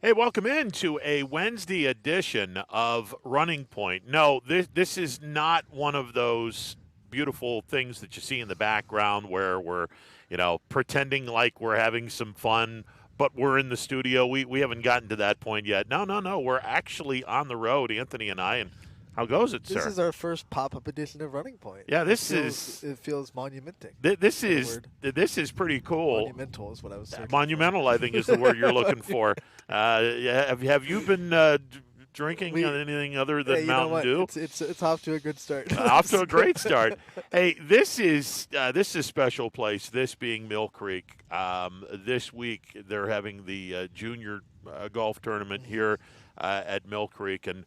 Hey, welcome into a Wednesday edition of Running Point. No, this is not one of those beautiful things that you see in the background where we're, pretending like we're having some fun, but we're in the studio. We haven't gotten to that point yet. No, no, no. We're actually on the road, Anthony and I. And how goes it, This sir? is our first pop-up edition of Running Point. Yeah, It this feels is it feels monumenting. this For the is word this is pretty cool. monumental is what I was searching for. Monumental, I think, is the word you're looking for. Yeah, have you been drinking we anything other Hey, than you know Mountain what? Dew? It's off to a good start. Off to a great start. Hey, this is a special place. This being Mill Creek. This week they're having the junior golf tournament here at Mill Creek, and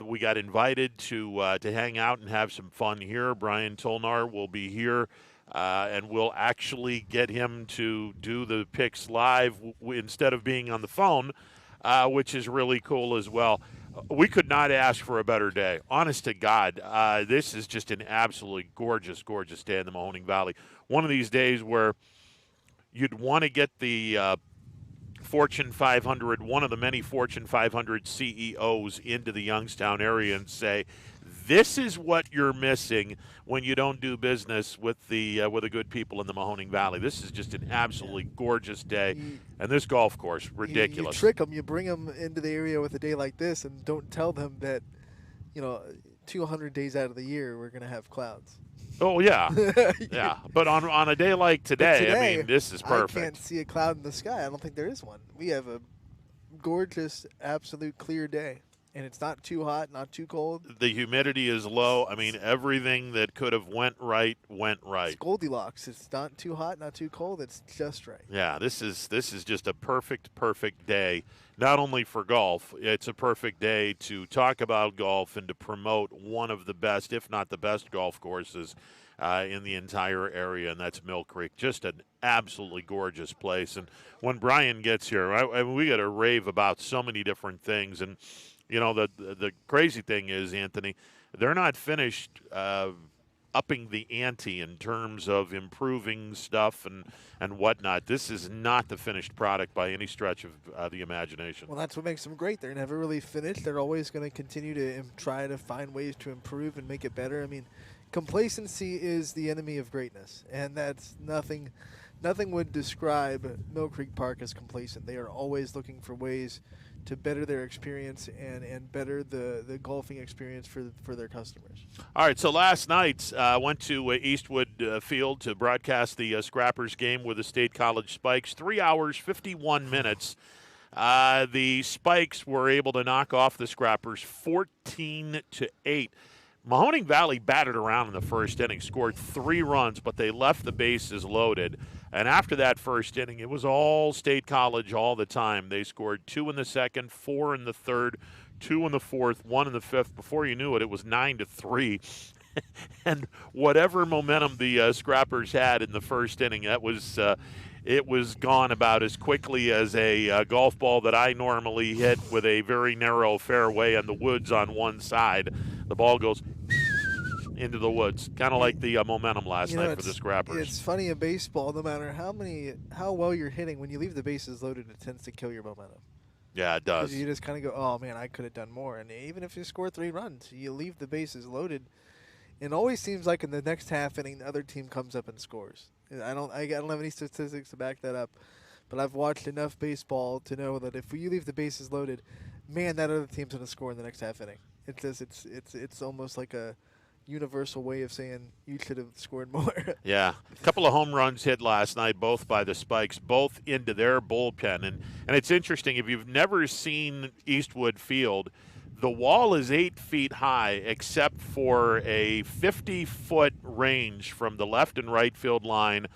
we got invited to hang out and have some fun here. Brian Tolnar will be here. And we'll actually get him to do the picks live instead of being on the phone, which is really cool as well. We could not ask for a better day. Honest to God, this is just an absolutely gorgeous, gorgeous day in the Mahoning Valley. One of these days where you'd want to get the Fortune 500, one of the many Fortune 500 CEOs into the Youngstown area and say, "This is what you're missing when you don't do business with the good people in the Mahoning Valley." This is just an absolutely gorgeous day, you, and this golf course, you ridiculous. trick them. You bring them into the area with a day like this, and don't tell them that you know 200 days out of the year we're gonna have clouds. Oh yeah, yeah. But on a day like But today, I today, mean, this is I can't perfect. see a cloud in the sky. I don't think there is one. We have a gorgeous, absolute clear day, and it's not too hot, not too cold. The humidity is low. I mean, everything that could have went right went It's right. Goldilocks. It's not too hot, not too cold. It's just right. Yeah, this is just a perfect day. Not only for golf, it's a perfect day to talk about golf and to promote one of the best, if not the best, golf courses in the entire area, and that's Mill Creek. Just an absolutely gorgeous place. And when Brian gets here, we got to rave about so many different things. And the crazy thing is, Anthony, they're not finished. Upping the ante in terms of improving stuff and whatnot. This is not the finished product by any stretch of the imagination. Well, that's what makes them great. They're never really finished. They're always going to continue to try to find ways to improve and make it better. I mean, complacency is the enemy of greatness, and that's nothing. Nothing would describe Mill Creek Park as complacent. They are always looking for ways to better their experience and better the golfing experience for their customers. All right, so last night I went to Eastwood Field to broadcast the Scrappers game with the State College Spikes. 3 hours, 51 minutes. The Spikes were able to knock off the Scrappers 14-8. Mahoning Valley batted around in the first inning, scored 3 runs, but they left the bases loaded. And after that first inning, it was all State College all the time. They scored 2 in the second, 4 in the third, 2 in the fourth, 1 in the fifth. Before you knew it, it was 9-3. And whatever momentum the Scrappers had in the first inning, it was gone about as quickly as a golf ball that I normally hit with a very narrow fairway and the woods on one side. The ball goes into the woods, kind of like the momentum last night for the Scrappers. It's funny in baseball. No matter how well you're hitting, when you leave the bases loaded, it tends to kill your momentum. Yeah, it Because does. you just kind of go, oh man, I could have done more. And even if you score 3 runs, you leave the bases loaded. It always seems like in the next half inning, the other team comes up and scores. I don't have any statistics to back that up, but I've watched enough baseball to know that if you leave the bases loaded, man, that other team's gonna score in the next half inning. It's almost like a universal way of saying you should have scored more. Yeah, a couple of home runs hit last night, both by the Spikes, both into their bullpen. And it's interesting, if you've never seen Eastwood Field, the wall is 8 feet high except for a 50-foot range from the left and right field line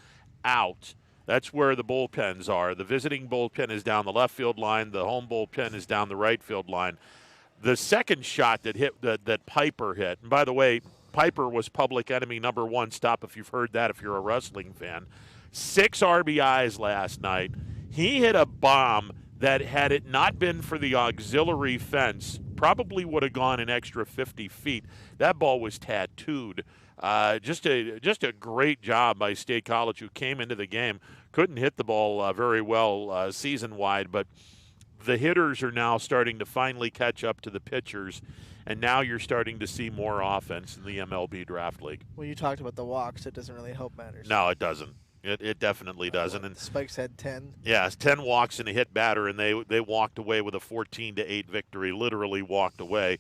out. That's where the bullpens are. The visiting bullpen is down the left field line. The home bullpen is down the right field line. The second shot that Piper hit, and by the way, Piper was public enemy number one. Stop if you've heard that if you're a wrestling fan. 6 RBIs last night. He hit a bomb that, had it not been for the auxiliary fence, probably would have gone an extra 50 feet. That ball was tattooed. Just a great job by State College, who came into the game. Couldn't hit the ball very well season-wide, but the hitters are now starting to finally catch up to the pitchers, and now you're starting to see more offense in the MLB Draft League. Well, you talked about the walks. It doesn't really help matters. No, it doesn't. It definitely doesn't. And the Spikes had 10. yeah, it's 10 walks and a hit batter, and they walked away with a 14-8 victory. Literally walked away.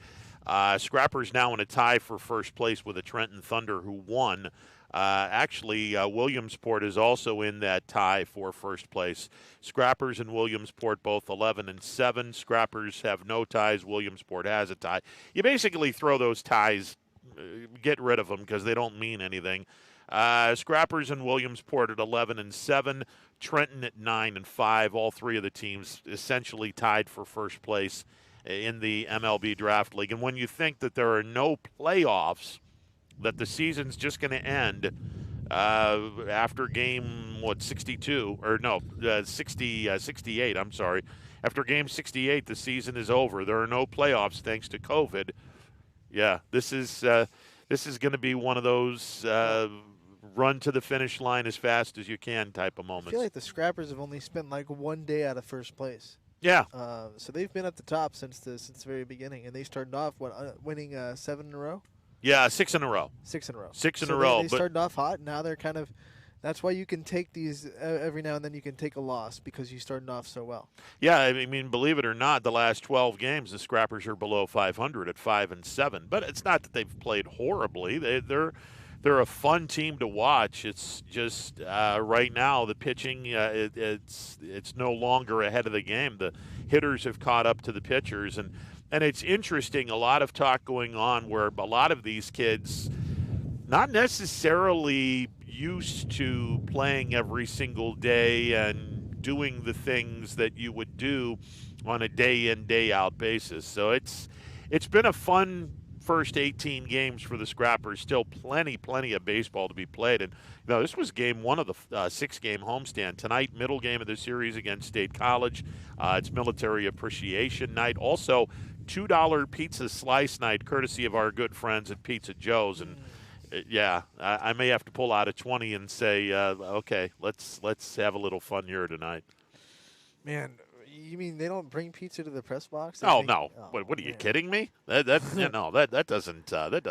Scrapper's now in a tie for first place with the Trenton Thunder, who won. Actually, Williamsport is also in that tie for first place. Scrappers and Williamsport both 11-7. Scrappers have no ties. Williamsport has a tie. You basically throw those ties, get rid of them because they don't mean anything. Scrappers and Williamsport at 11-7. Trenton at 9-5. All three of the teams essentially tied for first place in the MLB Draft League. And when you think that there are no playoffs, that the season's just going to end after game, 62? Or no, 68, I'm sorry. After game 68, the season is over. There are no playoffs thanks to COVID. Yeah, this is going to be one of those run to the finish line as fast as you can type of moments. I feel like the Scrappers have only spent like one day out of first place. Yeah. So they've been at the top since the very beginning, and they started off winning 7 in a row. Yeah, 6 in a row. 6 in a row. 6 in a row. They started off hot. And now they're kind of. That's why you can take these every now and then. You can take a loss because you started off so well. Yeah, I mean, believe it or not, the last 12 games, the Scrappers are below 500 at 5-7. But it's not that they've played horribly. They're a fun team to watch. It's just right now the pitching it's no longer ahead of the game. The hitters have caught up to the pitchers, and it's interesting. A lot of talk going on where a lot of these kids not necessarily used to playing every single day and doing the things that you would do on a day in, day out basis. So it's been a fun first 18 games for the Scrappers. Still plenty of baseball to be played. And this was game one of the 6-game homestand. Tonight, middle game of the series against State College. It's Military Appreciation Night. Also, $2 pizza slice night, courtesy of our good friends at Pizza Joe's. And yeah, I may have to pull out a 20 and say, okay, let's have a little fun here tonight. Man, you mean they don't bring pizza to the press box? No. What are you kidding me? That doesn't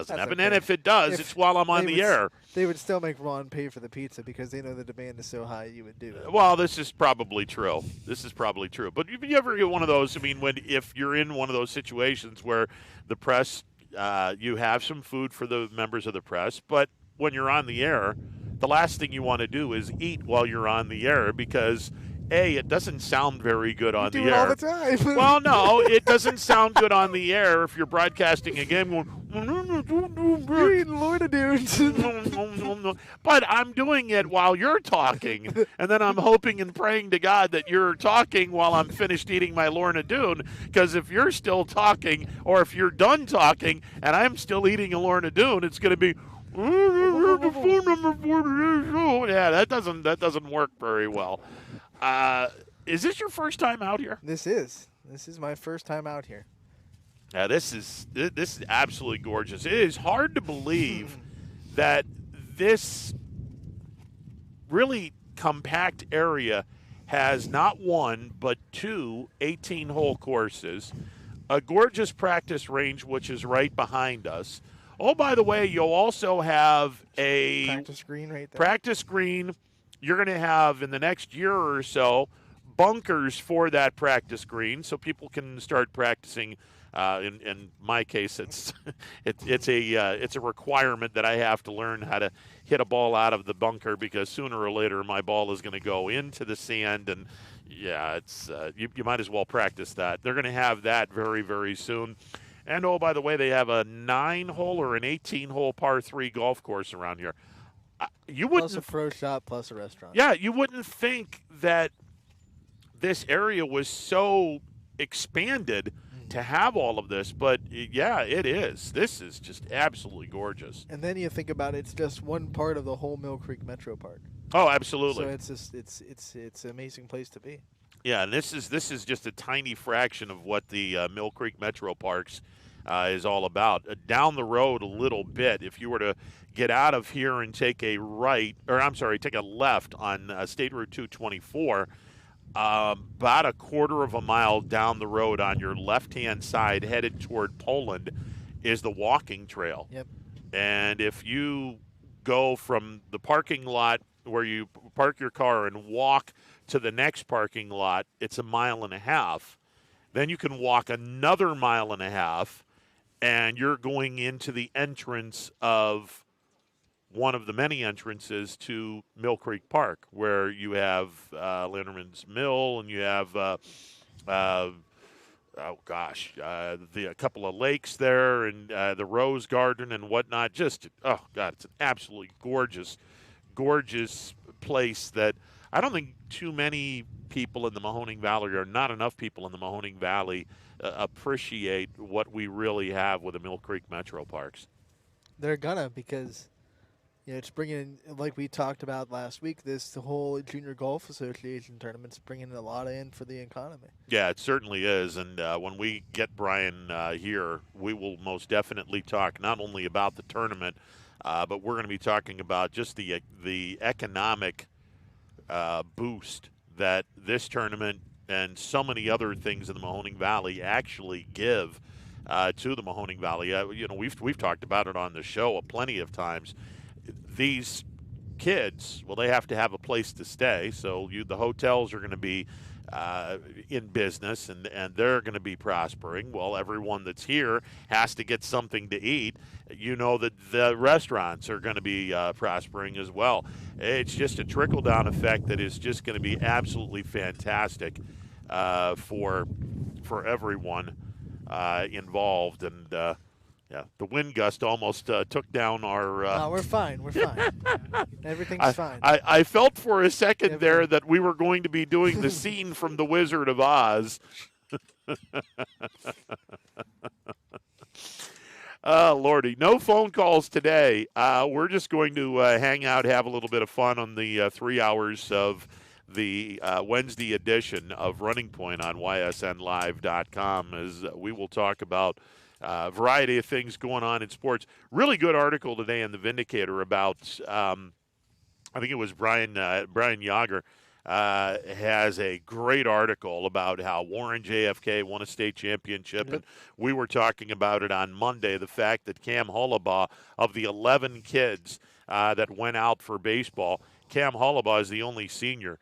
happen. And if it does, it's while I'm on the air. They would still make Ron pay for the pizza because they know the demand is so high. You would do it. Well, this is probably true. But if you ever get one of those, I mean, if you're in one of those situations where the press, you have some food for the members of the press, but when you're on the air, the last thing you want to do is eat while you're on the air because it doesn't sound very good on the air. You do it all the time. Well, no, it doesn't sound good on the air if you're broadcasting a game going, you're eating Lorna Dunes. But I'm doing it while you're talking, and then I'm hoping and praying to God that you're talking while I'm finished eating my Lorna Doone, because if you're still talking, or if you're done talking, and I'm still eating a Lorna Doone, it's going to be, the phone number for today's show. Yeah, that doesn't work very well. Is this your first time out here? This is my first time out here. This is absolutely gorgeous. It is hard to believe that this really compact area has not one but 2 18-hole courses, a gorgeous practice range which is right behind us. Oh, by the way, you'll also have a practice green right there. Practice green. You're going to have, in the next year or so, bunkers for that practice green so people can start practicing. In my case, it's a requirement that I have to learn how to hit a ball out of the bunker because sooner or later my ball is going to go into the sand, and yeah, it's you might as well practice that. They're going to have that very, very soon. And oh, by the way, they have a 9-hole or an 18-hole par 3 golf course around here. You wouldn't, plus a pro shop, plus a restaurant. Yeah, you wouldn't think that this area was so expanded to have all of this, but yeah, it is. This is just absolutely gorgeous. And then you think about it, it's just one part of the whole Mill Creek Metro Park. Oh, absolutely. So it's just it's an amazing place to be. Yeah, and this is just a tiny fraction of what the Mill Creek Metro Parks is all about. Down the road a little bit, if you were to get out of here and take a left on State Route 224, about a quarter of a mile down the road on your left-hand side, headed toward Poland, is the walking trail. Yep. And if you go from the parking lot where you park your car and walk to the next parking lot, it's a mile and a half. Then you can walk another mile and a half, and you're going into the entrance of one of the many entrances to Mill Creek Park, where you have Linderman's Mill and you have, a couple of lakes there and the Rose Garden and whatnot. Just, oh, God, it's an absolutely gorgeous, gorgeous place that I don't think too many people in the Mahoning Valley, or not enough people in the Mahoning Valley, appreciate what we really have with the Mill Creek Metro Parks. They're gonna, because it's bringing, like we talked about last week, the whole Junior Golf Association tournament's bringing a lot in for the economy. Yeah, it certainly is. And when we get Brian here, we will most definitely talk not only about the tournament, but we're going to be talking about just the economic boost that this tournament and so many other things in the Mahoning Valley actually give to the Mahoning Valley. We've talked about it on the show plenty of times. These kids, well, they have to have a place to stay, so the hotels are going to be in business, and they're going to be prospering. Well, everyone that's here has to get something to eat. You know that the restaurants are going to be prospering as well. It's just a trickle-down effect that is just going to be absolutely fantastic for everyone involved. And yeah, the wind gust almost took down our. No, we're fine. We're fine. Everything's fine. I felt for a second there that we were going to be doing the scene from The Wizard of Oz. Lordy, no phone calls today. We're just going to hang out, have a little bit of fun on the 3 hours of the Wednesday edition of Running Point on ysnlive.com, as we will talk about a variety of things going on in sports. Really good article today in the Vindicator about, I think it was Brian Yager, has a great article about how Warren JFK won a state championship. Yep. And we were talking about it on Monday, the fact that Cam Hullabaugh, of the 11 kids that went out for baseball, Cam Hullabaugh is the only senior.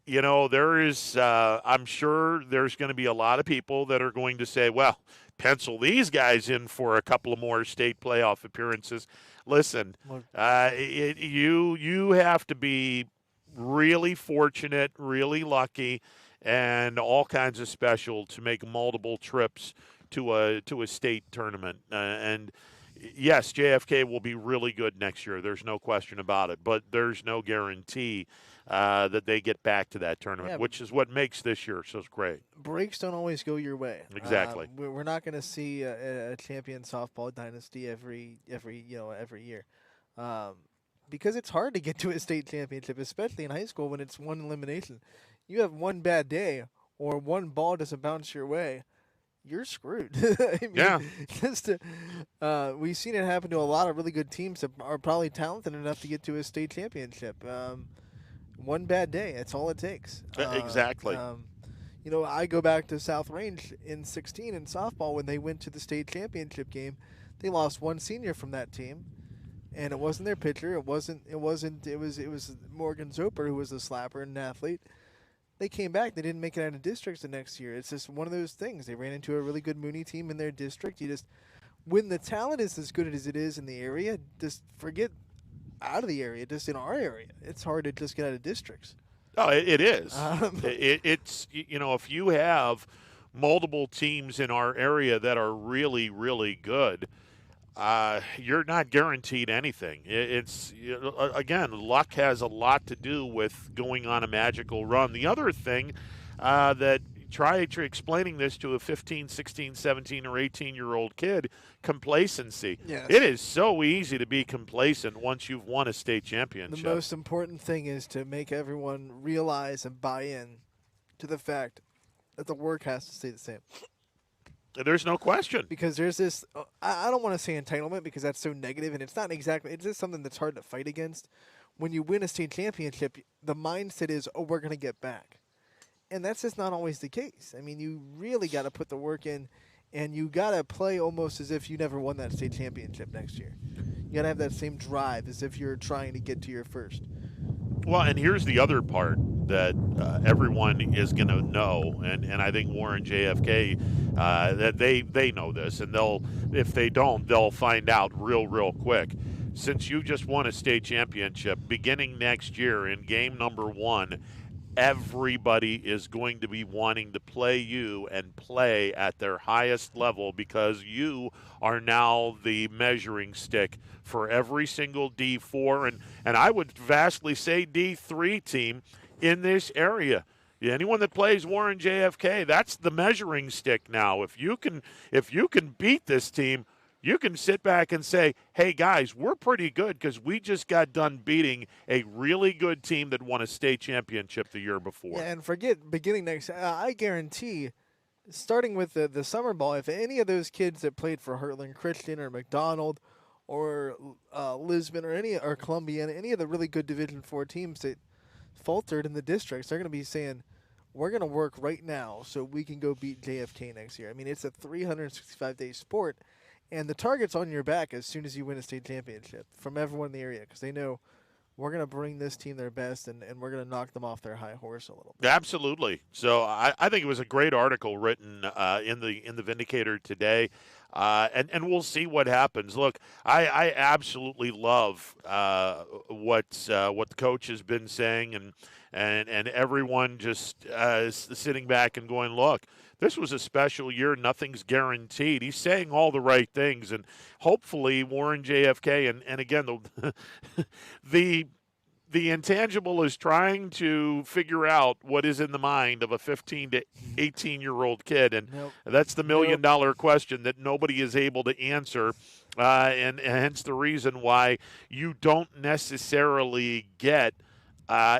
There is, I'm sure there's going to be a lot of people that are going to say, well, pencil these guys in for a couple of more state playoff appearances. Listen, you have to be really fortunate, really lucky, and all kinds of special to make multiple trips to a state tournament. And yes, JFK will be really good next year. There's no question about it. But there's no guarantee that they get back to that tournament, which is what makes this year so great. Breaks don't always go your way. Exactly. We're not going to see a champion softball dynasty every year, because it's hard to get to a state championship, especially in high school when it's one elimination. You have one bad day or one ball doesn't bounce your way, you're screwed. Yeah. We've seen it happen to a lot of really good teams that are probably talented enough to get to a state championship. One bad day, that's all it takes. Exactly. I go back to South Range in 2016 in softball when they went to the state championship game. They lost one senior from that team, and it wasn't their pitcher. It was Morgan Zoper, who was a slapper and an athlete. They came back. They didn't make it out of districts the next year. It's just one of those things. They ran into a really good Mooney team in their district. When the talent is as good as it is in the area, just forget out of the area, just in our area. It's hard to just get out of districts. Oh, it is. It's if you have multiple teams in our area that are really, really good, you're not guaranteed anything. Again, luck has a lot to do with going on a magical run. The other thing that try explaining this to a 15, 16, 17, or 18-year-old kid, complacency. Yes. It is so easy to be complacent once you've won a state championship. The most important thing is to make everyone realize and buy in to the fact that the work has to stay the same. There's no question. Because there's this, I don't want to say entitlement because that's so negative, and it's not exactly, it's just something that's hard to fight against. When you win a state championship, the mindset is, we're going to get back. And that's just not always the case. I mean, you really got to put the work in, and you got to play almost as if you never won that state championship next year. You got to have that same drive as if you're trying to get to your first. Well, and here's the other part that everyone is going to know, and I think Warren JFK that they know this, and if they don't, they'll find out real quick. Since you just won a state championship, beginning next year in game number 1, everybody is going to be wanting to play you and play at their highest level because you are now the measuring stick for every single D4 and I would vastly say D3 team in this area. Anyone that plays Warren JFK, that's the measuring stick now. If you can beat this team, you can sit back and say, hey, guys, we're pretty good because we just got done beating a really good team that won a state championship the year before. Yeah, and forget beginning next. I guarantee, starting with the summer ball, if any of those kids that played for Heartland Christian or McDonald or Lisbon or Columbia, any of the really good Division IV teams that faltered in the districts, they're going to be saying, we're going to work right now so we can go beat JFK next year. I mean, it's a 365-day sport. And the target's on your back as soon as you win a state championship from everyone in the area because they know we're going to bring this team their best and we're going to knock them off their high horse a little bit. Absolutely. So I think it was a great article written in the Vindicator today, and we'll see what happens. Look, I absolutely love what the coach has been saying, and everyone just sitting back and going, look, this was a special year. Nothing's guaranteed. He's saying all the right things, and hopefully Warren JFK and again the intangible is trying to figure out what is in the mind of a 15 to 18-year-old kid, and that's the million-dollar question that nobody is able to answer, and hence the reason why you don't necessarily get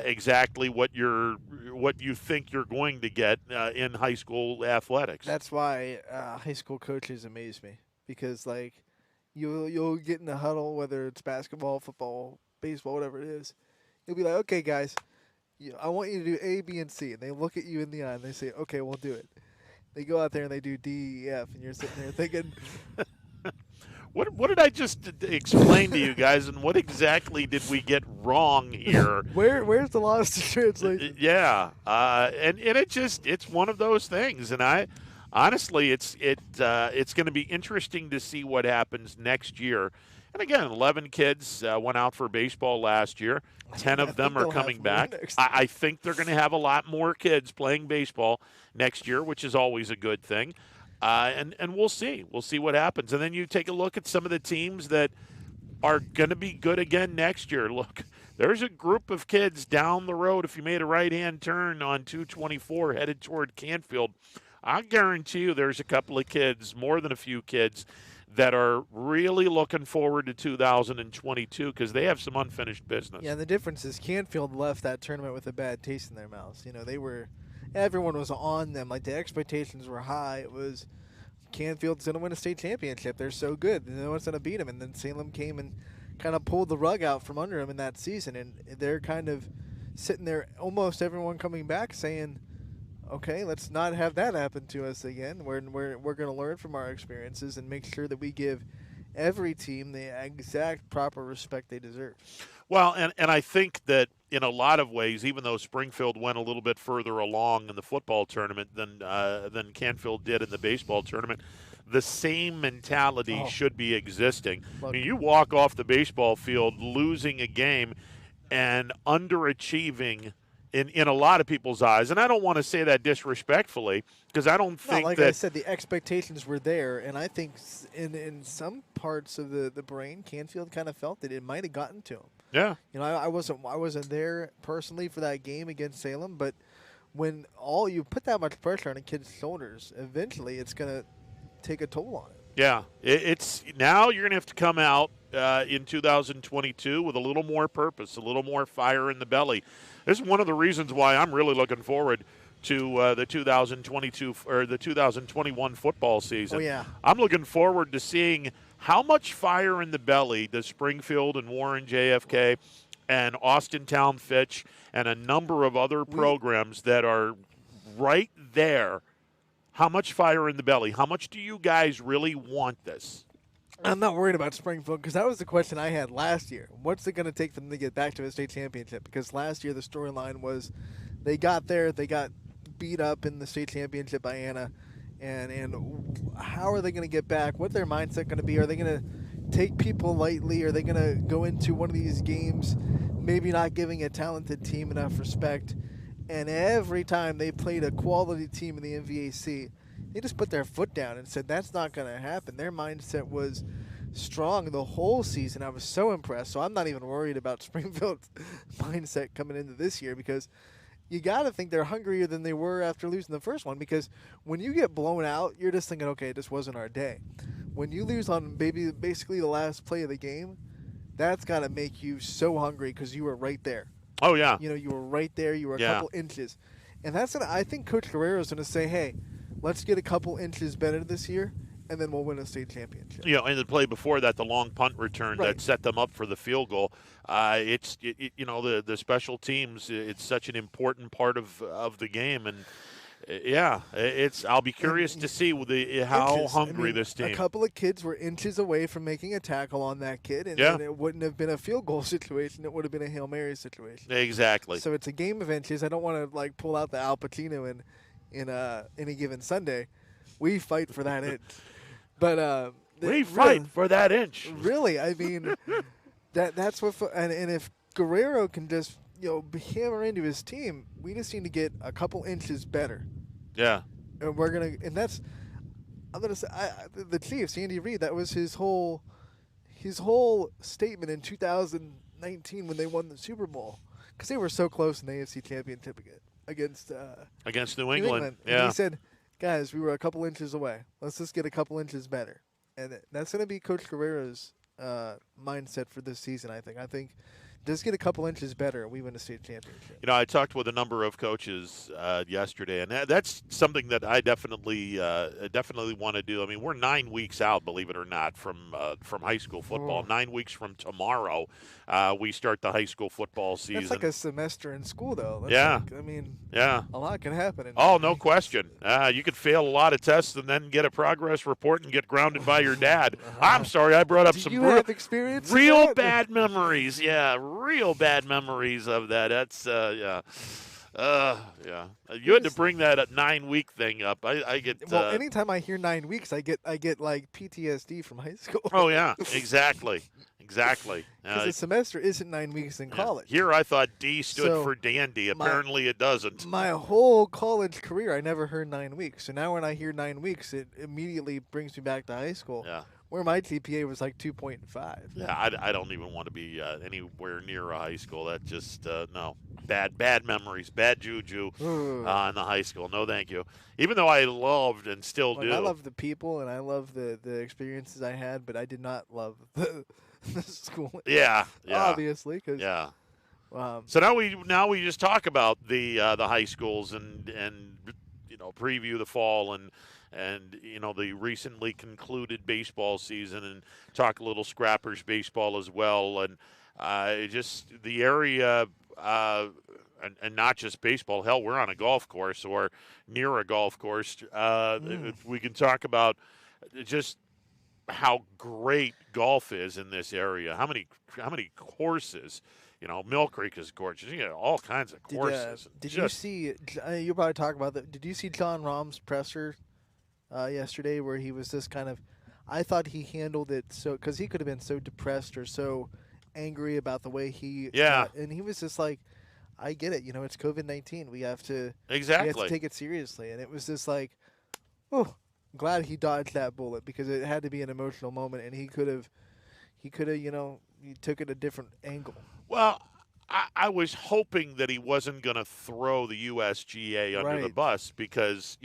exactly what you think you're going to get in high school athletics. That's why high school coaches amaze me because like you'll get in the huddle, whether it's basketball, football, baseball, whatever it is. You'll be like, okay, guys, I want you to do A, B, and C, and they look at you in the eye and they say, okay, we'll do it. They go out there and they do D, E, F, and you're sitting there thinking. What did I just explain to you guys, and what exactly did we get wrong here? Where's the lost translation? Yeah, and it's one of those things, and I honestly it's going to be interesting to see what happens next year. And again, 11 kids went out for baseball last year. 10 of them are coming back. I think they're going to have a lot more kids playing baseball next year, which is always a good thing. And we'll see. We'll see what happens. And then you take a look at some of the teams that are going to be good again next year. Look, there's a group of kids down the road. If you made a right-hand turn on 224 headed toward Canfield, I guarantee you there's a couple of kids, more than a few kids, that are really looking forward to 2022 because they have some unfinished business. Yeah, the difference is Canfield left that tournament with a bad taste in their mouths. You know, everyone was on them. Like, the expectations were high. It was Canfield's going to win a state championship. They're so good. No one's going to beat them. And then Salem came and kind of pulled the rug out from under them in that season. And they're kind of sitting there, almost everyone coming back saying, okay, let's not have that happen to us again. We're going to learn from our experiences and make sure that we give every team the exact proper respect they deserve. Well, and I think that in a lot of ways, even though Springfield went a little bit further along in the football tournament than Canfield did in the baseball tournament, the same mentality should be existing. I mean, you walk off the baseball field losing a game and underachieving in a lot of people's eyes, and I don't want to say that disrespectfully because I don't think like that. I said, the expectations were there, and I think in some parts of the brain, Canfield kind of felt that it might have gotten to him. Yeah, you know, I wasn't there personally for that game against Salem, but when you put that much pressure on a kid's shoulders, eventually it's going to take a toll on it. Yeah, it's now you're going to have to come out in 2022 with a little more purpose, a little more fire in the belly. This is one of the reasons why I'm really looking forward to the 2022 or the 2021 football season. Oh, yeah. I'm looking forward to seeing how much fire in the belly does Springfield and Warren JFK and Austintown Fitch and a number of other programs that are right there. How much fire in the belly? How much do you guys really want this? I'm not worried about Springfield because that was the question I had last year. What's it going to take for them to get back to a state championship? Because last year the storyline was they got there, they got beat up in the state championship by Anna, and how are they going to get back? What's their mindset going to be? Are they going to take people lightly? Are they going to go into one of these games maybe not giving a talented team enough respect? And every time they played a quality team in the MVAC, they just put their foot down and said that's not going to happen. Their mindset was strong the whole season. I was so impressed. So I'm not even worried about Springfield's mindset coming into this year because you got to think they're hungrier than they were after losing the first one, because when you get blown out, you're just thinking, okay, this wasn't our day. When you lose on basically the last play of the game, that's got to make you so hungry because you were right there. Oh, yeah. You know, you were right there. You were a couple inches. And I think Coach Guerrero is going to say, hey, let's get a couple inches better this year, and then we'll win a state championship. You know, and the play before that, the long punt return that set them up for the field goal. You know, the special teams, it's such an important part of the game. And, yeah, I'll be curious to see how hungry this team. A couple of kids were inches away from making a tackle on that kid, and it wouldn't have been a field goal situation. It would have been a Hail Mary situation. Exactly. So it's a game of inches. I don't want to, pull out the Al Pacino in any given Sunday. We fight for that inch. But we fight for that inch. Really, I mean, that's what. And if Guerrero can just hammer into his team, we just need to get a couple inches better. Yeah. And I'm gonna say the Chiefs, Andy Reid. That was his whole statement in 2019 when they won the Super Bowl, because they were so close in the AFC Championship against New England. Yeah. And he said, guys, we were a couple inches away. Let's just get a couple inches better. And that's going to be Coach Guerrero's mindset for this season, I think. I think just get a couple inches better and we win a state championship. You know, I talked with a number of coaches yesterday, and that's something that I definitely want to do. I mean, we're 9 weeks out, believe it or not, from high school football. 9 weeks from tomorrow, we start the high school football season. That's like a semester in school, though. That's a lot can happen. Oh, no question. You could fail a lot of tests and then get a progress report and get grounded by your dad. I'm sorry, I brought up Do you have experience? Real bad memories. Yeah, real bad memories of that. That's yeah. You had to bring that 9 week thing up. I get anytime I hear 9 weeks, I get like PTSD from high school. Oh yeah, exactly. Because a semester isn't 9 weeks in college. Here I thought D stood for dandy. Apparently it doesn't. My whole college career, I never heard 9 weeks. So now when I hear 9 weeks, it immediately brings me back to high school. Yeah. Where my GPA was like 2.5. Yeah, I don't even want to be anywhere near a high school. That just no. Bad memories, bad juju in the high school. No, thank you. Even though I loved and still do. I love the people and I love the experiences I had, but I did not love the school. Yeah. Obviously, because so now we just talk about the high schools and preview the fall and the recently concluded baseball season and talk a little Scrappers baseball as well, and just the area and not just baseball. Hell, we're on a golf course or near a golf course. We can talk about just how great golf is in this area. How many courses? Mill Creek is gorgeous. All kinds of courses. Did you see? You'll probably talk about that. Did you see John Rahm's presser yesterday, where he was just kind of? I thought he handled it because he could have been so depressed or so angry about the way he. Yeah. And he was just like, I get it. It's COVID-19. We have to take it seriously. And it was just like, oh, I'm glad he dodged that bullet because it had to be an emotional moment, and he could have, he took it a different angle. Well, I was hoping that he wasn't going to throw the USGA under the bus because,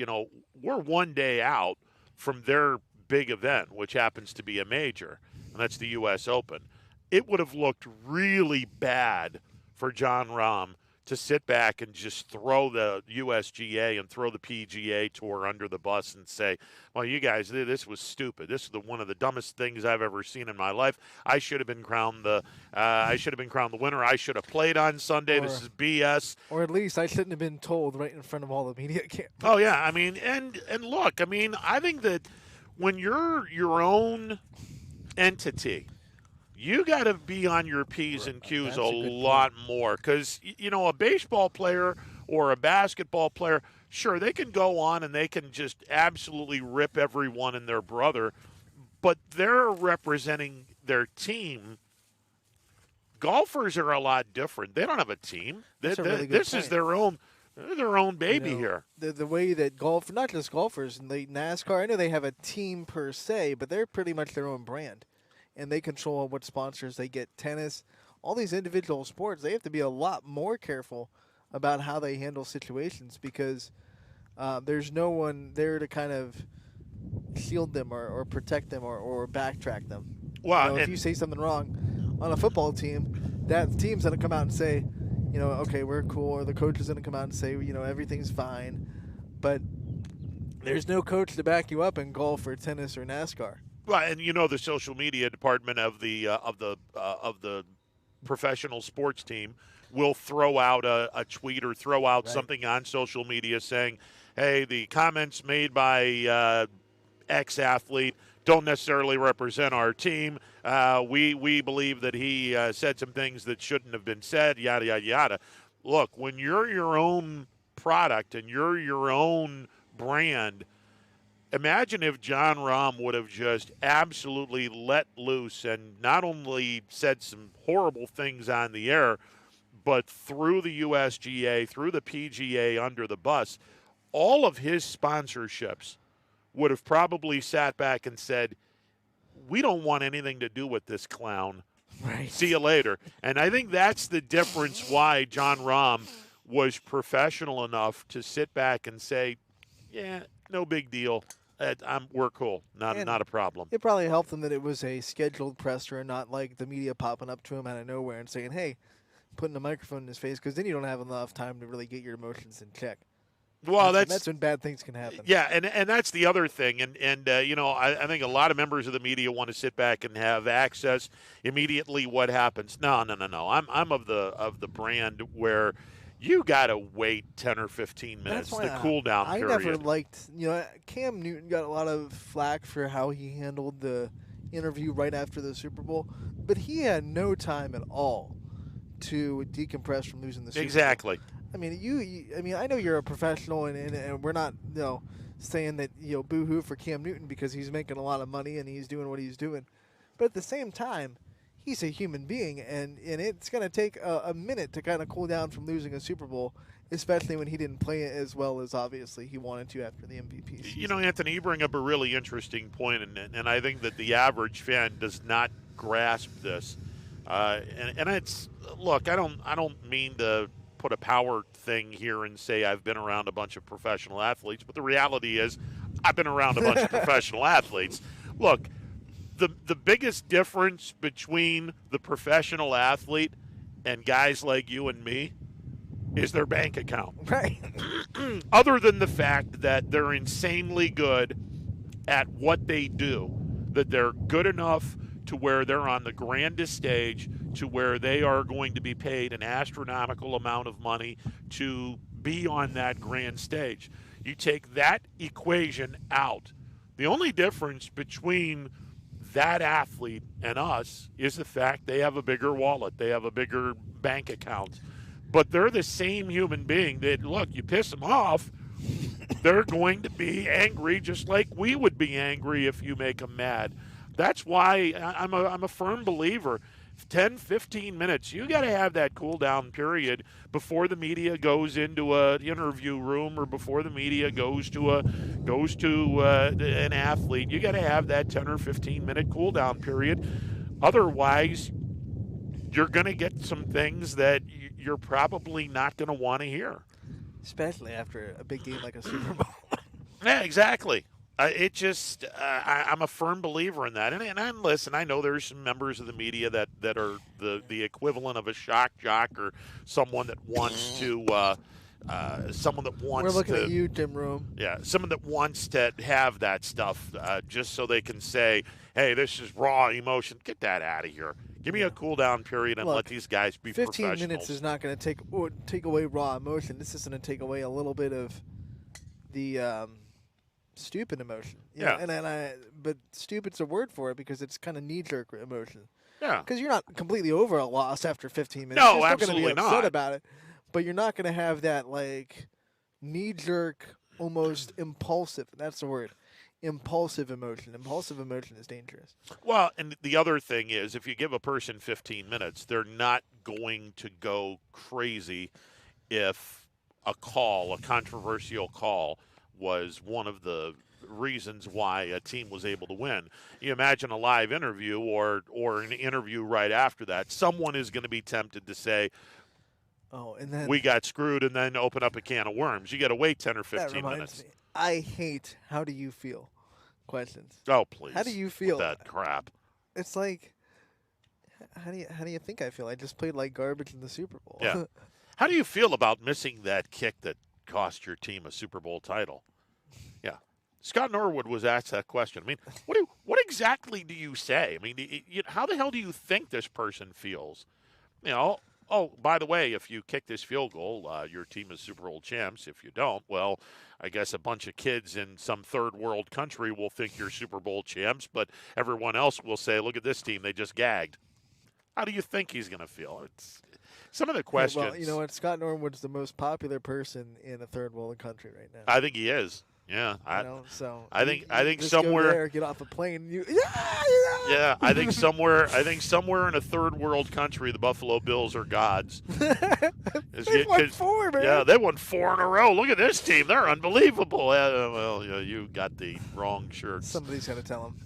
we're 1 day out from their big event, which happens to be a major, and that's the U.S. Open. It would have looked really bad for John Rahm to sit back and just throw the USGA and throw the PGA Tour under the bus and say, well, you guys, this was stupid. This is one of the dumbest things I've ever seen in my life. I should have been crowned the winner. I should have played on Sunday. This is BS. Or at least I shouldn't have been told right in front of all the media camp. Oh yeah, I mean, and look, I mean, I think that when you're your own entity, you got to be on your P's and Q's a lot more, because, you know, a baseball player or a basketball player, sure, they can go on and they can just absolutely rip everyone and their brother, but they're representing their team. Golfers are a lot different. They don't have a team. This is their own baby here. The way that golf, not just golfers, and NASCAR, I know they have a team per se, but they're pretty much their own brand. And they control what sponsors they get. Tennis, all these individual sports, they have to be a lot more careful about how they handle situations, because there's no one there to kind of shield them or protect them or backtrack them. Well, you know, if you say something wrong on a football team, that team's going to come out and say, you know, okay, we're cool, or the coach is going to come out and say, you know, everything's fine. But there's no coach to back you up in golf or tennis or NASCAR. Well, and you know, the social media department of the professional sports team will throw out a tweet or throw out something on social media saying, "Hey, the comments made by X athlete don't necessarily represent our team. We believe that he said some things that shouldn't have been said. Yada yada yada." Look, when you're your own product and you're your own brand. Imagine if Jon Rahm would have just absolutely let loose and not only said some horrible things on the air, but threw the USGA, threw the PGA under the bus. All of his sponsorships would have probably sat back and said, we don't want anything to do with this clown. Right. See you later. And I think that's the difference why Jon Rahm was professional enough to sit back and say, yeah, no big deal. We're cool. Not a problem. It probably helped them that it was a scheduled presser and not like the media popping up to him out of nowhere and saying, hey, putting a microphone in his face, because then you don't have enough time to really get your emotions in check. Well, that's when bad things can happen. Yeah, and that's the other thing. And you know, I think a lot of members of the media want to sit back and have access immediately what happens. No. I'm of the brand where you got to wait 10 or 15 minutes, the cool down period. I never liked, you know, Cam Newton got a lot of flack for how he handled the interview right after the Super Bowl, but he had no time at all to decompress from losing the Super Bowl. Exactly. I mean, I mean, I know you're a professional, and we're not, you know, saying that, you know, boo-hoo for Cam Newton because he's making a lot of money and he's doing what he's doing. But at the same time, he's a human being, and it's going to take a minute to kind of cool down from losing a Super Bowl, especially when he didn't play it as well as obviously he wanted to after the MVP season. You know, Anthony, you bring up a really interesting point, and I think that the average fan does not grasp this. And it's, look, I don't mean to put a power thing here and say I've been around a bunch of professional athletes, but the reality is I've been around a bunch of professional athletes. Look, the biggest difference between the professional athlete and guys like you and me is their bank account. Right. Other than the fact that they're insanely good at what they do, that they're good enough to where they're on the grandest stage, to where they are going to be paid an astronomical amount of money to be on that grand stage. You take that equation out. The only difference between that athlete and us is the fact they have a bigger wallet. They have a bigger bank account. But they're the same human being that, look, you piss them off, they're going to be angry just like we would be angry if you make them mad. That's why I'm a firm believer. 10, 15 minutes, you got to have that cool down period before the media goes into an interview room or before the media goes to an athlete. You got to have that 10 or 15 minute cool down period. Otherwise, you're going to get some things that you're probably not going to want to hear. Especially after a big game like a Super Bowl. Yeah, exactly. I'm a firm believer in that. And listen, I know there's some members of the media that are the equivalent of a shock jock or someone that wants to someone that We're wants looking at to you, Jim Room. yeah, someone that wants to have that stuff just so they can say, hey, this is raw emotion. Get that out of here. Give me a cool down period and Look, let these guys be 15 professionals. minutes is not going to take away raw emotion. This is going to take away a little bit of the stupid emotion. You know, but stupid's a word for it because it's kind of knee-jerk emotion. Yeah. Because you're not completely over a loss after 15 minutes. No, you're still absolutely going to be upset not. about it, but you're not going to have that like knee-jerk, almost impulsive. That's the word. Impulsive emotion. Impulsive emotion is dangerous. Well, and the other thing is, if you give a person 15 minutes, they're not going to go crazy if a controversial call, was one of the reasons why a team was able to win. You imagine a live interview or an interview right after that, someone is going to be tempted to say, oh, and then we got screwed, and then open up a can of worms. You got to wait 10 or 15 that reminds minutes. me. I hate how do you feel questions. Oh, please. How do you feel? With that crap. It's like, how do you think I feel? I just played like garbage in the Super Bowl. Yeah. How do you feel about missing that kick that cost your team a Super Bowl title? Yeah. Scott Norwood was asked that question. I mean, what exactly do you say? I mean, how the hell do you think this person feels? You know, oh, by the way, if you kick this field goal, your team is Super Bowl champs. If you don't, well, I guess a bunch of kids in some third world country will think you're Super Bowl champs, but everyone else will say, look at this team, they just gagged. How do you think he's going to feel? It's some of the questions. Well, you know what? Scott Norwood's the most popular person in a third world country right now. I think he is. Yeah, I think think just somewhere go there, get off a plane. Yeah, I think somewhere in a third world country, the Buffalo Bills are gods. They won 4, man. Yeah, they won 4 in a row. Look at this team; they're unbelievable. Well, you got the wrong shirts. Somebody's got to tell him.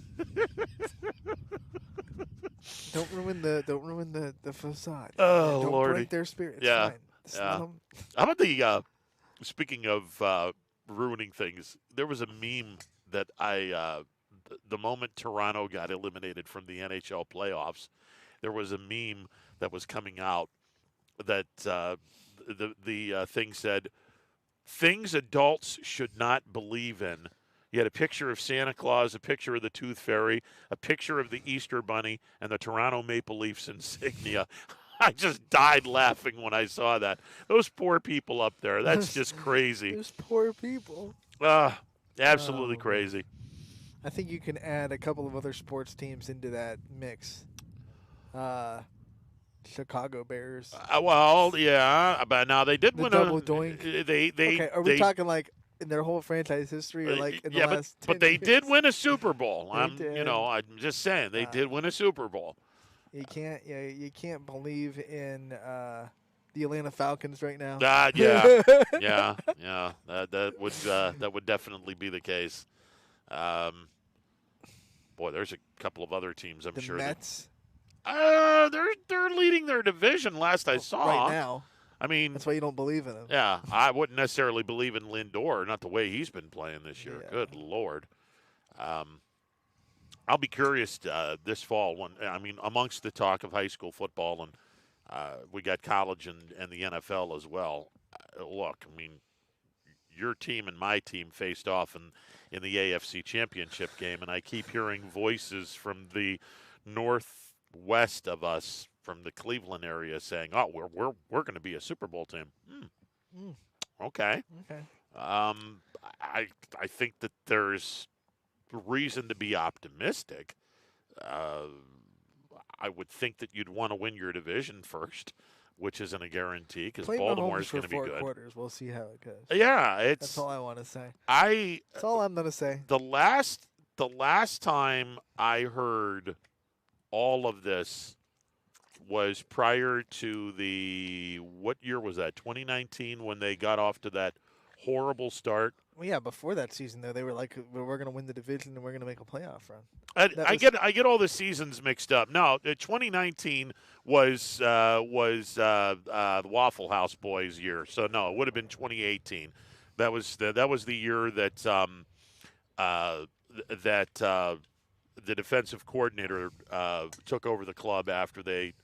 Don't ruin the facade. Oh, Don't Lordy. break their spirit. It's Yeah, fine. Just yeah. let 'em- How about the speaking of ruining things? There was a meme that the moment Toronto got eliminated from the NHL playoffs, there was a meme that was coming out that the thing said, things adults should not believe in. You had a picture of Santa Claus, a picture of the Tooth Fairy, a picture of the Easter Bunny, and the Toronto Maple Leafs insignia. I just died laughing when I saw that. Those poor people up there. That's just crazy. Those poor people. Absolutely Oh, crazy. I think you can add a couple of other sports teams into that mix. Chicago Bears. Well, yeah, but now they did The win double a doink. They Are we talking like in their whole franchise history, or like in the yeah, last? but 10 they years? did win a Super Bowl. They I'm did. just saying they did win a Super Bowl. You can't believe in the Atlanta Falcons right now. Yeah. That would definitely be the case. Boy, there's a couple of other teams I'm The sure. Mets. They're leading their division. Last I saw. Right now. I mean, That's why you don't believe in them. yeah, I wouldn't necessarily believe in Lindor, not the way he's been playing this year. Yeah. Good Lord. I'll be curious this fall when amongst the talk of high school football and we got college and the NFL as well. Look, I mean, your team and my team faced off in the AFC Championship game, and I keep hearing voices from the northwest of us, from the Cleveland area, saying, "Oh, we're going to be a Super Bowl team." Okay. Okay. I think that there's reason to be optimistic. I would think that you'd want to win your division first, which isn't a guarantee because Play Baltimore Mahomes is going to for be 4 good. quarters. We'll see how it goes. Yeah, That's all I want to say. That's all I'm going to say. The last time I heard all of this was prior to what year was that? 2019, when they got off to that horrible start. Well, yeah, before that season, though, they were like, we're going to win the division and we're going to make a playoff run. I get all the seasons mixed up. No, 2019 was the Waffle House Boys year. So no, it would have been 2018. That was the year that that the defensive coordinator took over the club after they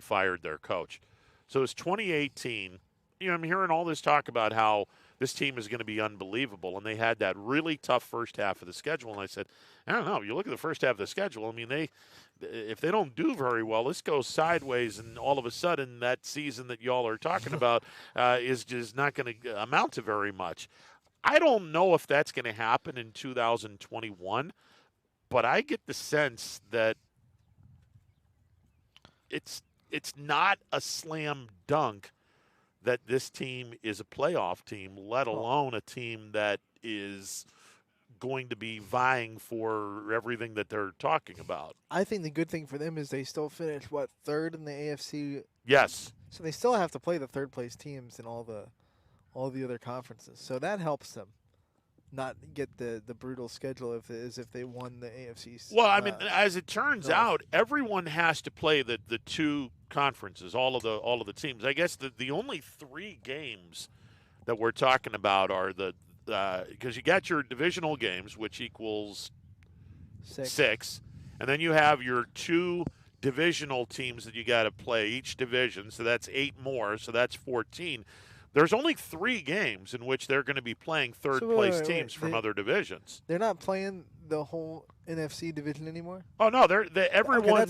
fired their coach. So it's 2018. I'm hearing all this talk about how this team is going to be unbelievable, and they had that really tough first half of the schedule. And I said, I don't know. You look at the first half of the schedule. I mean, if they don't do very well, this goes sideways, and all of a sudden that season that y'all are talking about is just not going to amount to very much. I don't know if that's going to happen in 2021, but I get the sense that it's not a slam dunk that this team is a playoff team, let alone a team that is going to be vying for everything that they're talking about. I think the good thing for them is they still finish, third in the AFC? Yes. So they still have to play the third-place teams in all the other conferences. So that helps them not get the brutal schedule if they won the AFC. Well, I mean, as it turns North. out, everyone has to play the two conferences, all of the teams. I guess the only 3 games that we're talking about are because you got your divisional games, which equals 6, and then you have your 2 divisional teams that you got to play each division. So that's 8 more. So that's 14. There's only 3 games in which they're going to be playing third-place teams from other divisions. They're not playing the whole NFC division anymore? Oh no, everyone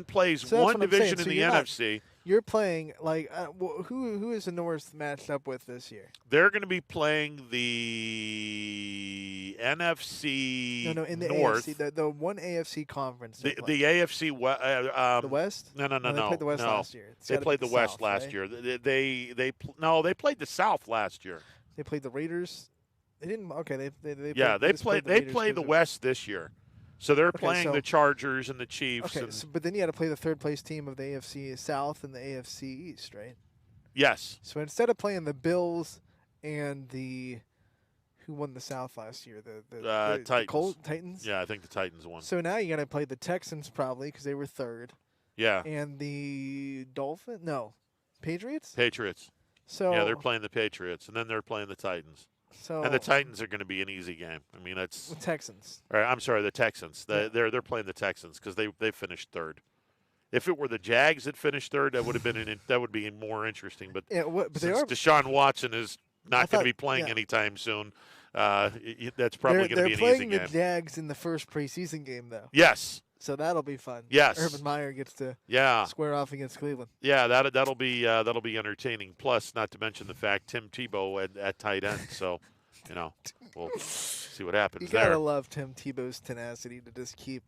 plays one division in the NFC. You're playing who is the North matched up with this year? They're going to be playing the NFC. No, in the North. AFC, the one AFC conference. The AFC. The West. No. They played the West last year. They played the West last year. They played the South last year. They played the Raiders. They didn't. Okay, they play the West this year, so they're playing the Chargers and the Chiefs. Okay, but then you got to play the third place team of the AFC South and the AFC East, right? Yes. So instead of playing the Bills and who won the South last year, the Titans. Titans. Yeah, I think the Titans won. So now you got to play the Texans probably because they were third. Yeah. And the Patriots. So yeah, they're playing the Patriots, and then they're playing the Titans. And the Titans are going to be an easy game. I mean, that's the Texans. I'm sorry, the Texans. They're playing the Texans because they finished third. If it were the Jags that finished third, that would be more interesting. But, since Deshaun Watson is not going to be playing anytime soon, that's probably going to be an easy game. They're playing the Jags in the first preseason game, though. Yes. So that'll be fun. Yes. Urban Meyer gets to square off against Cleveland. Yeah, that'll be entertaining. Plus, not to mention the fact Tim Tebow at tight end. So, we'll see what happens there. You gotta love Tim Tebow's tenacity to just keep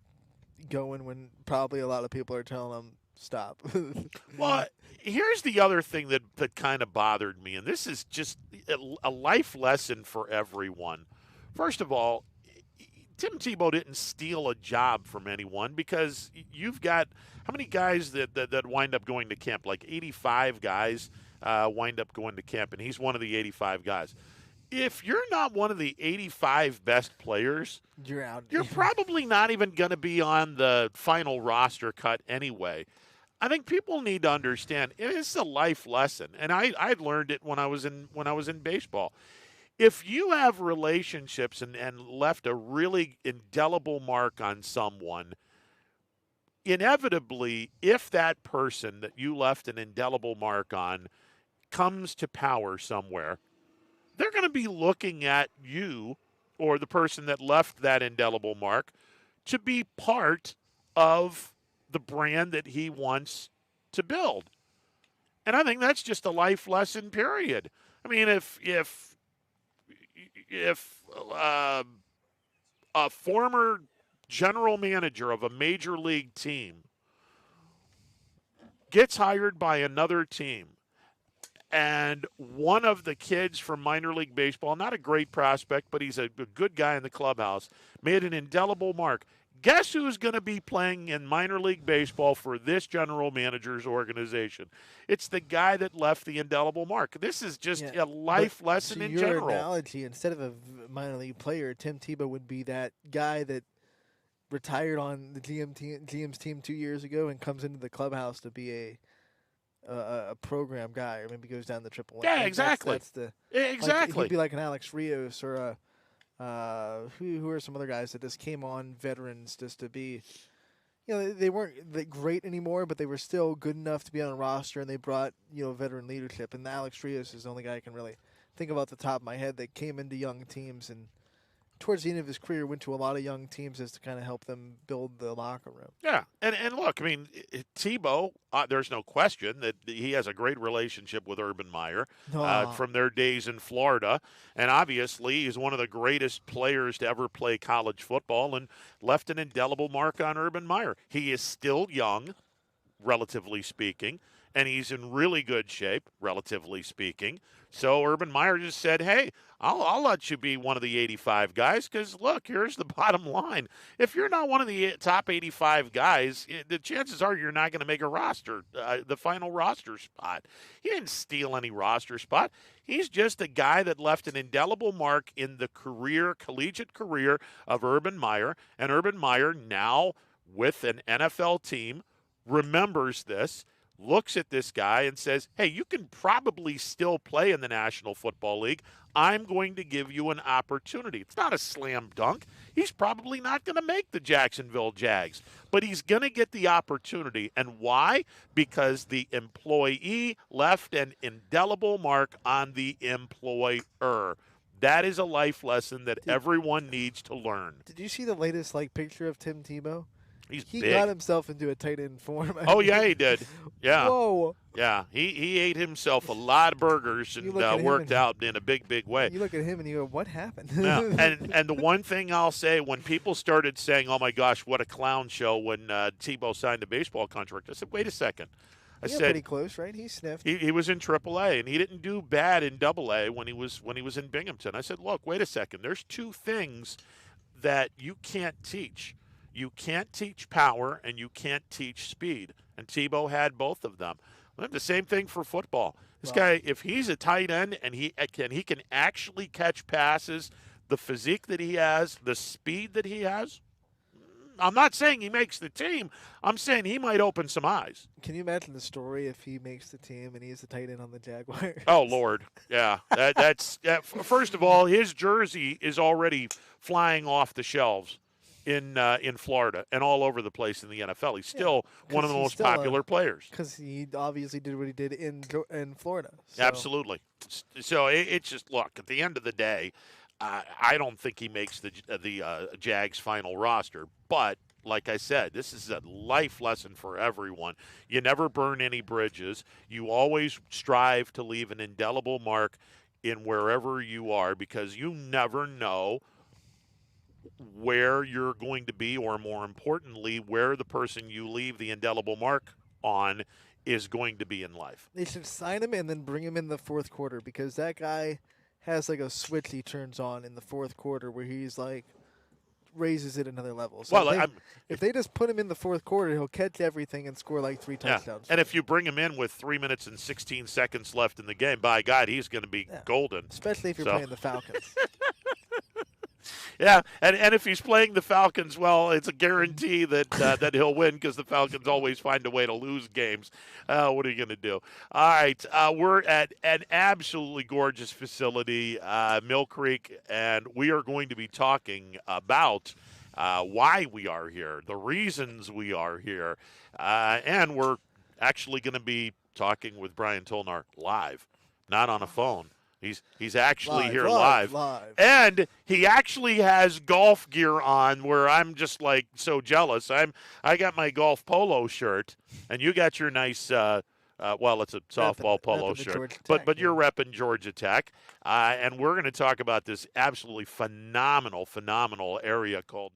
going when probably a lot of people are telling him stop. Well, here's the other thing that kind of bothered me, and this is just a life lesson for everyone. First of all, Tim Tebow didn't steal a job from anyone because you've got how many guys that wind up going to camp? Like 85 guys wind up going to camp, and he's one of the 85 guys. If you're not one of the 85 best players, you're out. You're probably not even going to be on the final roster cut anyway. I think people need to understand it is a life lesson, and I learned it when I was in baseball. If you have relationships and left a really indelible mark on someone, inevitably, if that person that you left an indelible mark on comes to power somewhere, they're going to be looking at you or the person that left that indelible mark to be part of the brand that he wants to build. And I think that's just a life lesson, period. I mean, if a former general manager of a major league team gets hired by another team and one of the kids from minor league baseball, not a great prospect, but he's a good guy in the clubhouse, made an indelible mark, guess who's going to be playing in minor league baseball for this general manager's organization? It's the guy that left the indelible mark. This is just a life lesson in general. Your analogy, instead of a minor league player, Tim Tebow would be that guy that retired on the GM's team 2 years ago and comes into the clubhouse to be a program guy, or maybe goes down the AAA. Yeah, exactly. That's the exactly. He'd be like an Alex Rios or Who are some other guys that just came on, veterans, just to be, they weren't that great anymore, but they were still good enough to be on a roster, and they brought, veteran leadership. And Alex Rios is the only guy I can really think of off the top of my head that came into young teams and towards the end of his career went to a lot of young teams just to kind of help them build the locker room. Yeah, and look, I mean, Tebow, there's no question that he has a great relationship with Urban Meyer from their days in Florida, and obviously he's one of the greatest players to ever play college football and left an indelible mark on Urban Meyer. He is still young, relatively speaking, and he's in really good shape, relatively speaking. So Urban Meyer just said, hey, I'll let you be one of the 85 guys because, look, here's the bottom line. If you're not one of the top 85 guys, the chances are you're not going to make a roster, the final roster spot. He didn't steal any roster spot. He's just a guy that left an indelible mark in the collegiate career of Urban Meyer. And Urban Meyer now with an NFL team remembers this, looks at this guy and says, hey, you can probably still play in the National Football League. I'm going to give you an opportunity. It's not a slam dunk. He's probably not going to make the Jacksonville Jags, but he's going to get the opportunity. And why? Because the employee left an indelible mark on the employer. That is a life lesson that everyone needs to learn. Did you see the latest picture of Tim Tebow? He big. Got himself into a tight end form. Oh, yeah, he did. Yeah. Whoa. Yeah, he ate himself a lot of burgers and worked out in a big, big way. You look at him and you go, what happened? Yeah. And the one thing I'll say, when people started saying, oh, my gosh, what a clown show when Tebow signed the baseball contract, I said, wait a second. I said, pretty close, right? He sniffed. He was in AAA, and he didn't do bad in AA when he was in Binghamton. I said, look, wait a second. There's two things that you can't teach. You can't teach power, and you can't teach speed. And Tebow had both of them. The same thing for football. This guy, if he's a tight end and he can actually catch passes, the physique that he has, the speed that he has, I'm not saying he makes the team. I'm saying he might open some eyes. Can you imagine the story if he makes the team and he's the tight end on the Jaguars? Oh, Lord. Yeah. That's first of all, his jersey is already flying off the shelves in Florida and all over the place in the NFL. He's still one of the most popular players. Because he obviously did what he did in Florida. So. Absolutely. So it's just, look, at the end of the day, I don't think he makes the Jags final roster. But like I said, this is a life lesson for everyone. You never burn any bridges. You always strive to leave an indelible mark in wherever you are because you never know where you're going to be, or more importantly, where the person you leave the indelible mark on is going to be in life. They should sign him and then bring him in the fourth quarter because that guy has a switch he turns on in the fourth quarter where he's raises it another level. So if they just put him in the fourth quarter, he'll catch everything and score 3 touchdowns. And if you bring him in with 3 minutes and 16 seconds left in the game, by God, he's going to be golden. Especially if you're playing the Falcons. Yeah, and if he's playing the Falcons, well, it's a guarantee that that he'll win because the Falcons always find a way to lose games. What are you going to do? All right, we're at an absolutely gorgeous facility, Mill Creek, and we are going to be talking about why we are here, the reasons we are here, and we're actually going to be talking with Brian Tolnar live, not on a phone. He's actually here live. And he actually has golf gear on where I'm just so jealous. I got my golf polo shirt, and you got your nice it's a softball polo shirt. But you're repping Georgia Tech. And we're going to talk about this absolutely phenomenal area called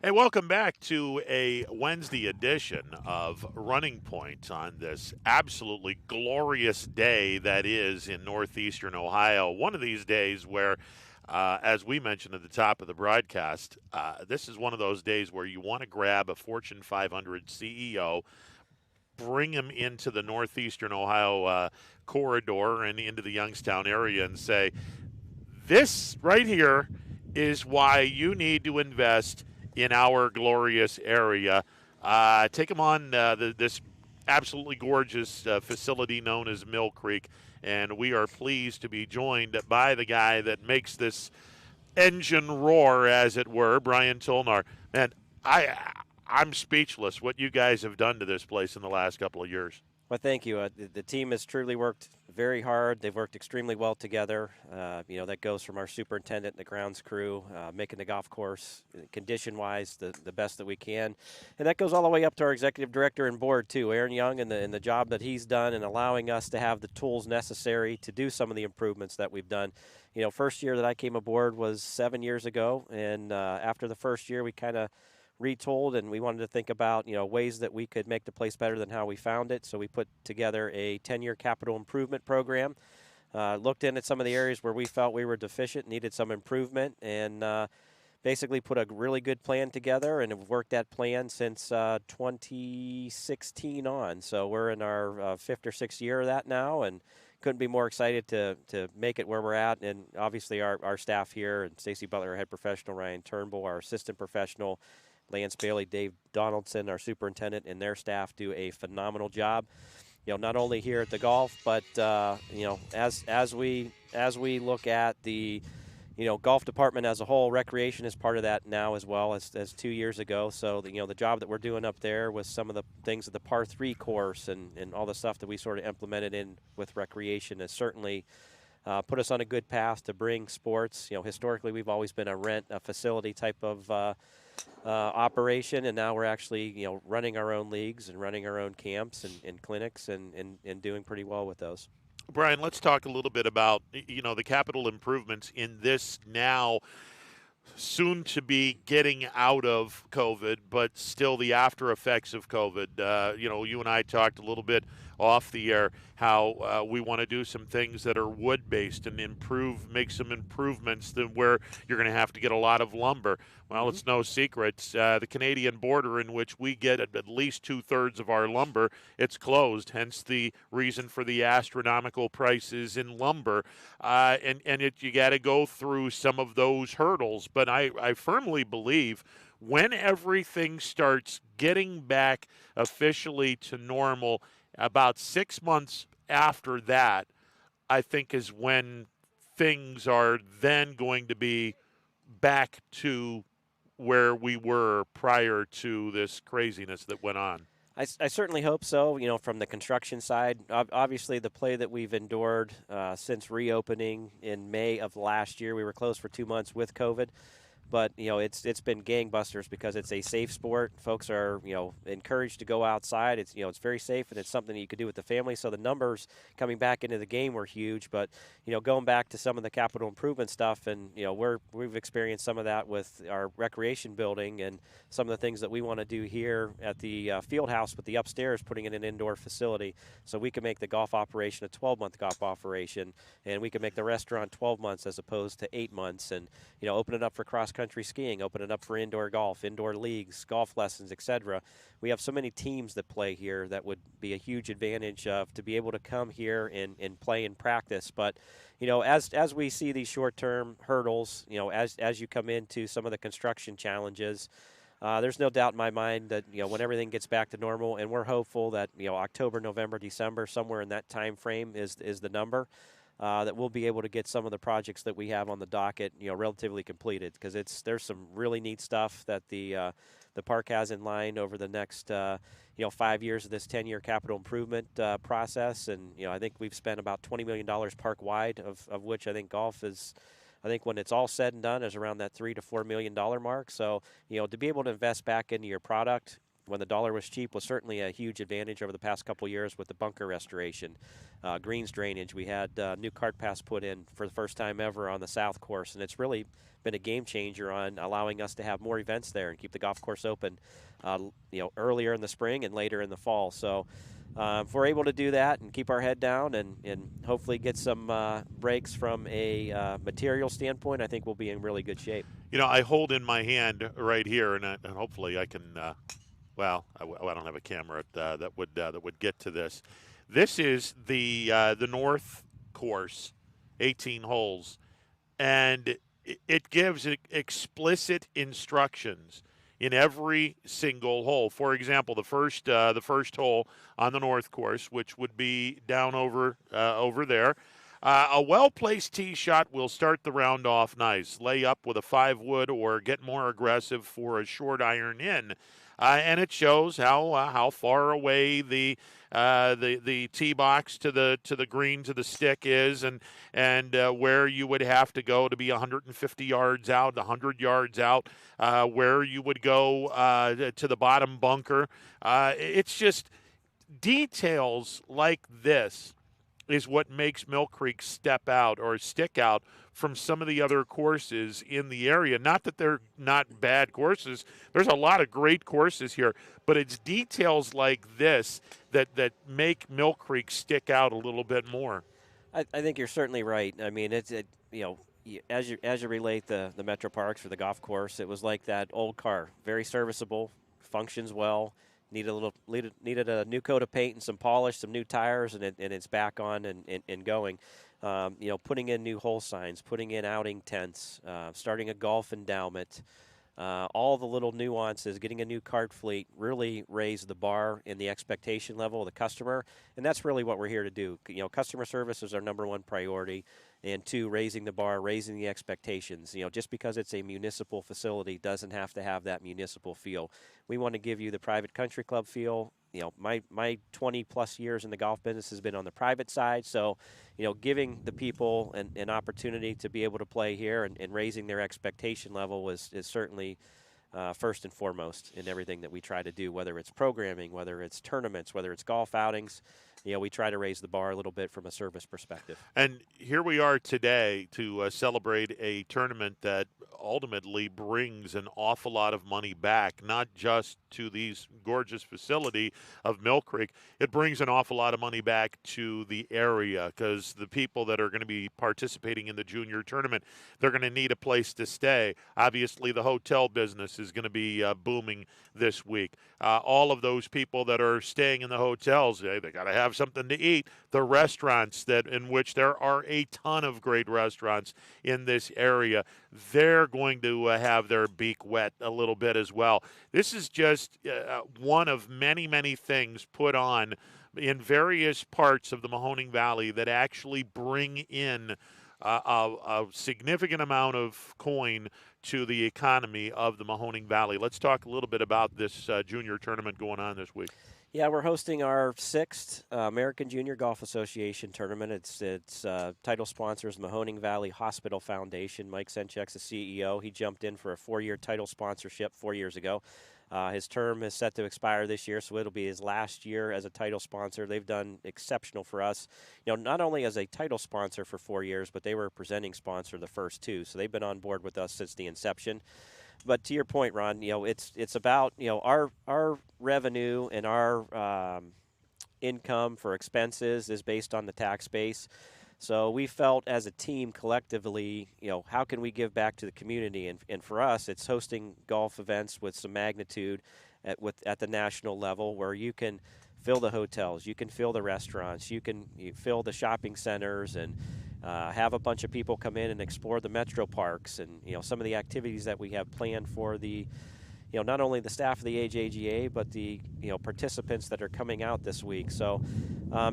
Hey, welcome back to a Wednesday edition of Running Point on this absolutely glorious day that is in northeastern Ohio. One of these days where, as we mentioned at the top of the broadcast, this is one of those days where you want to grab a Fortune 500 CEO, bring him into the northeastern Ohio corridor and into the Youngstown area and say, this right here is why you need to invest in our glorious area. Take them on this absolutely gorgeous facility known as Mill Creek, and we are pleased to be joined by the guy that makes this engine roar, as it were, Brian Tolnar. Man, I'm speechless what you guys have done to this place in the last couple of years. Well, thank you. The team has truly worked very hard. They've worked extremely well together. That goes from our superintendent and the grounds crew, making the golf course condition-wise the best that we can. And that goes all the way up to our executive director and board, too, Aaron Young, and the job that he's done and allowing us to have the tools necessary to do some of the improvements that we've done. First year that I came aboard was 7 years ago, and after the first year, we kind of retold, and we wanted to think about ways that we could make the place better than how we found it. So we put together a 10-year capital improvement program, looked in at some of the areas where we felt we were deficient, needed some improvement, and basically put a really good plan together, and have worked that plan since 2016 on. So we're in our fifth or sixth year of that now, and couldn't be more excited to make it where we're at. And obviously our staff here, and Stacy Butler, our head professional, Ryan Turnbull, our assistant professional, Lance Bailey, Dave Donaldson, our superintendent, and their staff do a phenomenal job. Not only here at the golf, but as we look at the golf department as a whole, recreation is part of that now as well as 2 years ago. So the job that we're doing up there with some of the things at the par 3 course and all the stuff that we sort of implemented in with recreation has certainly put us on a good path to bring sports. Historically we've always been a facility type of operation, and now we're actually running our own leagues and running our own camps and clinics and doing pretty well with those. Brian, let's talk a little bit about the capital improvements in this now soon to be getting out of COVID, but still the after effects of COVID. You and I talked a little bit off the air how we want to do some things that are wood-based and make some improvements where you're going to have to get a lot of lumber. Well, It's no secret. The Canadian border, in which we get at least 2/3 of our lumber, it's closed, hence the reason for the astronomical prices in lumber. You got to go through some of those hurdles. But I firmly believe when everything starts getting back officially to normal, about 6 months after that, I think is when things are then going to be back to where we were prior to this craziness that went on. I certainly hope so. From the construction side, obviously the play that we've endured since reopening in May of last year, we were closed for 2 months with COVID. But it's been gangbusters because it's a safe sport. Folks are encouraged to go outside. It's very safe, and it's something that you could do with the family. So the numbers coming back into the game were huge. But going back to some of the capital improvement stuff, and we've experienced some of that with our recreation building and some of the things that we want to do here at the field house with the upstairs, putting in an indoor facility, so we can make the golf operation a 12-month golf operation, and we can make the restaurant 12 months as opposed to 8 months, and open it up for cross-country skiing, open it up for indoor golf, indoor leagues, golf lessons, etc. We have so many teams that play here that would be a huge advantage to be able to come here and play and practice. But as we see these short-term hurdles, as you come into some of the construction challenges, there's no doubt in my mind that when everything gets back to normal, and we're hopeful that October, November, December, somewhere in that time frame is the number. That we'll be able to get some of the projects that we have on the docket, relatively completed, because there's some really neat stuff that the park has in line over the next 5 years of this 10-year capital improvement process, and I think we've spent about $20 million park wide, of which I think golf is. I think when it's all said and done is around that $3 to $4 million mark. So to be able to invest back into your product, when the dollar was cheap was certainly a huge advantage over the past couple years with the bunker restoration, greens drainage. We had new cart paths put in for the first time ever on the south course, and it's really been a game changer on allowing us to have more events there and keep the golf course open, earlier in the spring and later in the fall. So if we're able to do that and keep our head down and hopefully get some breaks from a material standpoint, I think we'll be in really good shape. I hold in my hand right here, and hopefully I can. I don't have a camera that would get to this. This is the North Course, 18 holes, and it gives explicit instructions in every single hole. For example, the first hole on the North Course, which would be down over there. A well-placed tee shot will start the round off nice. Lay up with a 5-wood or get more aggressive for a short iron in. And it shows how far away the tee box to the green to the stick is, and where you would have to go to be 150 yards out, 100 yards out, where you would go to the bottom bunker. It's just details like this is what makes Mill Creek step out or stick out from some of the other courses in the area. Not that they're not bad courses. There's a lot of great courses here, but it's details like this that make Mill Creek stick out a little bit more. I think you're certainly right. I mean, as you relate the Metro Parks for the golf course, it was like that old car, very serviceable, functions well. Needed a new coat of paint and some polish, some new tires, and it's back on and going. Putting in new hole signs, putting in outing tents, starting a golf endowment, all the little nuances, getting a new cart fleet really raised the bar in the expectation level of the customer, and that's really what we're here to do. Customer service is our number one priority, and 2, raising the bar, raising the expectations. Just because it's a municipal facility doesn't have to have that municipal feel. We want to give you the private country club feel. My 20-plus years in the golf business has been on the private side, so, giving the people an opportunity to be able to play here and raising their expectation level is certainly first and foremost in everything that we try to do, whether it's programming, whether it's tournaments, whether it's golf outings. We try to raise the bar a little bit from a service perspective. And here we are today to celebrate a tournament that ultimately brings an awful lot of money back, not just to these gorgeous facility of Mill Creek. It brings an awful lot of money back to the area, because the people that are going to be participating in the junior tournament, they're going to need a place to stay. Obviously, the hotel business is going to be booming this week. All of those people that are staying in the hotels, they got to have something to eat. The restaurants in which there are a ton of great restaurants in this area, they're going to have their beak wet a little bit as well. This is just one of many, many things put on in various parts of the Mahoning Valley that actually bring in a significant amount of coin to the economy of the Mahoning Valley. Let's talk a little bit about this junior tournament going on this week. Yeah, we're hosting our 6th American Junior Golf Association tournament. Its title sponsor is Mahoning Valley Hospital Foundation. Mike Senchek's the CEO. He jumped in for a 4-year title sponsorship 4 years ago. His term is set to expire this year, so it'll be his last year as a title sponsor. They've done exceptional for us, not only as a title sponsor for 4 years, but they were a presenting sponsor the first 2, so they've been on board with us since the inception. But to your point, Ron, it's about our revenue and our income for expenses is based on the tax base. So we felt as a team collectively, how can we give back to the community? And for us, it's hosting golf events with some magnitude at the national level, where you can fill the hotels, you can fill the restaurants, you fill the shopping centers, and have a bunch of people come in and explore the metro parks, and some of the activities that we have planned for the not only the staff of the AJGA, but the participants that are coming out this week. So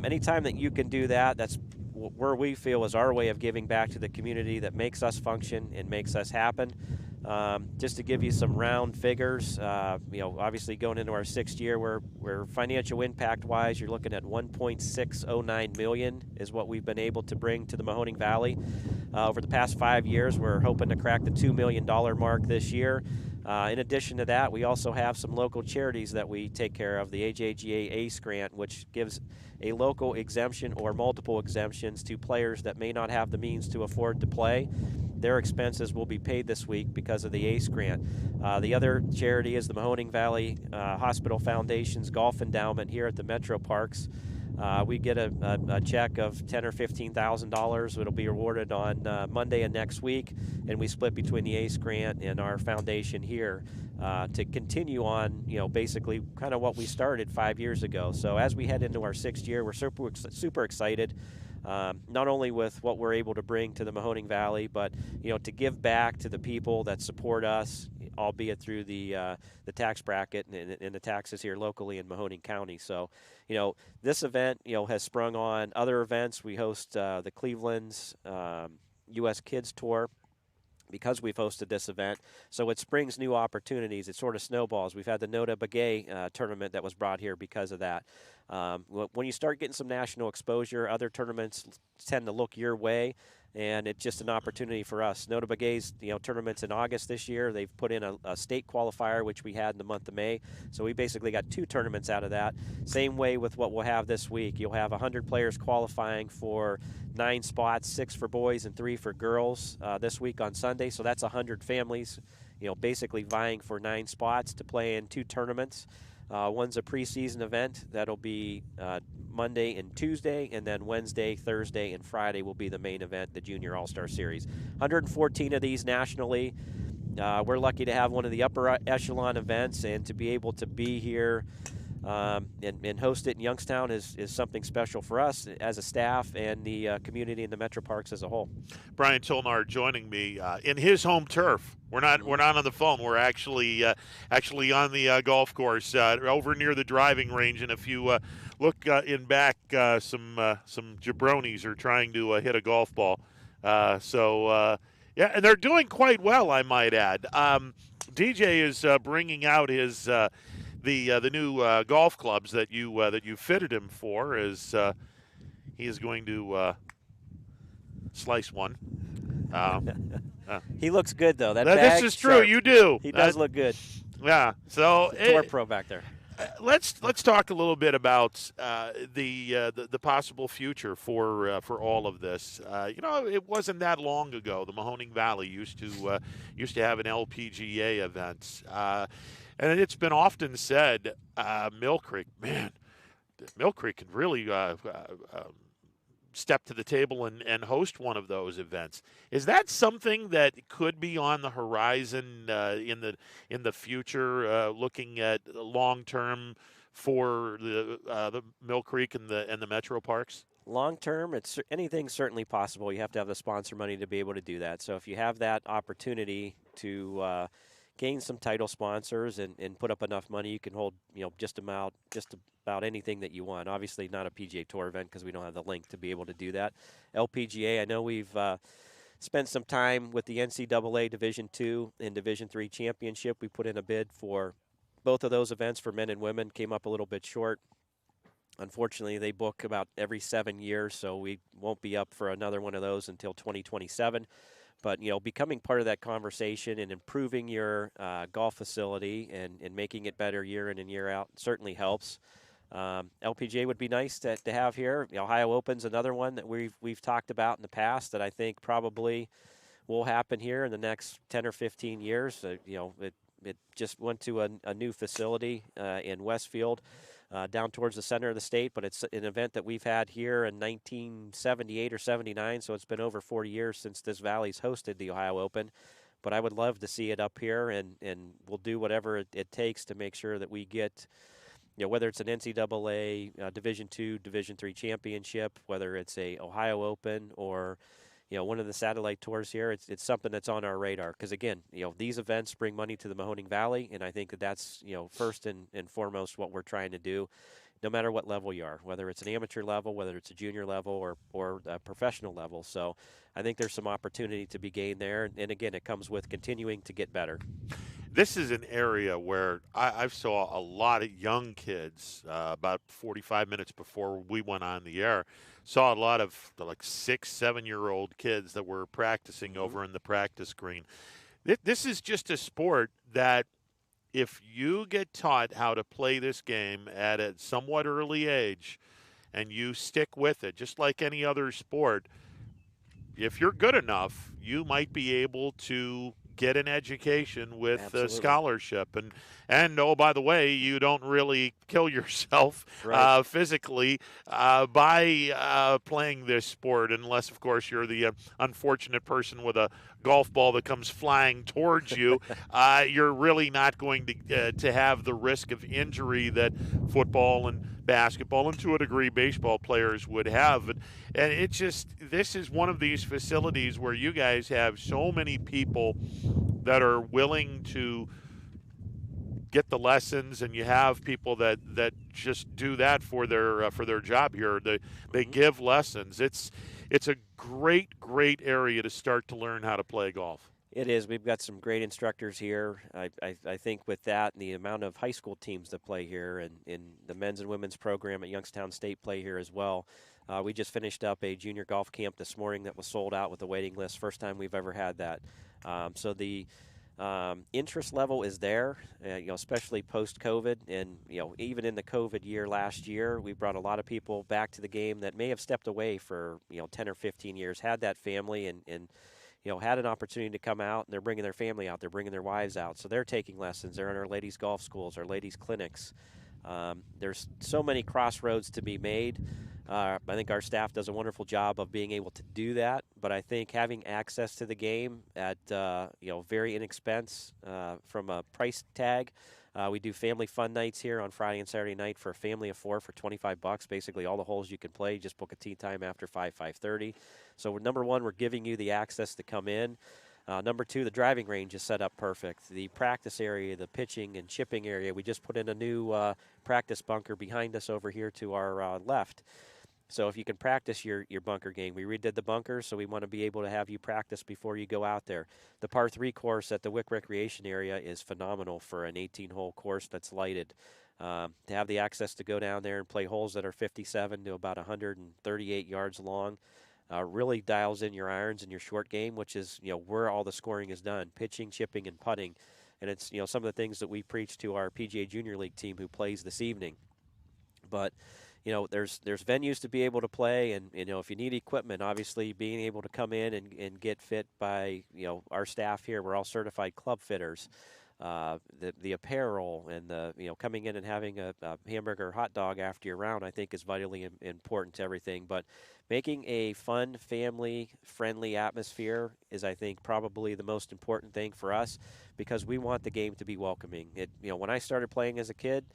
anytime that you can do that, that's where we feel is our way of giving back to the community that makes us function and makes us happen. Just to give you some round figures, obviously going into our 6th year, we're financial impact-wise, you're looking at $1.609 million is what we've been able to bring to the Mahoning Valley. Over the past 5 years, we're hoping to crack the $2 million mark this year. In addition to that, we also have some local charities that we take care of. The AJGA ACE grant, which gives a local exemption or multiple exemptions to players that may not have the means to afford to play. Their expenses will be paid this week because of the ACE grant. The other charity is the Mahoning Valley Hospital Foundation's Golf Endowment here at the Metro Parks. We get a check of $10,000 or $15,000. It'll be awarded on Monday of next week, and we split between the ACE grant and our foundation here to continue on, basically kind of what we started 5 years ago. So as we head into our 6th year, we're super excited. Not only with what we're able to bring to the Mahoning Valley, but to give back to the people that support us, albeit through the tax bracket and the taxes here locally in Mahoning County. So, this event has sprung on other events. We host the Cleveland's U.S. Kids Tour because we've hosted this event. So it springs new opportunities. It sort of snowballs. We've had the Nota Begay tournament that was brought here because of that. When you start getting some national exposure, other tournaments tend to look your way, and it's just an opportunity for us. Nota Begay's tournaments in August this year. They've put in a state qualifier, which we had in the month of May. So we basically got 2 tournaments out of that. Same way with what we'll have this week. You'll have 100 players qualifying for 9 spots, 6 for boys and 3 for girls this week on Sunday. So that's 100 families, basically vying for 9 spots to play in 2 tournaments. One's a preseason event. That'll be Monday and Tuesday, and then Wednesday, Thursday, and Friday will be the main event, the Junior All-Star Series. 114 of these nationally. We're lucky to have one of the upper echelon events, and to be able to be here and host it in Youngstown is something special for us as a staff and the community in the Metro Parks as a whole. Brian Tolnar joining me in his home turf. We're not on the phone. We're actually on the golf course over near the driving range. And if you look in back, some jabronis are trying to hit a golf ball. Yeah, and they're doing quite well, I might add. DJ is bringing out his the new golf clubs that you fitted him for. As he is going to slice one. He looks good, though. This is true. Sharp. You do. He does look good. Yeah. So Tour pro back there. Let's talk a little bit about the possible future for all of this. It wasn't that long ago the Mahoning Valley used to have an LPGA event, and it's been often said, Mill Creek, man, Mill Creek can really step to the table and host one of those events. Is that something that could be on the horizon in the future, looking at long term for the Mill Creek and the Metro Parks? Long term, anything's certainly possible. You have to have the sponsor money to be able to do that. So if you have that opportunity to gain some title sponsors and put up enough money, you can hold just about anything that you want. Obviously not a PGA Tour event because we don't have the link to be able to do that. LPGA, I know we've spent some time with the NCAA Division II and Division III championship. We put in a bid for both of those events for men and women, came up a little bit short. Unfortunately, they book about every 7 years, so we won't be up for another one of those until 2027. But, becoming part of that conversation and improving your golf facility and making it better year in and year out certainly helps. LPGA would be nice to have here. The Ohio Open's another one that we've talked about in the past that I think probably will happen here in the next 10 or 15 years. It just went to a new facility in Westfield. Down towards the center of the state, but it's an event that we've had here in 1978 or 79, so it's been over 40 years since this valley's hosted the Ohio Open. But I would love to see it up here, and we'll do whatever it takes to make sure that we get, whether it's an NCAA Division II, Division III championship, whether it's a Ohio Open or one of the satellite tours here, it's something that's on our radar. Because, again, these events bring money to the Mahoning Valley, and I think that's, first and foremost what we're trying to do, no matter what level you are, whether it's an amateur level, whether it's a junior level or a professional level. So I think there's some opportunity to be gained there. And, again, it comes with continuing to get better. This is an area where I saw a lot of young kids about 45 minutes before we went on the air. Saw a lot of 6-7 year old kids that were practicing over in the practice green. This is just a sport that if you get taught how to play this game at a somewhat early age and you stick with it, just like any other sport, if you're good enough, you might be able to get an education with a Absolutely. scholarship. And oh, by the way, you don't really kill yourself Right. physically by playing this sport, unless, of course, you're the unfortunate person with a golf ball that comes flying towards you. You're really not going to have the risk of injury that football and basketball and to a degree baseball players would have. And it just, this is one of these facilities where you guys have so many people that are willing to get the lessons, and you have people that just do that for their job here. They give lessons. It's a great area to start to learn how to play golf. It is. We've got some great instructors here. I think with that and the amount of high school teams that play here, and in the men's and women's program at Youngstown State play here as well. We just finished up a junior golf camp this morning that was sold out with a waiting list. First time we've ever had that. So the interest level is there, especially post-COVID, and even in the COVID year last year, we brought a lot of people back to the game that may have stepped away for 10 or 15 years, had that family, and had an opportunity to come out, and they're bringing their family out, they're bringing their wives out, so they're taking lessons. They're in our ladies' golf schools, our ladies' clinics. There's so many crossroads to be made. I think our staff does a wonderful job of being able to do that, but I think having access to the game at very inexpensive from a price tag. We do family fun nights here on Friday and Saturday night for a family of 4 for $25. Basically, all the holes you can play. Just book a tee time after 5:30. So number one, we're giving you the access to come in. Number two, the driving range is set up perfect. The practice area, the pitching and chipping area, we just put in a new practice bunker behind us over here to our left. So if you can practice your bunker game, we redid the bunkers, so we want to be able to have you practice before you go out there. The par 3 course at the Wick Recreation Area is phenomenal for an 18-hole course that's lighted. To have the access to go down there and play holes that are 57 to about 138 yards long really dials in your irons and your short game, which is where all the scoring is done, pitching, chipping, and putting. And it's some of the things that we preach to our PGA Junior League team who plays this evening. But there's venues to be able to play, and if you need equipment, obviously being able to come in and get fit by our staff here. We're all certified club fitters. The apparel and the coming in and having a hamburger or hot dog after your round, I think, is vitally important to everything. But making a fun, family-friendly atmosphere is, I think, probably the most important thing for us, because we want the game to be welcoming. When I started playing as a kid,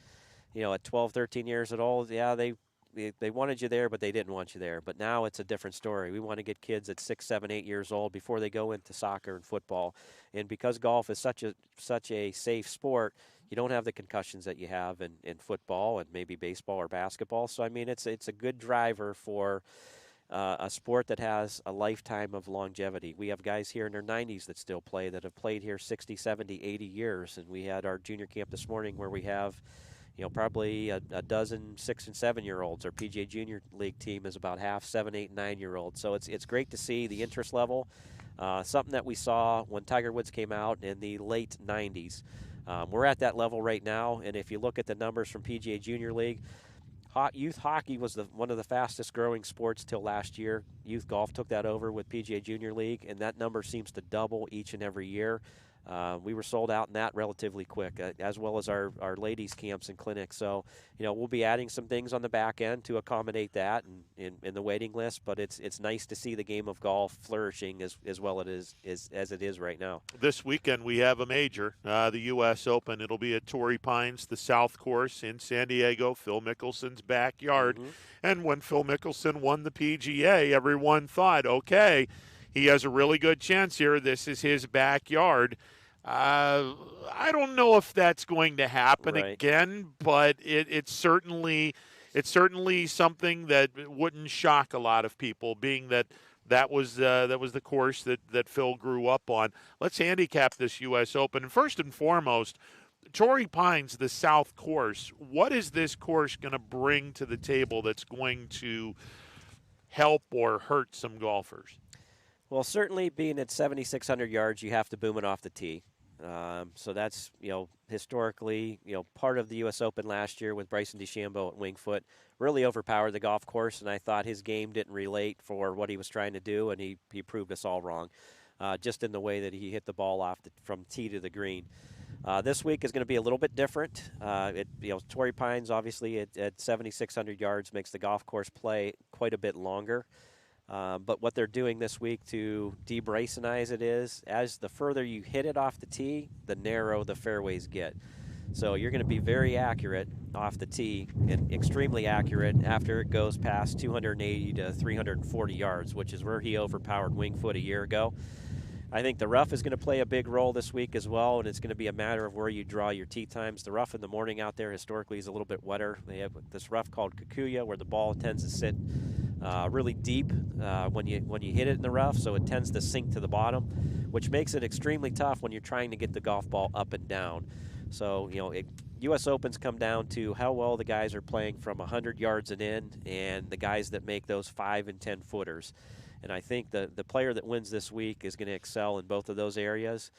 at 12, 13 years old, they wanted you there, but they didn't want you there. But now it's a different story. We want to get kids at 6, 7, 8 years old before they go into soccer and football. And because golf is such a safe sport, you don't have the concussions that you have in football and maybe baseball or basketball. So, I mean, it's a good driver for a sport that has a lifetime of longevity. We have guys here in their 90s that still play, that have played here 60, 70, 80 years. And we had our junior camp this morning where we have probably a dozen 6 and 7 year olds. Our PGA Junior League team is about half 7, 8, 9 year olds. So it's great to see the interest level. Something that we saw when Tiger Woods came out in the late 90s. We're at that level right now, and if you look at the numbers from PGA Junior League, youth hockey was one of the fastest growing sports till last year. Youth golf took that over with PGA Junior League, and that number seems to double each and every year. We were sold out in that relatively quick, as well as our ladies' camps and clinics. So, we'll be adding some things on the back end to accommodate that and in the waiting list. But it's nice to see the game of golf flourishing as well as it is right now. This weekend we have a major, the U.S. Open. It'll be at Torrey Pines, the South Course in San Diego, Phil Mickelson's backyard. Mm-hmm. And when Phil Mickelson won the PGA, everyone thought, okay, he has a really good chance here. This is his backyard. I don't know if that's going to happen again, but it's certainly something that wouldn't shock a lot of people, being that was the course that Phil grew up on. Let's handicap this U.S. Open. And first and foremost, Torrey Pines, the South Course. What is this course going to bring to the table that's going to help or hurt some golfers? Well, certainly being at 7,600 yards, you have to boom it off the tee. So that's, historically, part of the U.S. Open last year with Bryson DeChambeau at Winged Foot really overpowered the golf course, and I thought his game didn't relate for what he was trying to do, and he proved us all wrong, just in the way that he hit the ball from tee to the green. This week is going to be a little bit different. Torrey Pines, obviously, at 7,600 yards makes the golf course play quite a bit longer. But what they're doing this week to de-Brysonize it is, as the further you hit it off the tee, the narrow the fairways get. So you're going to be very accurate off the tee and extremely accurate after it goes past 280 to 340 yards, which is where he overpowered Winged Foot a year ago. I think the rough is going to play a big role this week as well, and it's going to be a matter of where you draw your tee times. The rough in the morning out there historically is a little bit wetter. They have this rough called Kikuyu, where the ball tends to sit really deep when you hit it in the rough, so it tends to sink to the bottom, which makes it extremely tough when you're trying to get the golf ball up and down. So, U.S. Opens come down to how well the guys are playing from 100 yards and in, and the guys that make those 5 and 10 footers. And I think the player that wins this week is going to excel in both of those areas.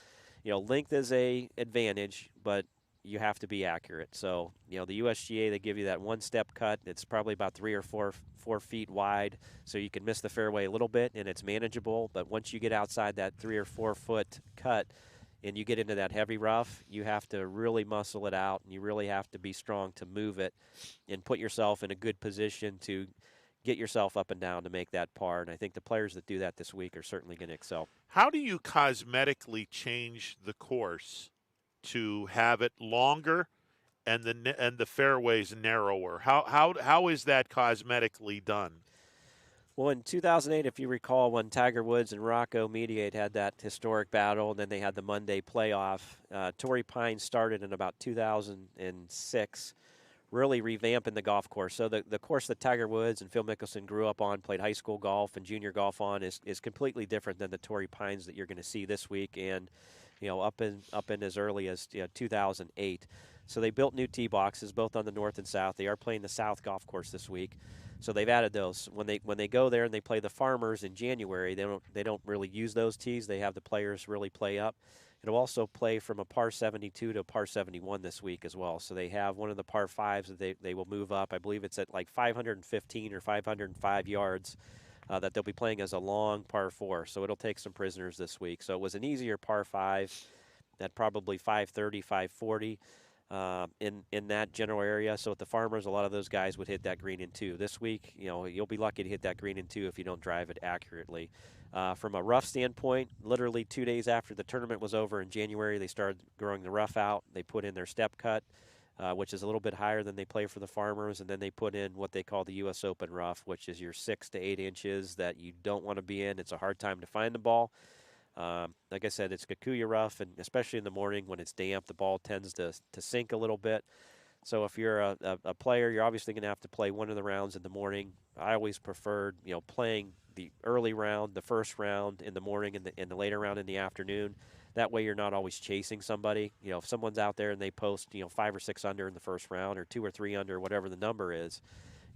Length is a advantage, but you have to be accurate. So, the USGA, they give you that one-step cut. It's probably about 3 or 4 feet wide, so you can miss the fairway a little bit, and it's manageable. But once you get outside that 3 or 4 foot cut and you get into that heavy rough, you have to really muscle it out, and you really have to be strong to move it and put yourself in a good position to get yourself up and down to make that par. And I think the players that do that this week are certainly going to excel. How do you cosmetically change the course to have it longer and the fairways narrower? How is that cosmetically done? Well, in 2008, if you recall, when Tiger Woods and Rocco Mediate had that historic battle, and then they had the Monday playoff, Torrey Pines started in about 2006, really revamping the golf course. So the course that Tiger Woods and Phil Mickelson grew up on, played high school golf and junior golf on, is completely different than the Torrey Pines that you're going to see this week and up in as early as 2008. So they built new tee boxes both on the north and south. They are playing the south golf course this week. So they've added those. When they go there and they play the Farmers in January, they don't really use those tees. They have the players really play up. It'll also play from a par 72 to a par 71 this week as well. So they have one of the par 5s that they will move up. I believe it's at like 515 or 505 yards that they'll be playing as a long par 4. So it'll take some prisoners this week. So it was an easier par 5 at probably 530, 540 in that general area. So at the Farmers, a lot of those guys would hit that green in 2. This week, you'll be lucky to hit that green in 2 if you don't drive it accurately. From a rough standpoint, literally 2 days after the tournament was over in January, they started growing the rough out. They put in their step cut, which is a little bit higher than they play for the Farmers, and then they put in what they call the U.S. Open rough, which is your 6 to 8 inches that you don't want to be in. It's a hard time to find the ball. Like I said, it's Kikuyu rough, and especially in the morning when it's damp, the ball tends to sink a little bit. So if you're a player, you're obviously going to have to play one of the rounds in the morning. I always preferred, playing the early round, the first round in the morning, and the later round in the afternoon. That way you're not always chasing somebody. If someone's out there and they post, 5 or 6 under in the first round or 2 or 3 under, whatever the number is,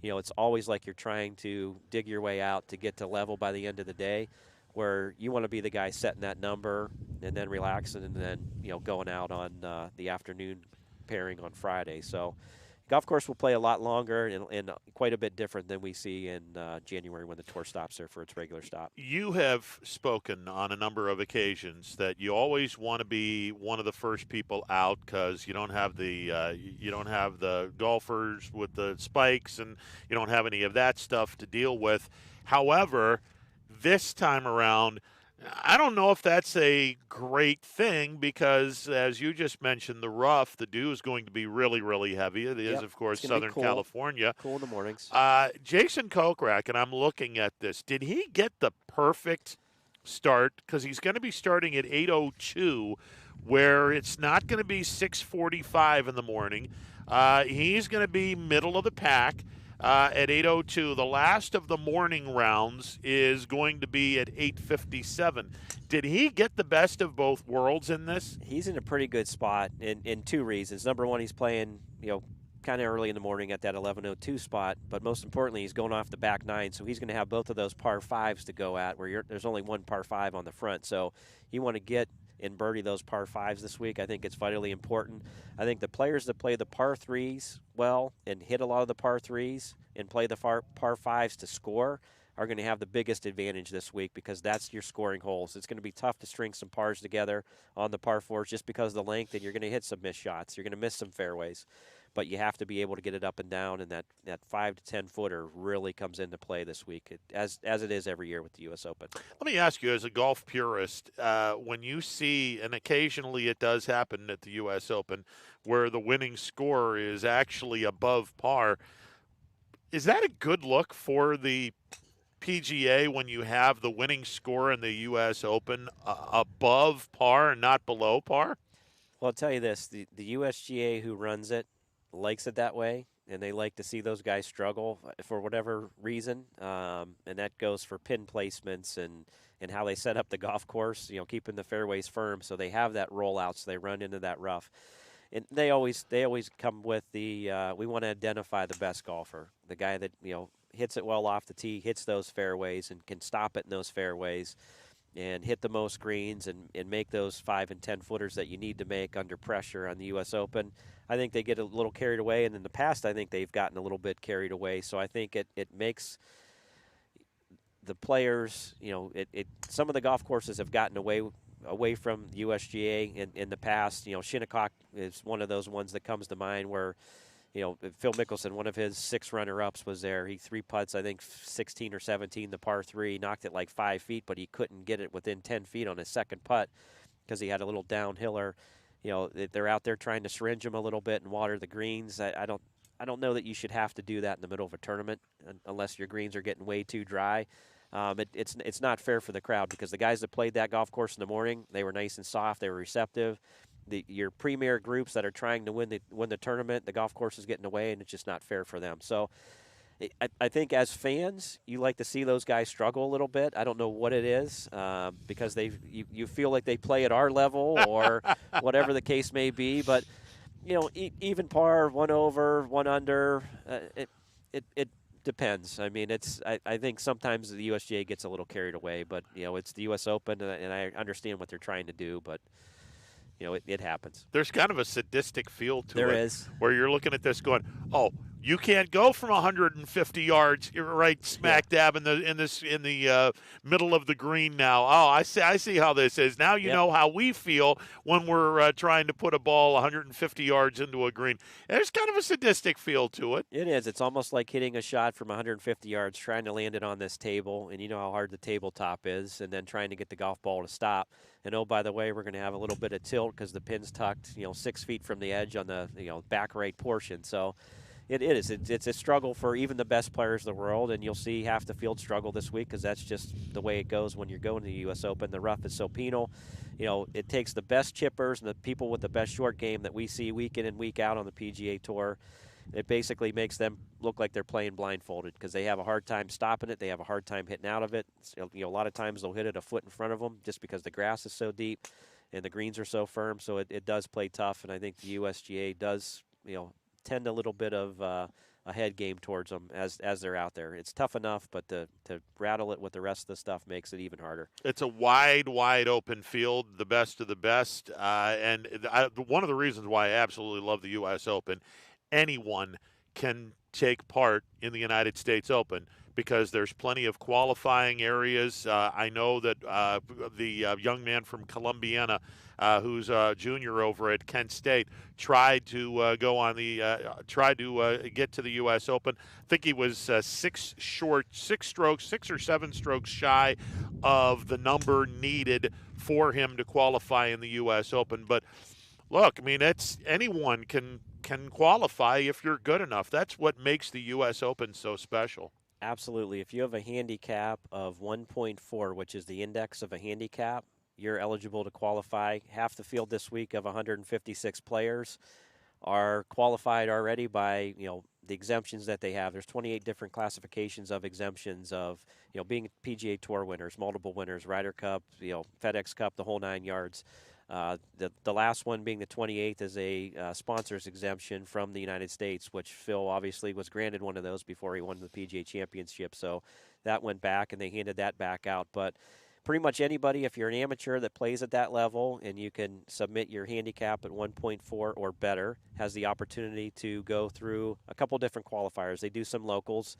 it's always like you're trying to dig your way out to get to level by the end of the day, where you want to be the guy setting that number and then relaxing and then, going out on the afternoon pairing on Friday. So golf course will play a lot longer and quite a bit different than we see in January when the tour stops there for its regular stop. You have spoken on a number of occasions that you always want to be one of the first people out because you don't have the golfers with the spikes and you don't have any of that stuff to deal with. However, this time around, I don't know if that's a great thing because, as you just mentioned, the rough, the dew is going to be really, really heavy. It is, of course, Southern California. Cool in the mornings. Jason Kokrak, and I'm looking at this, did he get the perfect start? Because he's going to be starting at 8:02, where it's not going to be 6:45 in the morning. He's going to be middle of the pack. At 8:02. The last of the morning rounds is going to be at 8:57. Did he get the best of both worlds in this? He's in a pretty good spot in 2 reasons. Number one, he's playing, kind of early in the morning at that 11:02 spot, but most importantly, he's going off the back nine, so he's going to have both of those par fives to go at, where there's only one par five on the front. So you want to get and birdie those par fives this week. I think it's vitally important. I think the players that play the par threes well and hit a lot of the par threes and play the par fives to score are going to have the biggest advantage this week, because that's your scoring holes. It's going to be tough to string some pars together on the par fours just because of the length, and you're going to hit some missed shots. You're going to miss some fairways. But you have to be able to get it up and down, and that 5 to 10 footer really comes into play this week, as it is every year with the U.S. Open. Let me ask you, as a golf purist, when you see, and occasionally it does happen at the U.S. Open, where the winning score is actually above par, is that a good look for the PGA when you have the winning score in the U.S. Open above par and not below par? Well, I'll tell you this, the USGA who runs it likes it that way, and they like to see those guys struggle for whatever reason, and that goes for pin placements and how they set up the golf course, keeping the fairways firm so they have that rollout so they run into that rough. And they always come with the we want to identify the best golfer, the guy that hits it well off the tee, hits those fairways, and can stop it in those fairways and hit the most greens and make those 5 and 10 footers that you need to make under pressure on the U.S. Open. I think they get a little carried away, and in the past I think they've gotten a little bit carried away. So I think it makes the players, some of the golf courses have gotten away from the USGA in the past. Shinnecock is one of those ones that comes to mind where, Phil Mickelson, one of his 6 runner-ups was there. He 3-putts, I think, 16 or 17, the par 3, knocked it like 5 feet, but he couldn't get it within 10 feet on his second putt because he had a little downhiller. They're out there trying to syringe him a little bit and water the greens. I don't know that you should have to do that in the middle of a tournament unless your greens are getting way too dry. It's not fair for the crowd, because the guys that played that golf course in the morning, they were nice and soft, they were receptive. Your premier groups that are trying to win the tournament, the golf course is getting away, and it's just not fair for them. So I think as fans, you like to see those guys struggle a little bit. I don't know what it is, because you feel like they play at our level or whatever the case may be. But even par, 1 over, 1 under, it depends. I mean, I think sometimes the USGA gets a little carried away, but it's the U.S. Open, and I understand what they're trying to do, but it happens. There's kind of a sadistic feel to it. There is. Where you're looking at this going, oh, you can't go from 150 yards right smack dab in the middle of the green now. Oh, I see how this is. Now you know how we feel when we're trying to put a ball 150 yards into a green. There's kind of a sadistic feel to it. It is. It's almost like hitting a shot from 150 yards, trying to land it on this table, and you know how hard the tabletop is, and then trying to get the golf ball to stop. And, oh, by the way, we're going to have a little bit of tilt because the pin's tucked, 6 feet from the edge on the back right portion. So it is. It's a struggle for even the best players in the world, and you'll see half the field struggle this week because that's just the way it goes when you're going to the U.S. Open. The rough is so penal. It takes the best chippers and the people with the best short game that we see week in and week out on the PGA Tour. It basically makes them look like they're playing blindfolded because they have a hard time stopping it. They have a hard time hitting out of it. A lot of times they'll hit it a foot in front of them just because the grass is so deep and the greens are so firm. So it does play tough, and I think the USGA does tend a little bit of a head game towards them as they're out there. It's tough enough, but to rattle it with the rest of the stuff makes it even harder. It's a wide open field, the best of the best. One of the reasons why I absolutely love the U.S. Open, anyone can take part in the United States Open because there's plenty of qualifying areas. I know that the young man from Columbiana, who's a junior over at Kent State, tried to get to the U.S. Open. I think he was 6 or 7 strokes shy of the number needed for him to qualify in the U.S. Open. But look, I mean, anyone can qualify if you're good enough. That's what makes the U.S. Open so special. Absolutely. If you have a handicap of 1.4, which is the index of a handicap, you're eligible to qualify. Half the field this week of 156 players are qualified already by, the exemptions that they have. There's 28 different classifications of exemptions of, being PGA Tour winners, multiple winners, Ryder Cup, FedEx Cup, the whole 9 yards. The last one being the 28th is a sponsor's exemption from the United States, which Phil obviously was granted one of those before he won the PGA Championship. So that went back, and they handed that back out. But pretty much anybody, if you're an amateur that plays at that level and you can submit your handicap at 1.4 or better, has the opportunity to go through a couple different qualifiers. They do some locals.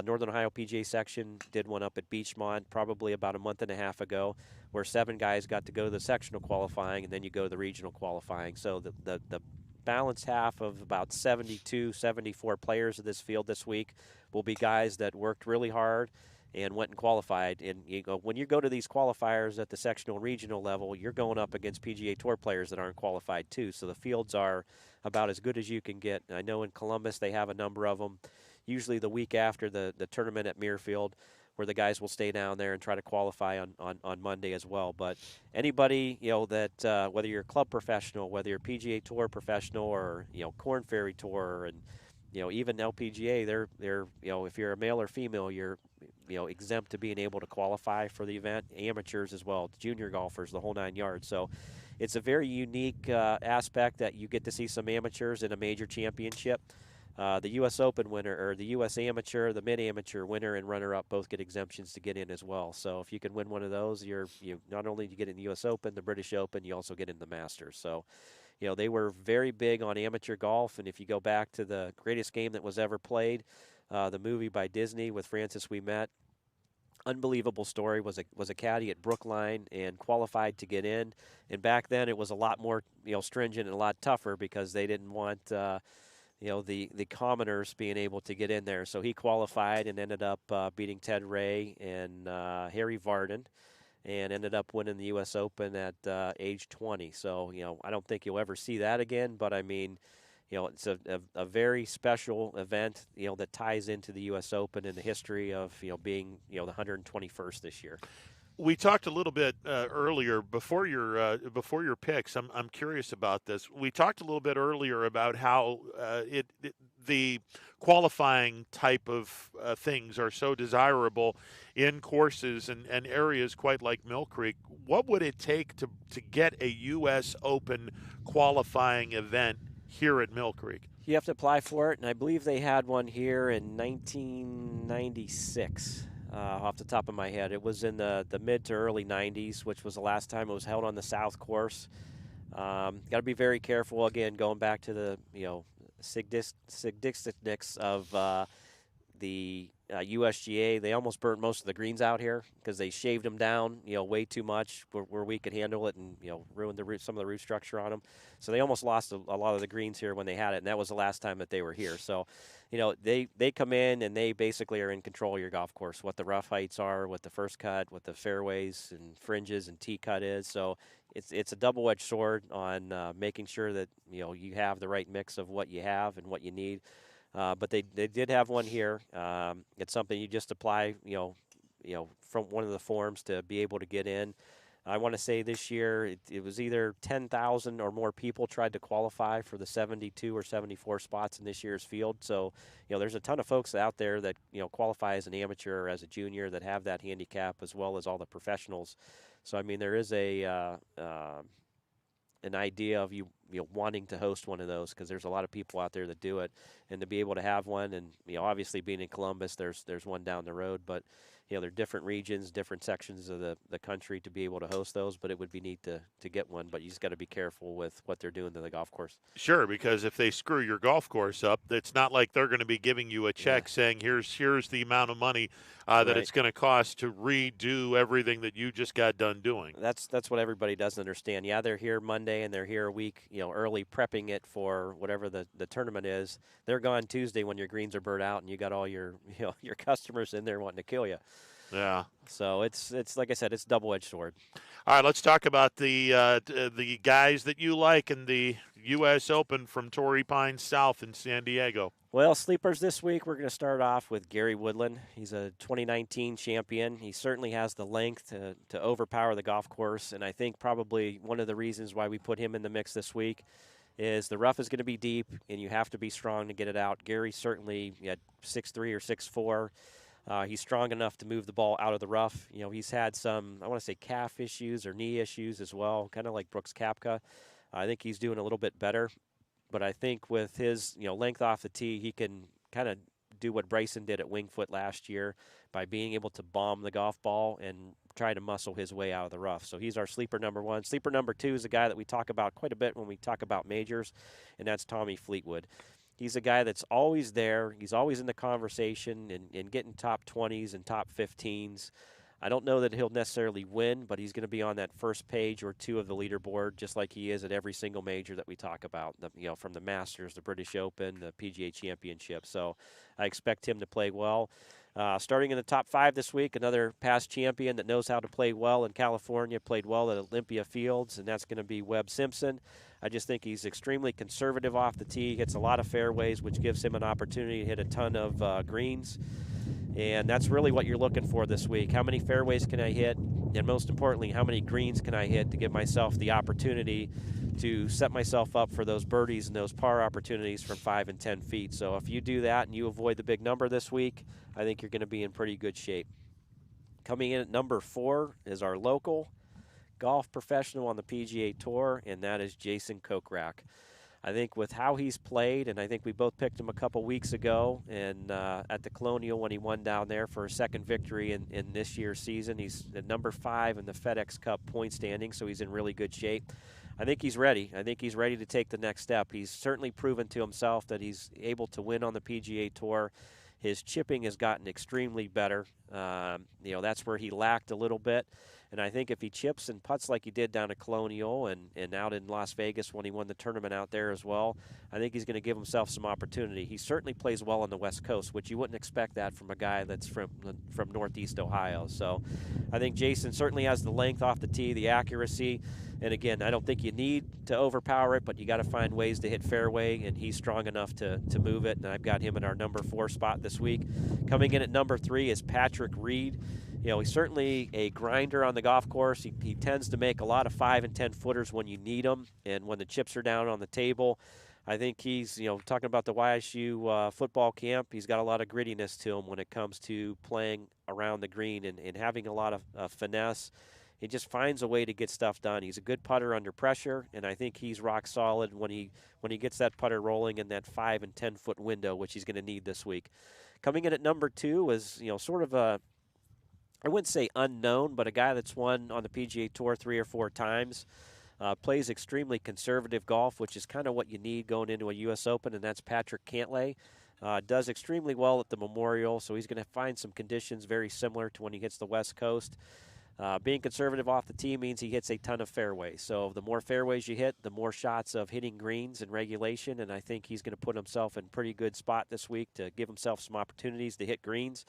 Northern Ohio PGA section did one up at Beachmont probably about a month and a half ago, where 7 guys got to go to the sectional qualifying, and then you go to the regional qualifying. So the balanced half of about 72, 74 players of this field this week will be guys that worked really hard and went and qualified. And when you go to these qualifiers at the sectional and regional level, you're going up against PGA Tour players that aren't qualified too. So the fields are about as good as you can get. I know in Columbus they have a number of them, usually the week after the tournament at Muirfield, where the guys will stay down there and try to qualify on Monday as well. But anybody, that whether you're a club professional, whether you're PGA Tour professional, or, Korn Ferry Tour, and, even LPGA, they're if you're a male or female, you're, exempt to being able to qualify for the event. Amateurs as well, junior golfers, the whole 9 yards. So it's a very unique aspect that you get to see some amateurs in a major championship. The U.S. Open winner, or the U.S. Amateur, the Mid-Amateur winner and runner-up both get exemptions to get in as well. So if you can win one of those, you not only you get in the U.S. Open, the British Open, you also get in the Masters. So, they were very big on amateur golf. And if you go back to the greatest game that was ever played, the movie by Disney with Francis Ouimet, unbelievable story, was a caddy at Brookline and qualified to get in. And back then it was a lot more stringent and a lot tougher because they didn't want the commoners being able to get in there. So he qualified and ended up beating Ted Ray and Harry Vardon, and ended up winning the U.S. Open at age 20. So, I don't think you'll ever see that again, but I mean, it's a very special event, that ties into the U.S. Open and the history of, being, the 121st this year. We talked a little bit earlier before your picks. I'm curious about this. We talked a little bit earlier about how the qualifying type of things are so desirable in courses and areas quite like Mill Creek. What would it take to get a U.S. Open qualifying event here at Mill Creek? You have to apply for it, and I believe they had one here in 1996. Off the top of my head, it was in the mid to early 90s, which was the last time it was held on the South Course. Got to be very careful, again, going back to the significance of the USGA. They almost burnt most of the greens out here because they shaved them down, way too much where we could handle it, and ruined some of the root structure on them. So they almost lost a lot of the greens here when they had it, and that was the last time that they were here. So, they come in and they basically are in control of your golf course, what the rough heights are, what the first cut, what the fairways and fringes and tee cut is. So it's a double-edged sword on making sure that you have the right mix of what you have and what you need. But they did have one here. It's something you just apply, from one of the forms to be able to get in. I want to say this year it was either 10,000 or more people tried to qualify for the 72 or 74 spots in this year's field. So, there's a ton of folks out there that, qualify as an amateur or as a junior that have that handicap, as well as all the professionals. So, I mean, there is an idea of you wanting to host one of those, because there's a lot of people out there that do it, and to be able to have one, and obviously being in Columbus, there's one down the road, but there are different regions, different sections of the country to be able to host those. But it would be neat to get one, but you just got to be careful with what they're doing to the golf course. Sure, because if they screw your golf course up, it's not like they're going to be giving you a check saying here's the amount of money that it's going to cost to redo everything that you just got done doing. That's what everybody doesn't understand. Yeah, they're here Monday and they're here a week early prepping it for whatever the tournament is. They're gone Tuesday when your greens are burnt out and you got all your your customers in there wanting to kill you. Yeah. So it's like I said, it's a double-edged sword. All right, let's talk about the guys that you like in the U.S. Open from Torrey Pines South in San Diego. Well, sleepers this week, we're going to start off with Gary Woodland. He's a 2019 champion. He certainly has the length to overpower the golf course, and I think probably one of the reasons why we put him in the mix this week is the rough is going to be deep, and you have to be strong to get it out. Gary certainly had 6'3" or 6'4". He's strong enough to move the ball out of the rough. You know, he's had some, I want to say, calf issues or knee issues as well, kind of like Brooks Koepka. I think he's doing a little bit better. But I think with his, length off the tee, he can kind of do what Bryson did at Winged Foot last year by being able to bomb the golf ball and try to muscle his way out of the rough. So he's our sleeper number one. Sleeper number two is a guy that we talk about quite a bit when we talk about majors, and that's Tommy Fleetwood. He's a guy that's always there. He's always in the conversation and getting top 20s and top 15s. I don't know that he'll necessarily win, but he's going to be on that first page or two of the leaderboard, just like he is at every single major that we talk about. From the Masters, the British Open, the PGA Championship. So I expect him to play well. Starting in the top 5 this week, another past champion that knows how to play well in California, played well at Olympia Fields, and that's going to be Webb Simpson. I just think he's extremely conservative off the tee, hits a lot of fairways, which gives him an opportunity to hit a ton of greens. And that's really what you're looking for this week. How many fairways can I hit? And most importantly, how many greens can I hit to give myself the opportunity to set myself up for those birdies and those par opportunities from 5 and 10 feet. So if you do that and you avoid the big number this week, I think you're going to be in pretty good shape. Coming in at number 4 is our local golf professional on the PGA Tour, and that is Jason Kokrak. I think with how he's played, and I think we both picked him a couple weeks ago and at the Colonial when he won down there for a second victory in this year's season. He's at number 5 in the FedEx Cup point standing, so he's in really good shape. I think he's ready. I think he's ready to take the next step. He's certainly proven to himself that he's able to win on the PGA Tour. His chipping has gotten extremely better. That's where he lacked a little bit. And I think if he chips and putts like he did down at Colonial and out in Las Vegas when he won the tournament out there as well, I think he's going to give himself some opportunity. He certainly plays well on the West Coast, which you wouldn't expect that from a guy that's from Northeast Ohio. So I think Jason certainly has the length off the tee, the accuracy. And again, I don't think you need to overpower it, but you got to find ways to hit fairway, and he's strong enough to move it. And I've got him in our number 4 spot this week. Coming in at number 3 is Patrick Reed. He's certainly a grinder on the golf course. He tends to make a lot of 5 and 10 footers when you need them, and when the chips are down on the table. I think he's, talking about the YSU football camp, he's got a lot of grittiness to him when it comes to playing around the green and having a lot of finesse. He just finds a way to get stuff done. He's a good putter under pressure, and I think he's rock solid when he gets that putter rolling in that 5 and 10 foot window, which he's going to need this week. Coming in at number 2 is, sort of a, I wouldn't say unknown, but a guy that's won on the PGA Tour 3 or 4 times. Plays extremely conservative golf, which is kind of what you need going into a U.S. Open, and that's Patrick Cantlay. Does extremely well at the Memorial, so he's going to find some conditions very similar to when he hits the West Coast. Being conservative off the tee means he hits a ton of fairways. So the more fairways you hit, the more shots of hitting greens in regulation, and I think he's going to put himself in a pretty good spot this week to give himself some opportunities to hit greens,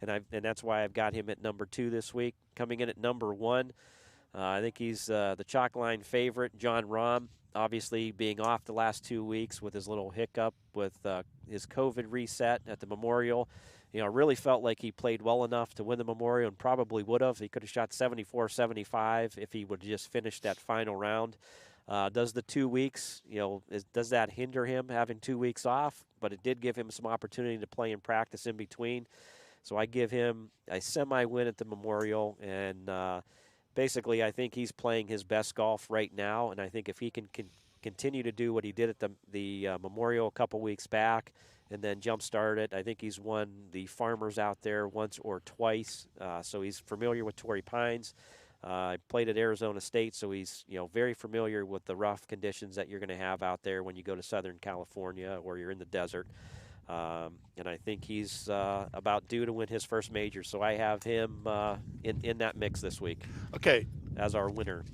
and that's why I've got him at number 2 this week. Coming in at number 1, I think he's the chalk line favorite, Jon Rahm. Obviously being off the last 2 weeks with his little hiccup with his COVID reset at the Memorial. Really felt like he played well enough to win the Memorial and probably would have. He could have shot 74-75 if he would have just finished that final round. Does the 2 weeks, does that hinder him having 2 weeks off? But it did give him some opportunity to play and practice in between. So I give him a semi-win at the Memorial, and basically I think he's playing his best golf right now, and I think if he can continue to do what he did at the Memorial a couple weeks back and then jump-start it, I think he's won the Farmers out there once or twice, so he's familiar with Torrey Pines. Played at Arizona State, so he's very familiar with the rough conditions that you're going to have out there when you go to Southern California or you're in the desert. And I think he's about due to win his first major, so I have him in that mix this week. Okay, as our winner.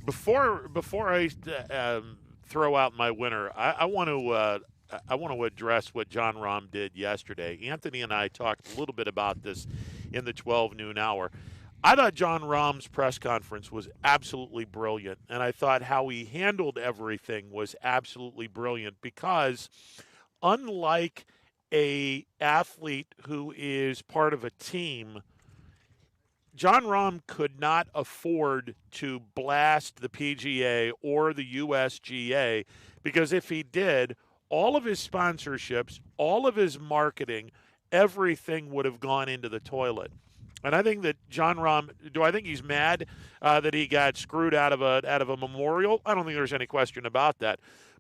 Before I throw out my winner, I want to address what Jon Rahm did yesterday. Anthony and I talked a little bit about this in the 12 noon hour. I thought Jon Rahm's press conference was absolutely brilliant, and I thought how he handled everything was absolutely brilliant because unlike a athlete who is part of a team, Jon Rahm could not afford to blast the PGA or the USGA because if he did, all of his sponsorships, all of his marketing, everything would have gone into the toilet. And I think that Jon Rahm, do I think he's mad that he got screwed out of a memorial? I don't think there's any question about that.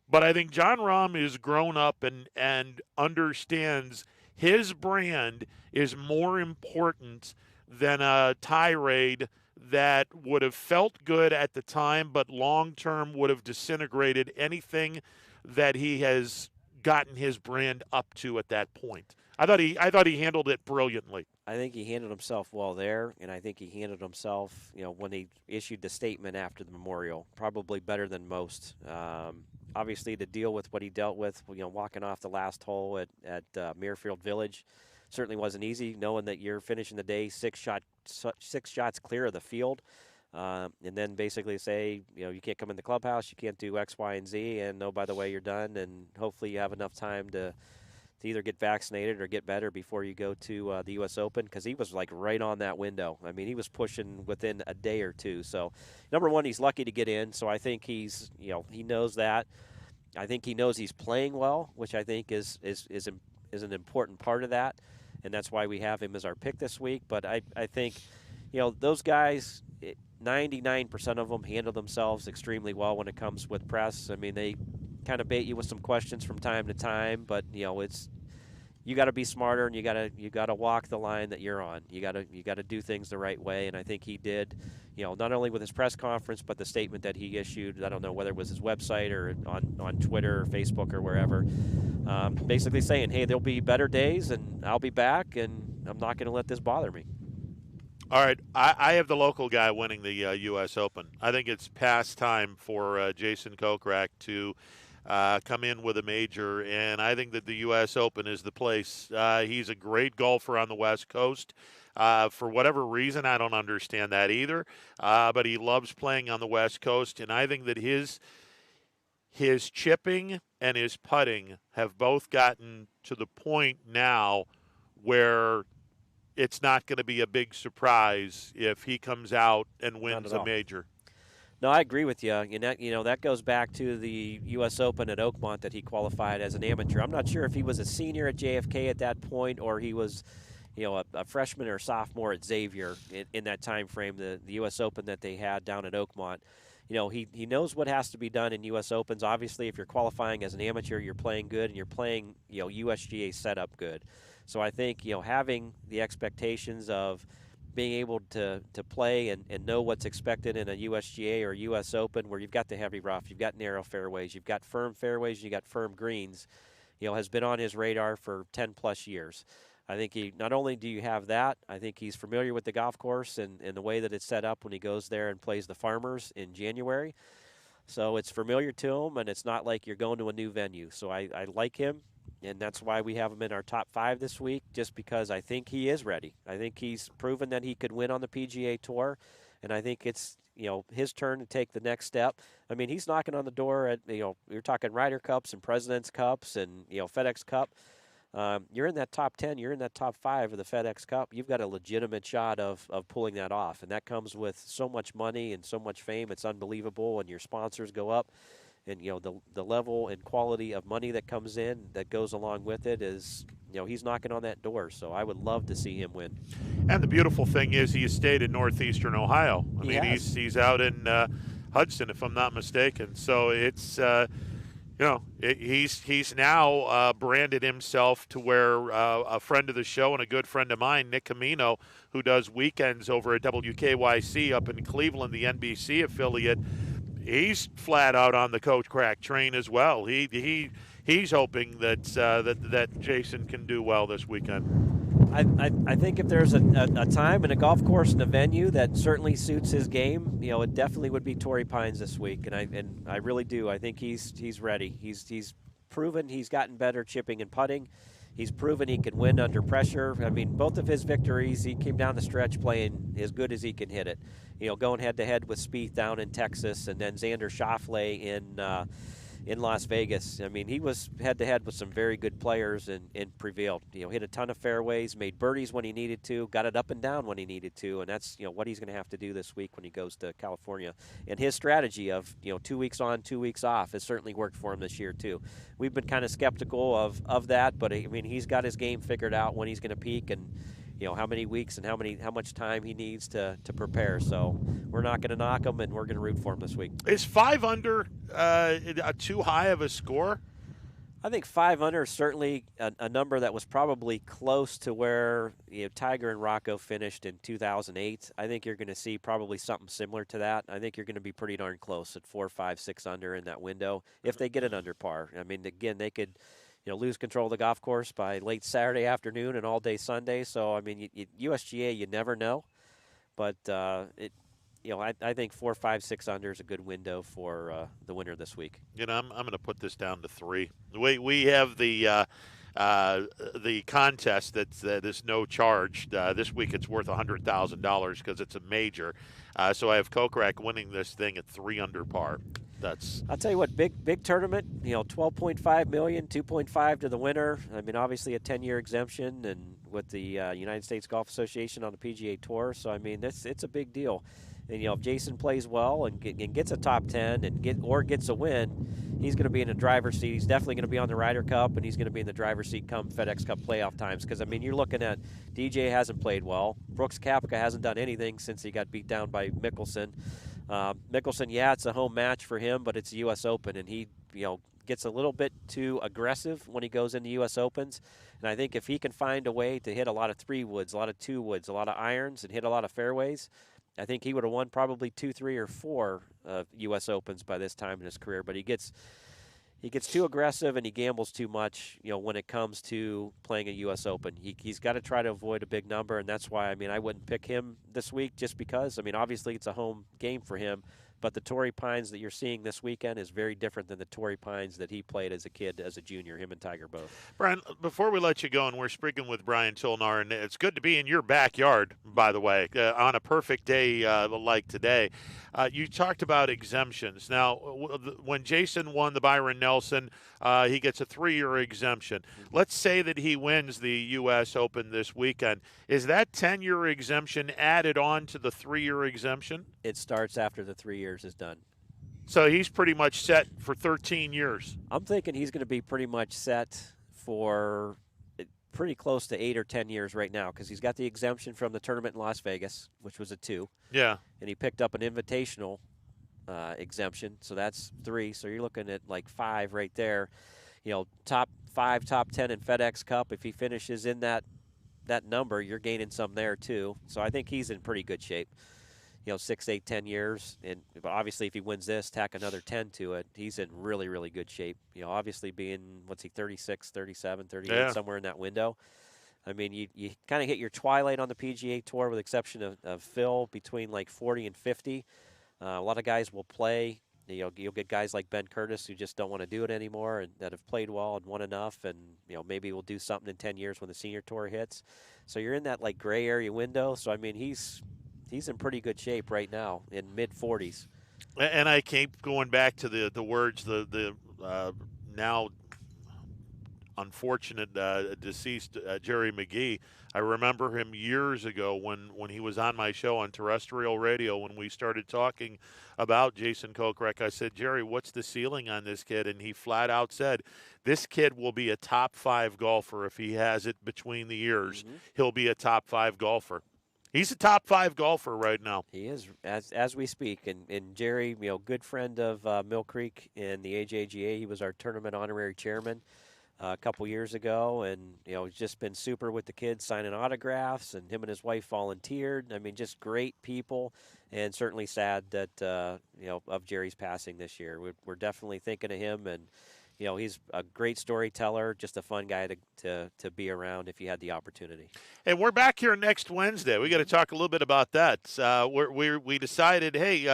But I think Jon Rahm is grown up and understands his brand is more important than a tirade that would have felt good at the time, but long term would have disintegrated anything that he has gotten his brand up to at that point. I thought he handled it brilliantly. I think he handled himself well there, and I think he handled himself, when he issued the statement after the memorial, probably better than most. Obviously, to deal with what he dealt with, walking off the last hole at Muirfield Village, certainly wasn't easy, knowing that you're finishing the day six shots clear of the field, and then basically say, you can't come in the clubhouse, you can't do X, Y, and Z, and by the way, you're done, and hopefully you have enough time to either get vaccinated or get better before you go to the U.S. Open, because he was like right on that window. I mean, he was pushing within a day or two. So, number one, he's lucky to get in. So I think he's, he knows that. I think he knows he's playing well, which I think is an important part of that, and that's why we have him as our pick this week. But I think, those guys, 99% of them handle themselves extremely well when it comes with press. I mean, they kind of bait you with some questions from time to time, but it's, you got to be smarter, and you got to walk the line that you're on. You got to do things the right way, and I think he did. Not only with his press conference, but the statement that he issued. I don't know whether it was his website or on Twitter or Facebook or wherever, basically saying, "Hey, there'll be better days, and I'll be back, and I'm not going to let this bother me." All right, I have the local guy winning the U.S. Open. I think it's past time for Jason Kokrak to come in with a major, and I think that the U.S. Open is the place. He's a great golfer on the West Coast. For whatever reason, I don't understand that either, but he loves playing on the West Coast, and I think that his chipping and his putting have both gotten to the point now where it's not going to be a big surprise if he comes out and wins a major. No, I agree with you. And that goes back to the U.S. Open at Oakmont that he qualified as an amateur. I'm not sure if he was a senior at JFK at that point, or he was, a freshman or sophomore at Xavier in that time frame. The U.S. Open that they had down at Oakmont. He knows what has to be done in U.S. Opens. Obviously, if you're qualifying as an amateur, you're playing good, and you're playing USGA setup good. So I think having the expectations of being able to play and know what's expected in a USGA or U.S. Open, where you've got the heavy rough, you've got narrow fairways, you've got firm fairways, you've got firm greens, has been on his radar for 10-plus years. I think not only do you have that, I think he's familiar with the golf course and the way that it's set up when he goes there and plays the Farmers in January. So it's familiar to him, and it's not like you're going to a new venue. So I like him. And that's why we have him in our top 5 this week, just because I think he is ready. I think he's proven that he could win on the PGA Tour, and I think it's his turn to take the next step. I mean, he's knocking on the door at you're talking Ryder Cups and President's Cups and FedEx Cup. You're in that top 10, you're in that top 5 of the FedEx Cup. You've got a legitimate shot of pulling that off, and that comes with so much money and so much fame. It's unbelievable, and your sponsors go up. And, the level and quality of money that comes in that goes along with it is, he's knocking on that door. So I would love to see him win. And the beautiful thing is he has stayed in northeastern Ohio. He's out in Hudson, if I'm not mistaken. So it's, he's now branded himself to where a friend of the show and a good friend of mine, Nick Camino, who does weekends over at WKYC up in Cleveland, the NBC affiliate, he's flat out on the Coach Crack train as well. He's hoping that Jason can do well this weekend. I think if there's a time and a golf course and a venue that certainly suits his game, it definitely would be Torrey Pines this week, and I really do. I think he's ready. He's proven he's gotten better chipping and putting. He's proven he can win under pressure. I mean, both of his victories, he came down the stretch playing as good as he can hit it. Going head-to-head with Spieth down in Texas, and then Xander Schauffele in Las Vegas. I mean, he was head-to-head with some very good players and prevailed. Hit a ton of fairways, made birdies when he needed to, got it up and down when he needed to, and that's, what he's going to have to do this week when he goes to California. And his strategy of, 2 weeks on, 2 weeks off has certainly worked for him this year too. We've been kind of skeptical of that, but I mean, he's got his game figured out when he's going to peak and how many weeks and how much time he needs to prepare. So we're not going to knock him, and we're going to root for him this week. Is 5 under too high of a score? I think 5 under is certainly a number that was probably close to where Tiger and Rocco finished in 2008. I think you're going to see probably something similar to that. I think you're going to be pretty darn close at 4, 5, 6 under in that window if they get it under par. I mean, again, they could lose control of the golf course by late Saturday afternoon and all day Sunday. So, I mean, USGA, you never know. But, I think 4, 5, 6 under is a good window for the winner this week. I'm going to put this down to 3. We have the contest that is no charge. This week it's worth $100,000 because it's a major. So I have Kokrak winning this thing at 3 under par. I'll tell you what, big tournament, $12.5 million, $2.5 to the winner. I mean, obviously a 10-year exemption, and with the United States Golf Association on the PGA Tour. So I mean, it's a big deal. And if Jason plays well and gets a top 10 and gets a win, he's going to be in the driver's seat. He's definitely going to be on the Ryder Cup, and he's going to be in the driver's seat come FedEx Cup playoff times. Because I mean, you're looking at DJ hasn't played well. Brooks Koepka hasn't done anything since he got beat down by Mickelson. Mickelson, it's a home match for him, but it's the U.S. Open, and he, gets a little bit too aggressive when he goes into U.S. Opens. And I think if he can find a way to hit a lot of 3-woods, a lot of 2-woods, a lot of irons, and hit a lot of fairways, I think he would have won probably 2, 3, or 4 U.S. Opens by this time in his career. But he gets too aggressive and he gambles too much, when it comes to playing a U.S. Open. He's got to try to avoid a big number, and that's why, I mean, I wouldn't pick him this week just because, I mean, obviously it's a home game for him, but the Torrey Pines that you're seeing this weekend is very different than the Torrey Pines that he played as a kid, as a junior, him and Tiger both. Brian, before we let you go, and we're speaking with Brian Tilnar, and it's good to be in your backyard, by the way, on a perfect day like today. You talked about exemptions. Now, when Jason won the Byron Nelson, he gets a 3-year exemption. Let's say that he wins the U.S. Open this weekend. Is that 10-year exemption added on to the 3-year exemption? It starts after the 3 years is done. So he's pretty much set for 13 years. I'm thinking he's going to be pretty much set for pretty close to 8 or 10 years right now, because he's got the exemption from the tournament in Las Vegas, which was a 2. Yeah. And he picked up an invitational exemption, so that's 3. So you're looking at like 5 right there. Top 5, top 10 in FedEx Cup. If he finishes in that number, you're gaining some there too. So I think he's in pretty good shape. 6, 8, 10 years. But obviously if he wins this, tack another 10 to it, he's in really, really good shape. Obviously being, 36, 37, 38, somewhere in that window. I mean, you kind of hit your twilight on the PGA Tour with the exception of Phil between like 40 and 50. A lot of guys will play. You'll get guys like Ben Curtis who just don't want to do it anymore and that have played well and won enough, and maybe we'll do something in 10 years when the senior tour hits. So you're in that like gray area window. So I mean, he's in pretty good shape right now in mid-40s. And I keep going back to the words, the now unfortunate deceased Jerry McGee. I remember him years ago when he was on my show on terrestrial radio when we started talking about Jason Kokrak. I said, Jerry, what's the ceiling on this kid? And he flat out said, this kid will be a top 5 golfer if he has it between the ears. Mm-hmm. He'll be a top 5 golfer. He's a top 5 golfer right now. He is, as we speak. And Jerry, good friend of Mill Creek in the AJGA. He was our tournament honorary chairman a couple years ago, and he's just been super with the kids, signing autographs, and him and his wife volunteered. I mean, just great people, and certainly sad that of Jerry's passing this year. We're definitely thinking of him, and he's a great storyteller, just a fun guy to be around if you had the opportunity. And we're back here next Wednesday. We got to talk a little bit about that. We decided, hey,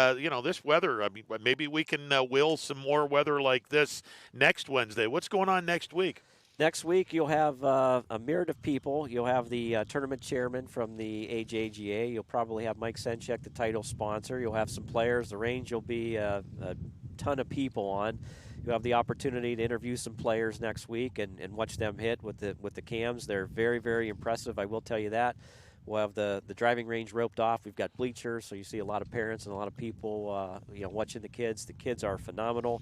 this weather, I mean, maybe we can will some more weather like this next Wednesday. What's going on next week? Next week, you'll have a myriad of people. You'll have the tournament chairman from the AJGA. You'll probably have Mike Senchek, the title sponsor. You'll have some players. The range will be a ton of people on. you'll have the opportunity to interview some players next week and watch them hit with the cams. They're very, very impressive, I will tell you that. We'll have the driving range roped off. We've got bleachers, so you see a lot of parents and a lot of people watching the kids. The kids are phenomenal,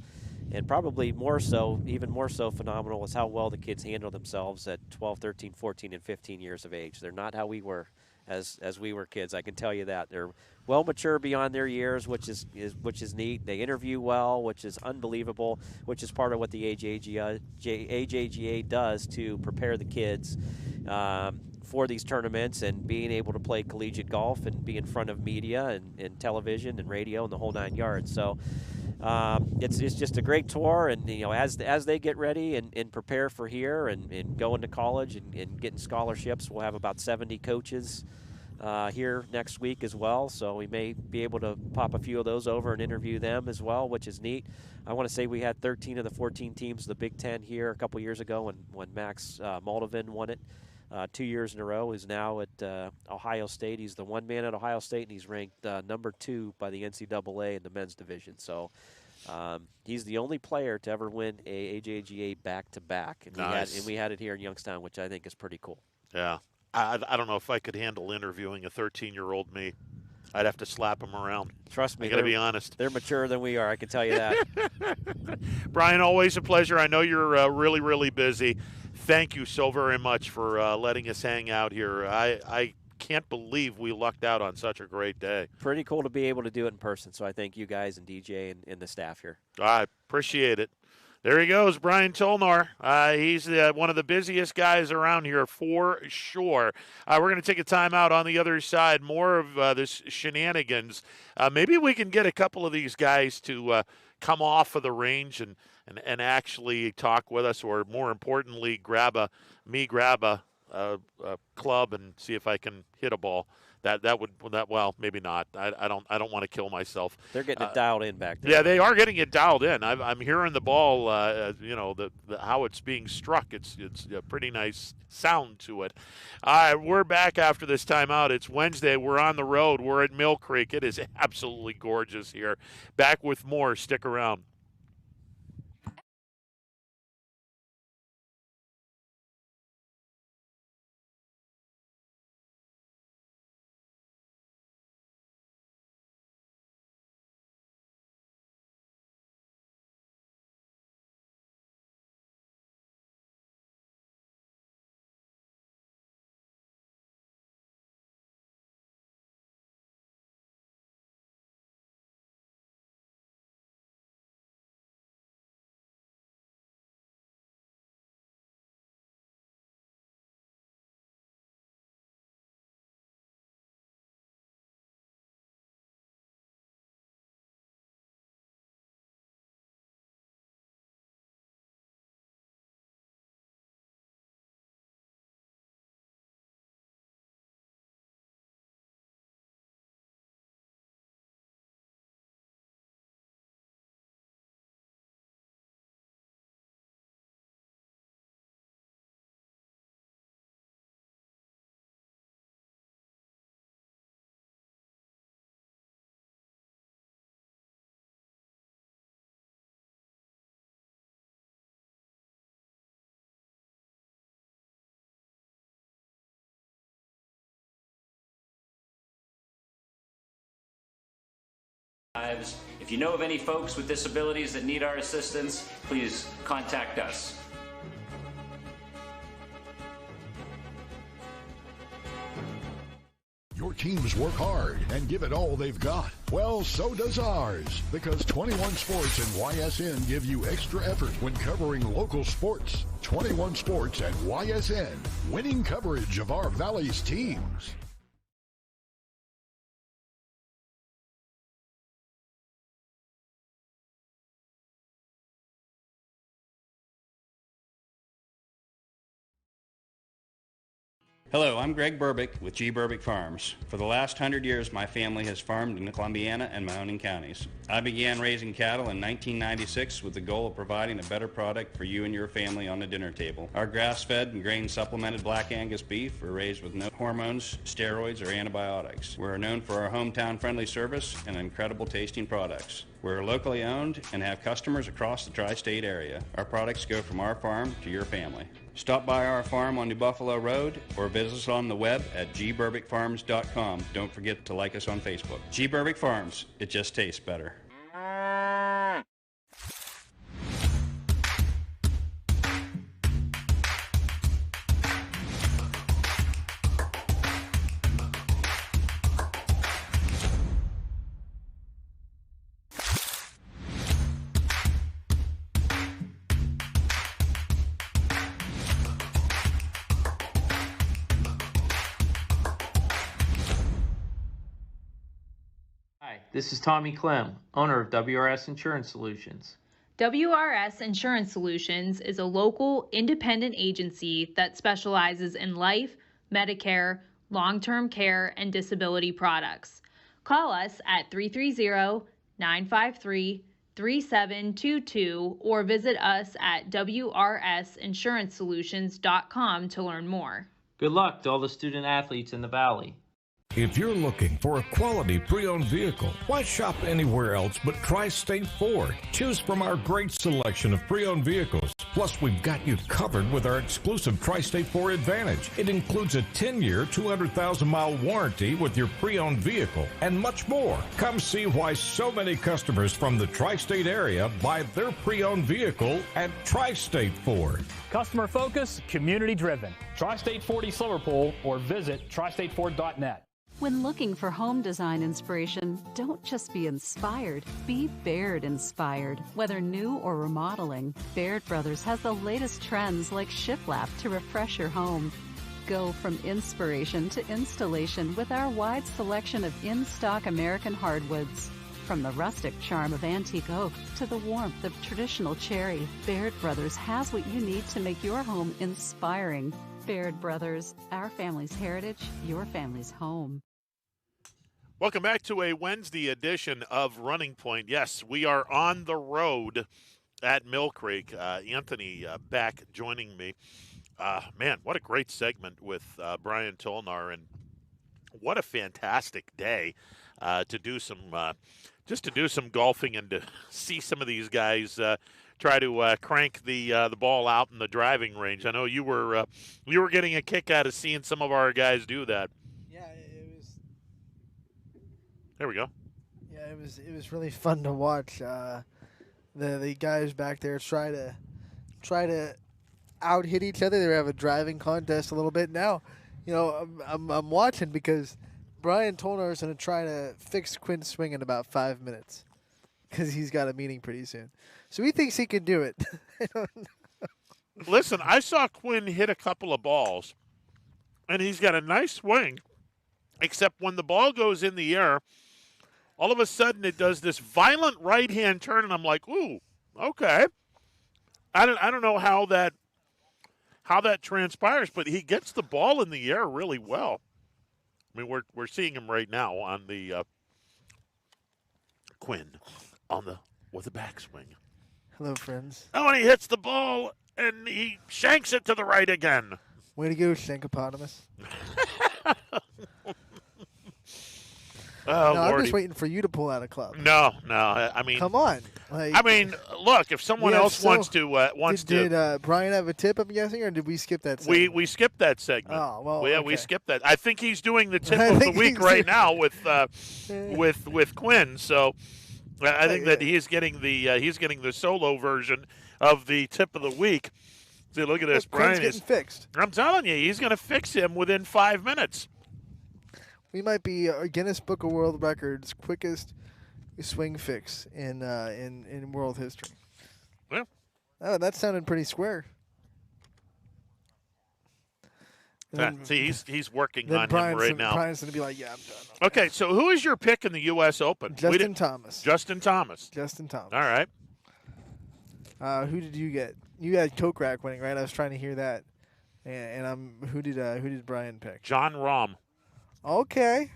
and probably more so, even more so phenomenal is how well the kids handle themselves at 12, 13, 14, and 15 years of age. They're not how we were as we were kids, I can tell you that. They're well mature beyond their years, which is neat. They interview well, which is unbelievable, which is part of what the AJGA does to prepare the kids for these tournaments and being able to play collegiate golf and be in front of media and television and radio and the whole 9 yards. So it's just a great tour, and as they get ready and prepare for here and go into college and getting scholarships, we'll have about 70 coaches here next week as well. So we may be able to pop a few of those over and interview them as well, which is neat. I want to say we had 13 of the 14 teams of the Big Ten here a couple years ago when Max Moldavin won it 2 years in a row. He's now at Ohio State. He's the one man at Ohio State, and he's ranked number 2 by the NCAA in the men's division. So he's the only player to ever win a AJGA back-to-back. And nice. we had it here in Youngstown, which I think is pretty cool. Yeah. I don't know if I could handle interviewing a 13-year-old me. I'd have to slap him around. Trust me. I got to be honest. They're maturer than we are, I can tell you that. Brian, always a pleasure. I know you're really, really busy. Thank you so very much for letting us hang out here. I can't believe we lucked out on such a great day. Pretty cool to be able to do it in person, so I thank you guys and DJ and the staff here. I appreciate it. There he goes, Brian Tolnar. He's one of the busiest guys around here for sure. We're going to take a timeout on the other side. More of this shenanigans. Maybe we can get a couple of these guys to come off of the range and actually talk with us, or more importantly, grab a club and see if I can hit a ball. Well, maybe not. I don't want to kill myself. They're getting it dialed in back there. Yeah, they are getting it dialed in. I'm hearing the ball. How it's being struck. It's a pretty nice sound to it. All right, we're back after this timeout. It's Wednesday. We're on the road. We're at Mill Creek. It is absolutely gorgeous here. Back with more. Stick around. If you know of any folks with disabilities that need our assistance, please contact us. Your teams work hard and give it all they've got. Well, so does ours, because 21 Sports and YSN give you extra effort when covering local sports. 21 Sports and YSN, winning coverage of our Valley's teams. Hello, I'm Greg Burbick with G. Burbick Farms. For the last 100 years, my family has farmed in Columbiana and Mahoning counties. I began raising cattle in 1996 with the goal of providing a better product for you and your family on the dinner table. Our grass-fed and grain-supplemented Black Angus beef are raised with no hormones, steroids, or antibiotics. We're known for our hometown-friendly service and incredible tasting products. We're locally owned and have customers across the tri-state area. Our products go from our farm to your family. Stop by our farm on New Buffalo Road or visit us on the web at gburbickfarms.com. Don't forget to like us on Facebook. G. Burbick Farms, it just tastes better. Hi, this is Tommy Clem, owner of WRS Insurance Solutions. WRS Insurance Solutions is a local independent agency that specializes in life, Medicare, long-term care, and disability products. Call us at 330-953-3722 or visit us at wrsinsurancesolutions.com to learn more. Good luck to all the student athletes in the Valley. If you're looking for a quality pre-owned vehicle, why shop anywhere else but Tri-State Ford? Choose from our great selection of pre-owned vehicles. Plus, we've got you covered with our exclusive Tri-State Ford Advantage. It includes a 10-year, 200,000-mile warranty with your pre-owned vehicle and much more. Come see why so many customers from the Tri-State area buy their pre-owned vehicle at Tri-State Ford. Customer focus, community driven. Tri-State Ford East Liverpool or visit tristateford.net. When looking for home design inspiration, don't just be inspired, be Baird inspired. Whether new or remodeling, Baird Brothers has the latest trends like shiplap to refresh your home. Go from inspiration to installation with our wide selection of in-stock American hardwoods. From the rustic charm of antique oak to the warmth of traditional cherry, Baird Brothers has what you need to make your home inspiring. Baird Brothers, our family's heritage, your family's home. Welcome back to a Wednesday edition of Running Point. Yes, we are on the road at Mill Creek. Anthony back joining me. Man, what a great segment with Brian Tolnar, and what a fantastic day to do some golfing and to see some of these guys try to crank the ball out in the driving range. I know you were getting a kick out of seeing some of our guys do that. There we go. Yeah, it was really fun to watch. The guys back there try to out hit each other. They have a driving contest a little bit now. You know, I'm watching because Brian Tolnar is going to try to fix Quinn's swing in about 5 minutes because he's got a meeting pretty soon. So he thinks he can do it. Listen, I saw Quinn hit a couple of balls, and he's got a nice swing, except when the ball goes in the air, all of a sudden it does this violent right-hand turn, and I'm like, ooh, okay. I don't know how that transpires, but he gets the ball in the air really well. I mean, we're seeing him right now on the Quinn with the backswing. Hello, friends. Oh, and he hits the ball and he shanks it to the right again. Way to go, Shankopotamus. Oh, no, Lordy. I'm just waiting for you to pull out a club. No. I mean, come on. Like, I mean, look, if someone else wants to. Did Brian have a tip? I'm guessing, or did we skip that segment? We skipped that segment. Oh well. Yeah, okay. we skipped that. I think he's doing the tip of the week right now with Quinn. So I think that he's getting the solo version of the tip of the week. See, look at this, Brian's Brian getting fixed. I'm telling you, he's going to fix him within 5 minutes. We might be Guinness Book of World Records quickest swing fix in world history. Yeah. Oh, that sounded pretty square. See, he's working on Brian's him right now. Brian's going to be like, yeah, I'm done. Okay, so who is your pick in the U.S. Open? Justin Thomas. Justin Thomas. All right. Who did you get? You had Kokrak winning, right? I was trying to hear that. And who did Brian pick? Jon Rahm. Okay.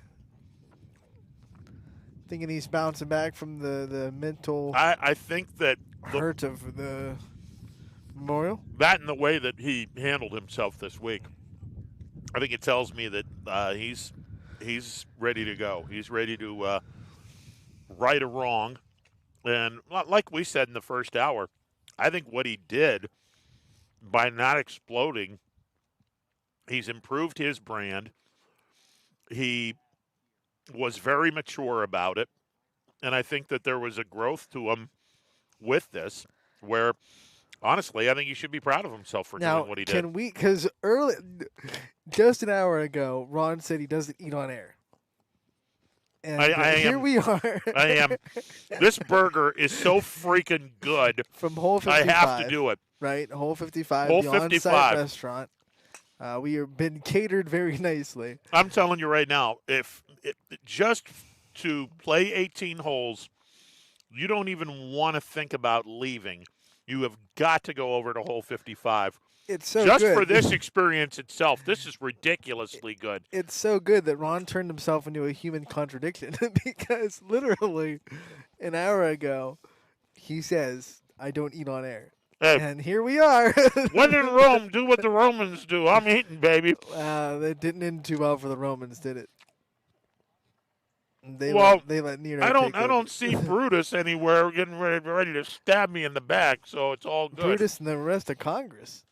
Thinking he's bouncing back from the mental I think that hurt of the Memorial. That and the way that he handled himself this week. I think it tells me that he's ready to go. He's ready to right a wrong And like we said in the first hour, I think what he did by not exploding, he's improved his brand. He was very mature about it. And I think that there was a growth to him with this where, honestly, I think he should be proud of himself for doing what he did. Can we, because just an hour ago, Ron said he doesn't eat on air. And here we are. I am. This burger is so freaking good. From Whole 55. I have to do it. Right? Whole 55, Whole the 55. on-site restaurant. We have been catered very nicely. I'm telling you right now, if just to play 18 holes, you don't even want to think about leaving. You have got to go over to Hole 55. It's so just good. For this experience itself. This is ridiculously good. It's so good that Ron turned himself into a human contradiction because literally an hour ago he says, I don't eat on air. Hey, and here we are. When in Rome, do what the Romans do. I'm eating, baby. That didn't end too well for the Romans, did it? They let Nero I take over. don't see Brutus anywhere getting ready to stab me in the back, so it's all good. Brutus and the rest of Congress.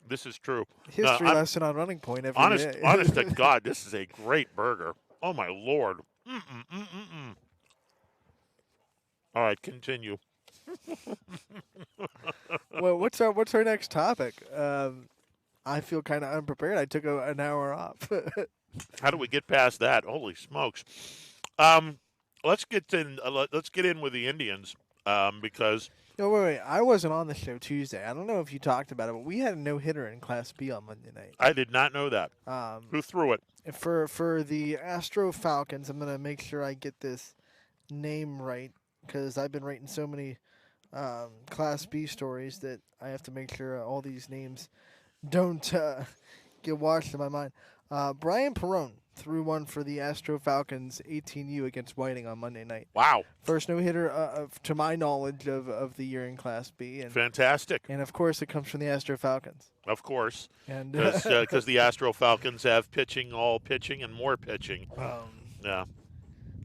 This is true. History lesson on Running Point every day. Honest to God, this is a great burger. Oh, my Lord. All right, continue. Well, what's our next topic? I feel kind of unprepared. I took an hour off. How do we get past that? Holy smokes! Let's get in with the Indians because. No, wait. I wasn't on the show Tuesday. I don't know if you talked about it, but we had a no-hitter in Class B on Monday night. I did not know that. Who threw it? For the Astro Falcons, I'm gonna make sure I get this name right because I've been writing so many Class B stories that I have to make sure all these names don't get washed in my mind. Brian Perrone threw one for the Astro Falcons 18U against Whiting on Monday night. Wow. First no-hitter, to my knowledge, of the year in Class B. And, fantastic. And, of course, it comes from the Astro Falcons. Of course. And because the Astro Falcons have all pitching, and more pitching. Yeah.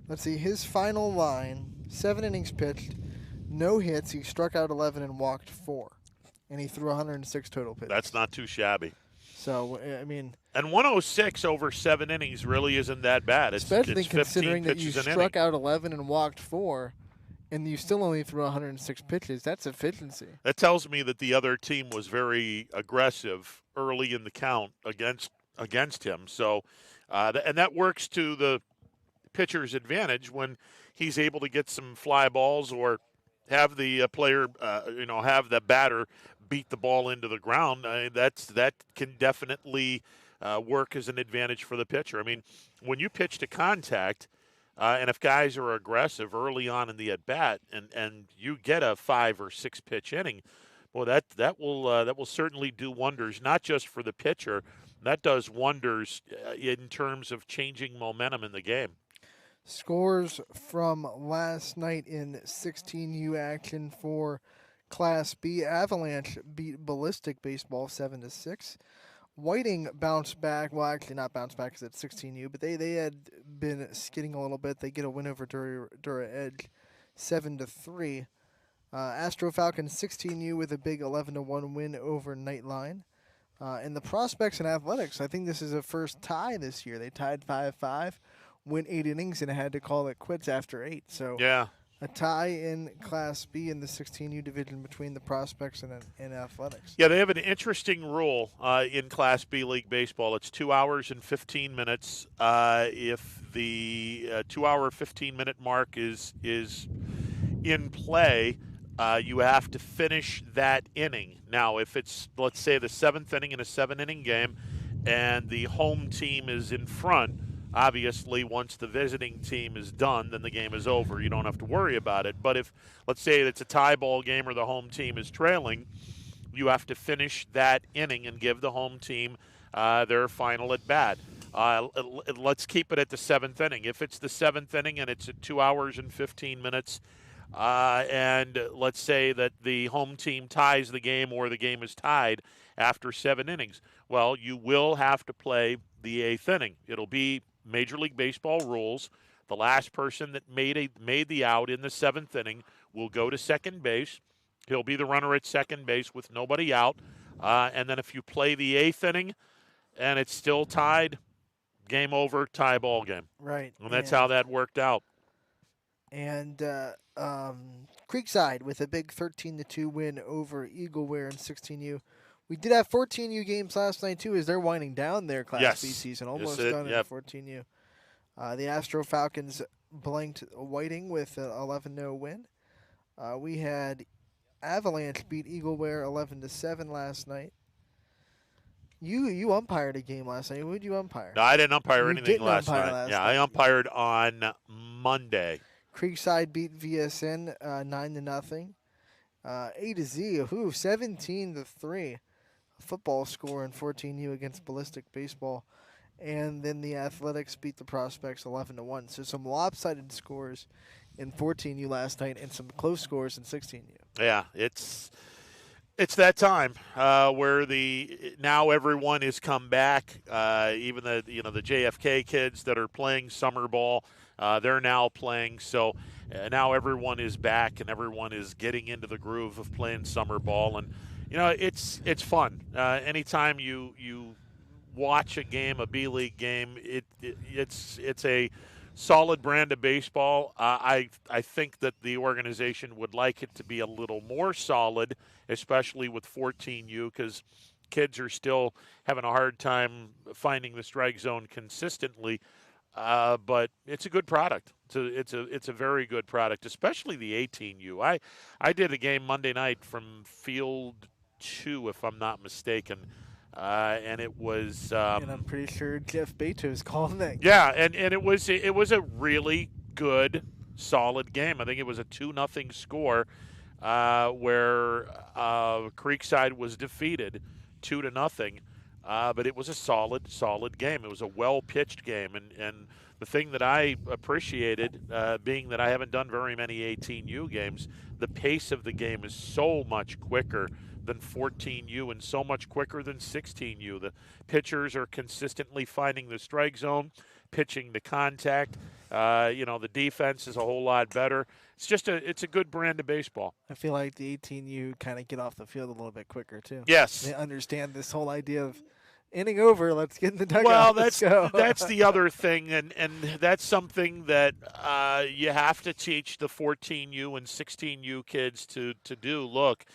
Let's see. His final line, 7 innings pitched, no hits. He struck out 11 and walked 4. And he threw 106 total pitches. That's not too shabby. So, I mean... And 106 over 7 innings really isn't that bad. Especially it's considering that you struck inning. out 11 and walked 4, and you still only threw 106 pitches. That's efficiency. That tells me that the other team was very aggressive early in the count against him. So, and that works to the pitcher's advantage when he's able to get some fly balls or have the player, have the batter beat the ball into the ground. That can definitely work as an advantage for the pitcher. I mean, when you pitch to contact, and if guys are aggressive early on in the at bat, and you get a 5 or 6 pitch inning, well, that will certainly do wonders. Not just for the pitcher, that does wonders in terms of changing momentum in the game. Scores from last night in 16U action for Class B. Avalanche beat Ballistic Baseball 7-6. Whiting bounced back. Well, actually not bounced back because it's 16U, but they had been skidding a little bit. They get a win over Dura Edge 7-3. Astro Falcons 16U with a big 11-1 win over Nightline. And the Prospects and Athletics, I think this is a first tie this year. They tied 5-5, went 8 innings, and had to call it quits after 8. So yeah. A tie in Class B in the 16U division between the Prospects and Athletics. Yeah, they have an interesting rule in Class B League Baseball. It's 2 hours and 15 minutes. If the 2-hour, 15-minute mark is in play, you have to finish that inning. Now, if it's, let's say, the 7th inning in a 7-inning game and the home team is in front, obviously, once the visiting team is done, then the game is over. You don't have to worry about it. But if, let's say, it's a tie ball game or the home team is trailing, you have to finish that inning and give the home team their final at bat. Let's keep it at the 7th inning. If it's the 7th inning and it's at 2 hours and 15 minutes, and let's say that the home team ties the game or the game is tied after 7 innings, well, you will have to play the 8th inning. It'll be Major League Baseball rules The last person that made the out in the 7th inning will go to second base. He'll be the runner at second base with nobody out. And then if you play the 8th inning and it's still tied, game over, tie ball game. Right. And that's how that worked out. And Creekside with a big 13-2 win over Eagleware in 16U. We did have 14U games last night, too, as they're winding down their Class B season. Almost done in 14U. The Astro Falcons blanked Whiting with an 11-0 win. We had Avalanche beat Eagleware 11-7 last night. You umpired a game last night. Who did you umpire? No, I didn't umpire anything last night. I umpired on Monday. Creekside beat VSN 9-0. A to Z, 17-3. Football score in 14U against Ballistic Baseball. And then the Athletics beat the Prospects 11-1. So some lopsided scores in 14U last night and some close scores in 16U. Yeah, it's that time where now everyone has come back. Even the JFK kids that are playing summer ball, they're now playing. So now everyone is back and everyone is getting into the groove of playing summer ball, and it's fun. Anytime you watch a game, a B-League game, it's a solid brand of baseball. I think that the organization would like it to be a little more solid, especially with 14U, because kids are still having a hard time finding the strike zone consistently. But it's a good product. It's a very good product, especially the 18U. I did a game Monday night from Field 2, if I'm not mistaken. And it was. And I'm pretty sure Jeff Beto's calling that game. Yeah, and it was a really good, solid game. I think it was a 2-0 score, where Creekside was defeated 2-0. But it was a solid game. It was a well-pitched game, and the thing that I appreciated, being that I haven't done very many 18U games, the pace of the game is so much quicker than 14U and so much quicker than 16U. The pitchers are consistently finding the strike zone, pitching to contact. The defense is a whole lot better. It's a good brand of baseball. I feel like the 18U kind of get off the field a little bit quicker too. Yes, they understand this whole idea of inning over. Let's get in the dugout. Well, let's go. That's the other thing, and that's something that you have to teach the 14U and 16U kids to do. Look,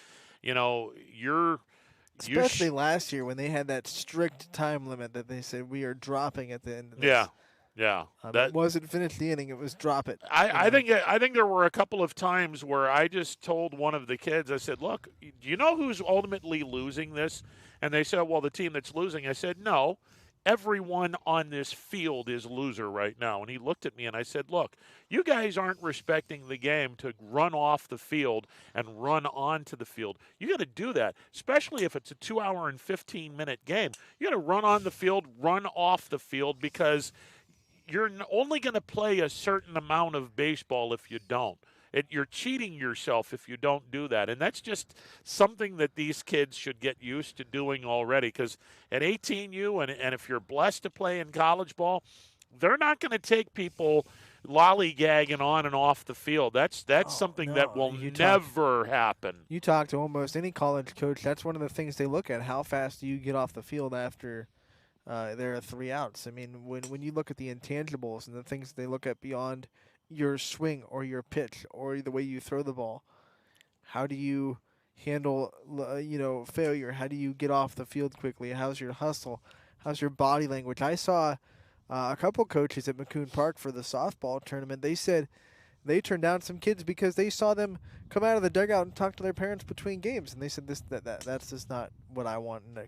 especially last year when they had that strict time limit that they said we are dropping at the end of this. Yeah. It wasn't finish the inning; it was drop it. I think there were a couple of times where I just told one of the kids, I said, "Look, do you know who's ultimately losing this?" And they said, "Well, the team that's losing." I said, "No, everyone on this field is loser right now." And he looked at me and I said, "Look, you guys aren't respecting the game to run off the field and run onto the field. You got to do that, especially if it's a 2-hour and 15-minute game. You got to run on the field, run off the field, because you're only going to play a certain amount of baseball if you don't. You're cheating yourself if you don't do that." And that's just something that these kids should get used to doing already, because at 18U, and if you're blessed to play in college ball, they're not going to take people lollygagging on and off the field. That's something that will never happen. You talk to almost any college coach, that's one of the things they look at. How fast do you get off the field after there are 3 outs? I mean, when you look at the intangibles and the things they look at beyond your swing or your pitch or the way you throw the ball, how do you handle failure? How do you get off the field quickly? How's your hustle? How's your body language? I saw a couple coaches at McCoon Park for the softball tournament. They said they turned down some kids because they saw them come out of the dugout and talk to their parents between games, and they said that's just not what I want in a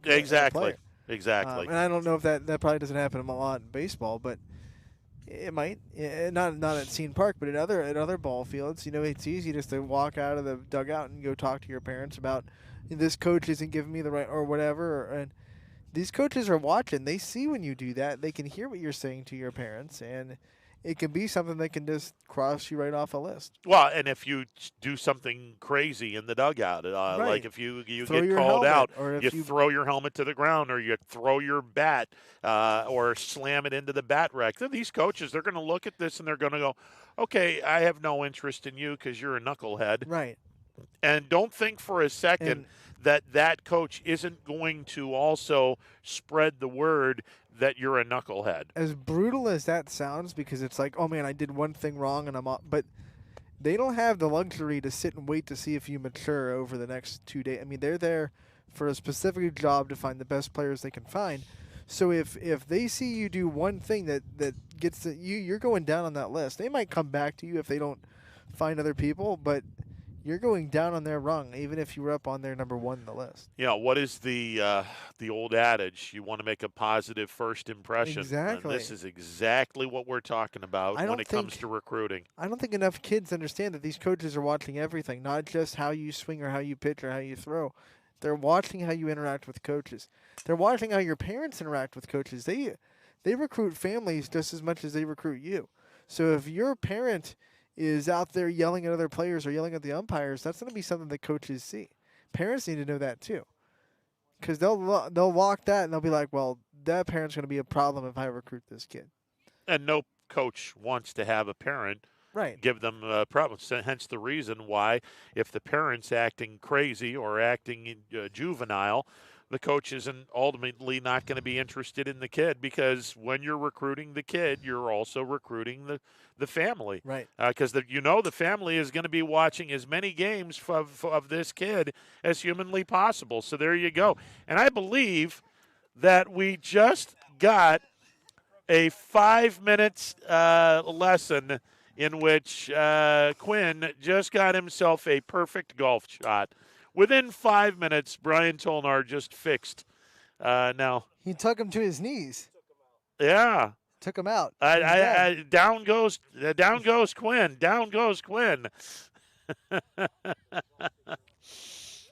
player. Exactly. And I don't know if that probably doesn't happen a lot in baseball, but it might. Not at Scene Park, but at other ball fields. It's easy just to walk out of the dugout and go talk to your parents about, this coach isn't giving me the right or whatever. And these coaches are watching. They see when you do that. They can hear what you're saying to your parents, and it can be something that can just cross you right off a list. Well, and if you do something crazy in the dugout, Right. like if you Throw get your called helmet, out, or you if you throw your helmet to the ground, or you throw your bat, or slam it into the bat rack. These coaches, they're going to look at this and they're going to go, okay, I have no interest in you because you're a knucklehead. Right. And don't think for a second that coach isn't going to also spread the word that you're a knucklehead. As brutal as that sounds, because it's like, oh man, I did one thing wrong and I'm off. But they don't have the luxury to sit and wait to see if you mature over the next 2 days. I mean, they're there for a specific job to find the best players they can find. So if they see you do one thing that gets you're going down on that list. They might come back to you if they don't find other people, but you're going down on their rung, even if you were up on their number 1 on the list. What is the old adage? You want to make a positive first impression. Exactly. And this is exactly what we're talking about when it comes to recruiting. I don't think enough kids understand that these coaches are watching everything, not just how you swing or how you pitch or how you throw. They're watching how you interact with coaches. They're watching how your parents interact with coaches. They recruit families just as much as they recruit you. So if your parent is out there yelling at other players or yelling at the umpires, that's going to be something that coaches see. Parents need to know that too, because they'll lock that and they'll be like, well, that parent's going to be a problem if I recruit this kid. And no coach wants to have a parent give them problems. Hence the reason why if the parent's acting crazy or acting juvenile, the coach isn't ultimately not going to be interested in the kid, because when you're recruiting the kid, you're also recruiting the family. Right. Because the family is going to be watching as many games of this kid as humanly possible. So there you go. And I believe that we just got a 5 minutes lesson in which Quinn just got himself a perfect golf shot. Within 5 minutes, Brian Tolnar just fixed. Now he took him to his knees. Yeah, took him out. Down goes Quinn. Down goes Quinn.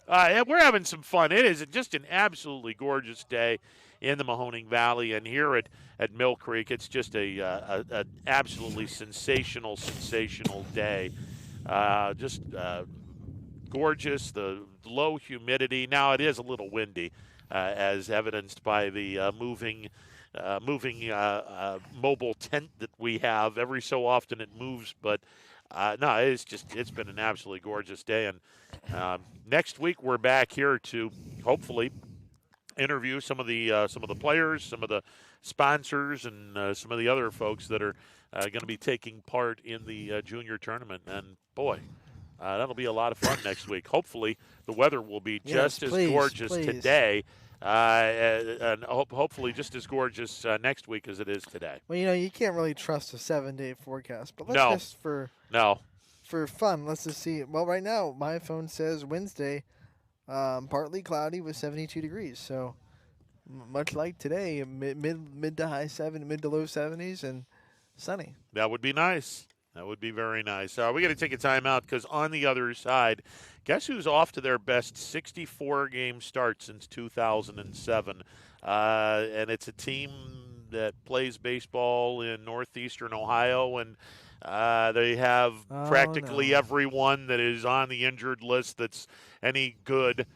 We're having some fun. It is just an absolutely gorgeous day in the Mahoning Valley, and here at Mill Creek, it's just an absolutely sensational day. Just gorgeous. The low humidity. Now it is a little windy, as evidenced by the moving mobile tent that we have. Every so often it moves, but no, it's been an absolutely gorgeous day. And next week we're back here to hopefully interview some of the players, some of the sponsors, and some of the other folks that are going to be taking part in the junior tournament. And boy, that'll be a lot of fun next week. Hopefully the weather will be just as gorgeous today, and hopefully just as gorgeous next week as it is today. Well, you can't really trust a 7-day forecast, but let's just for fun, let's just see. Well, right now my phone says Wednesday, partly cloudy with 72 degrees. So much like today, mid to high 70s, mid to low 70s, and sunny. That would be nice. That would be very nice. We got to take a timeout because on the other side, guess who's off to their best 64-game start since 2007? And it's a team that plays baseball in northeastern Ohio, and they have practically everyone that is on the injured list that's any good.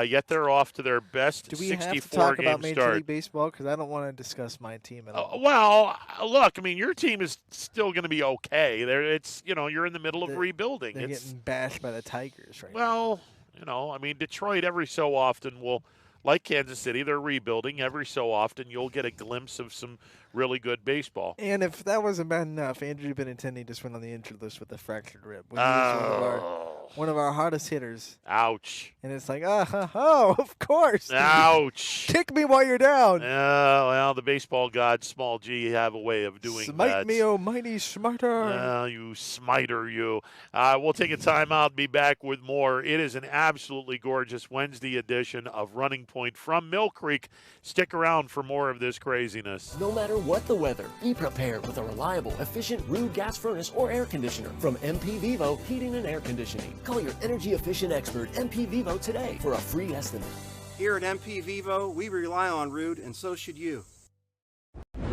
Yet they're off to their best 64-game start. Do we have to talk about Major League Baseball? Because I don't want to discuss my team at all. Well, look, I mean, your team is still going to be okay. You're in the middle of rebuilding. They're getting bashed by the Tigers right now. Well, I mean, Detroit every so often will, like Kansas City, they're rebuilding. Every so often you'll get a glimpse of some really good baseball. And if that wasn't bad enough, Andrew Benintendi just went on the injured list with a fractured rib. One of our hardest hitters. Ouch. And it's like, of course. Ouch. Kick me while you're down. Well, the baseball gods, small g, have a way of doing that. Smite me, oh mighty smiter. You smiter, you. We'll take a timeout, be back with more. It is an absolutely gorgeous Wednesday edition of Running Point from Mill Creek. Stick around for more of this craziness. No matter what the weather, be prepared with a reliable, efficient Ruud gas furnace or air conditioner from MP Vivo Heating and Air Conditioning. Call your energy-efficient expert, MP Vivo, today for a free estimate. Here at MP Vivo, we rely on Ruud, and so should you.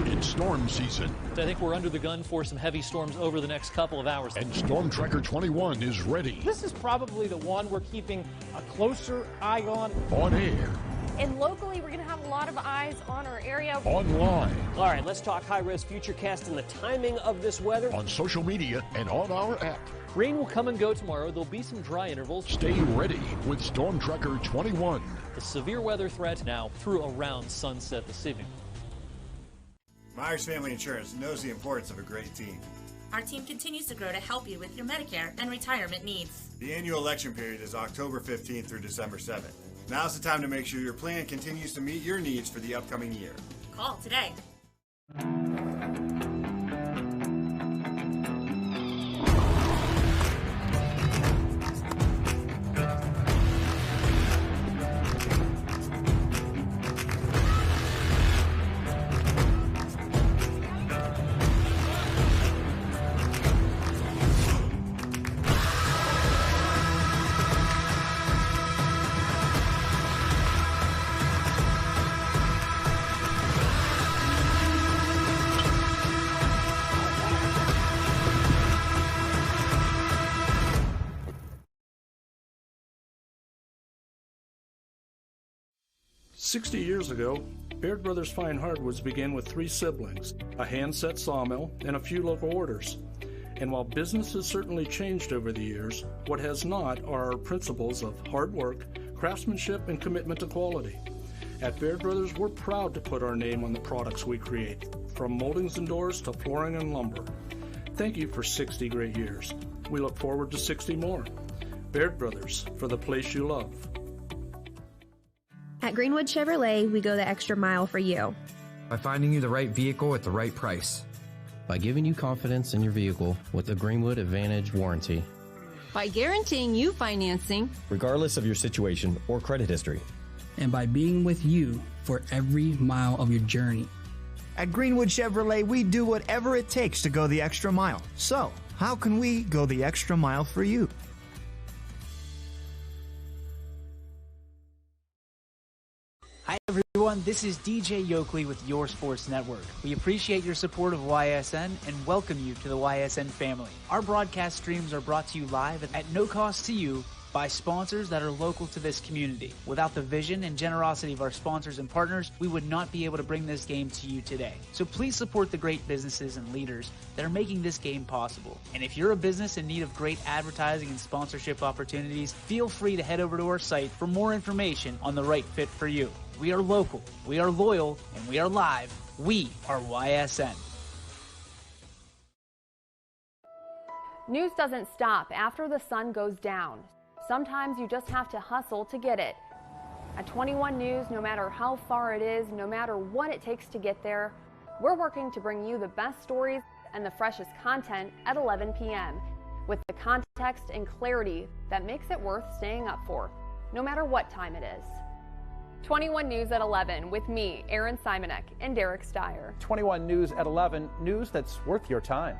It's storm season. I think we're under the gun for some heavy storms over the next couple of hours. And Storm Tracker 21 is ready. This is probably the one we're keeping a closer eye on. On air. And locally, we're going to have a lot of eyes on our area. Online. All right, let's talk high-risk futurecast and the timing of this weather. On social media and on our app. Rain will come and go tomorrow. There'll be some dry intervals. Stay ready with Storm Tracker 21. The severe weather threat now through around sunset this evening. Myers Family Insurance knows the importance of a great team. Our team continues to grow to help you with your Medicare and retirement needs. The annual election period is October 15th through December 7th. Now's the time to make sure your plan continues to meet your needs for the upcoming year. Call today. "60 years ago, Baird Brothers Fine Hardwoods began with 3 siblings, a hand-set sawmill, and a few local orders. And while business has certainly changed over the years, what has not are our principles of hard work, craftsmanship, and commitment to quality. At Baird Brothers, we're proud to put our name on the products we create, from moldings and doors to flooring and lumber. Thank you for 60 great years. We look forward to 60 more. Baird Brothers, for the place you love." At Greenwood Chevrolet, we go the extra mile for you. By finding you the right vehicle at the right price. By giving you confidence in your vehicle with a Greenwood Advantage warranty. By guaranteeing you financing, regardless of your situation or credit history. And by being with you for every mile of your journey. At Greenwood Chevrolet, we do whatever it takes to go the extra mile. So, how can we go the extra mile for you? Hi everyone, this is DJ Yoakley with Your Sports Network. We appreciate your support of YSN and welcome you to the YSN family. Our broadcast streams are brought to you live at no cost to you by sponsors that are local to this community. Without the vision and generosity of our sponsors and partners, we would not be able to bring this game to you today. So please support the great businesses and leaders that are making this game possible. And if you're a business in need of great advertising and sponsorship opportunities, feel free to head over to our site for more information on the right fit for you. We are local, we are loyal, and we are live. We are YSN. News doesn't stop after the sun goes down. Sometimes you just have to hustle to get it. At 21 News, no matter how far it is, no matter what it takes to get there, we're working to bring you the best stories and the freshest content at 11 p.m. with the context and clarity that makes it worth staying up for, no matter what time it is. 21 News at 11 with me, Aaron Simonek, and Derek Steyer. 21 News at 11, news that's worth your time.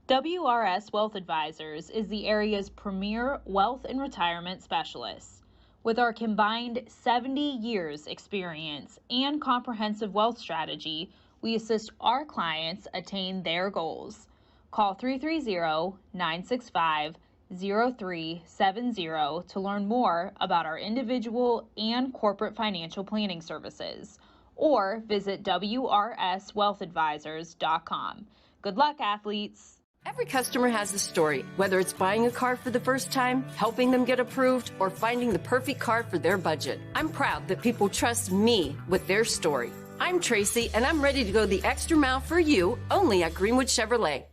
WRS Wealth Advisors is the area's premier wealth and retirement specialist. With our combined 70 years experience and comprehensive wealth strategy, we assist our clients attain their goals. Call 330-965-0370 to learn more about our individual and corporate financial planning services, or visit WRSWealthAdvisors.com. Good luck, athletes. every customer has a story, whether it's buying a car for the first time, helping them get approved, or finding the perfect car for their budget. I'm proud that people trust me with their story. I'm Tracy, and I'm ready to go the extra mile for you, only at Greenwood Chevrolet.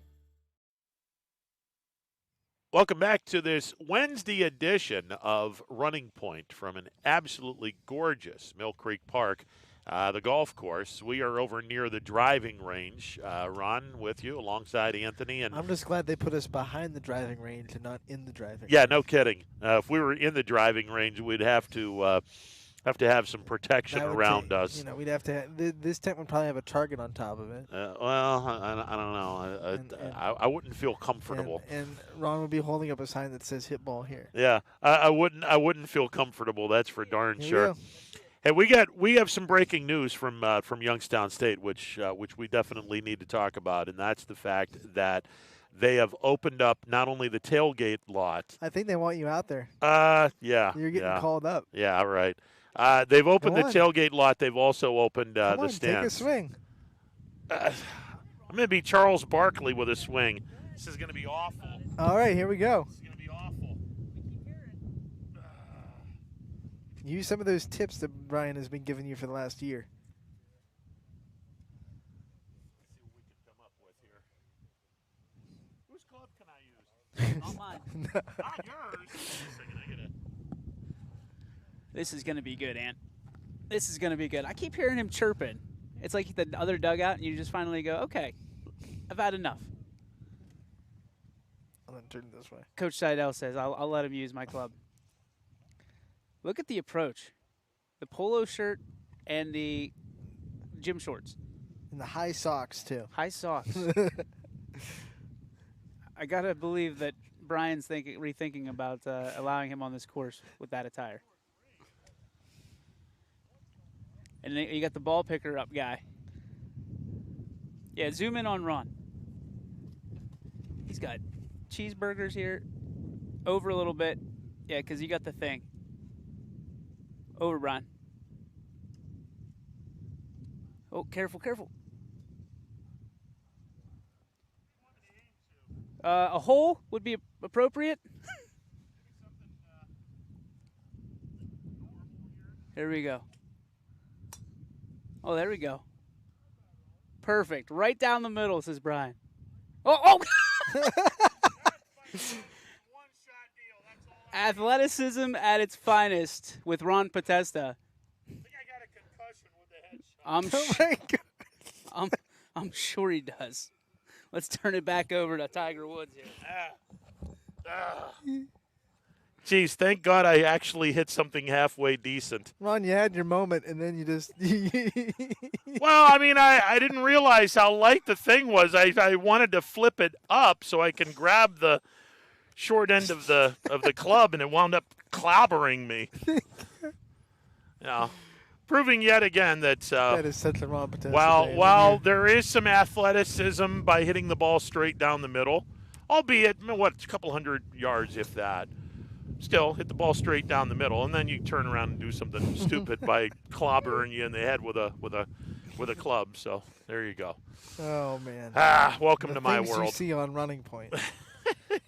Welcome back to this Wednesday edition of Running Point from an absolutely gorgeous Mill Creek Park, the golf course. We are over near the driving range. Ron, with you alongside Anthony. And I'm just glad they put us behind the driving range and not in the driving range. Yeah, no kidding. If we were in the driving range, we'd have to have some protection around us. You know, we'd have to. This tent would probably have a target on top of it. Well, I don't know. I wouldn't feel comfortable. And Ron would be holding up a sign that says "Hit ball here." Yeah, I wouldn't feel comfortable. That's for darn sure. Hey, we have some breaking news from Youngstown State, which we definitely need to talk about, and that's the fact that they have opened up not only the tailgate lot. I think they want you out there. Yeah. You're getting called up. Yeah, right. They've opened the tailgate lot. They've also opened the stands. Take a swing. I'm going to be Charles Barkley with a swing. This is going to be awful. All right, here we go. This is going to be awful. Use some of those tips that Brian has been giving you for the last year. Whose glove can I use? Not mine. Not yours. This is going to be good, Ant. This is going to be good. I keep hearing him chirping. It's like the other dugout, and you just finally go, okay, I've had enough. I'm going to turn this way. Coach Seidel says, I'll let him use my club. Look at the approach. The polo shirt and the gym shorts. And the high socks, too. High socks. I got to believe that Brian's rethinking about allowing him on this course with that attire. And then you got the ball picker up guy. Yeah, zoom in on Ron. He's got cheeseburgers here. Over a little bit. Yeah, because you got the thing. Over, Brian. Oh, careful, careful. A hole would be appropriate. Here we go. Oh, there we go. Perfect. Right down the middle, says Brian. Oh! Athleticism at its finest with Ron Potesta. I think I got a concussion with the headshot. I'm sure he does. Let's turn it back over to Tiger Woods here. Geez, thank God I actually hit something halfway decent. Ron, you had your moment, and then you just... Well, I mean, I didn't realize how light the thing was. I wanted to flip it up so I can grab the short end of the club, and it wound up clobbering me. Proving yet again that that is such a Ron Potesta while there is some athleticism by hitting the ball straight down the middle, albeit, a couple hundred yards, if that. Still, hit the ball straight down the middle, and then you turn around and do something stupid by clobbering you in the head with a club. So there you go. Oh man! Welcome to my things world. You see on Running Point.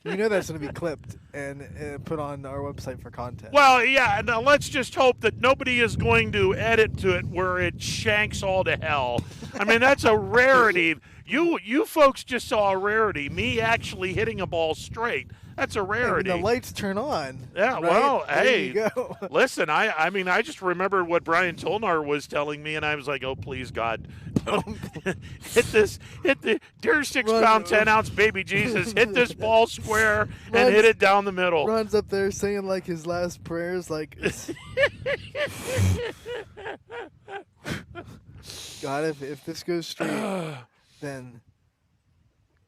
You know that's going to be clipped and put on our website for content. Well, yeah. Now let's just hope that nobody is going to edit to it where it shanks all to hell. I mean, that's a rarity. You folks just saw a rarity. Me actually hitting a ball straight. That's a rarity. Hey, when the lights turn on. Yeah, right? well, there hey, you go. Listen, I mean, I just remembered what Brian Tolnar was telling me, and I was like, oh, please, God, hit the dear 6-pound, 10-ounce baby Jesus, hit this ball square and hit it down the middle. Ron's up there saying, like, his last prayers, like, God, if this goes straight, then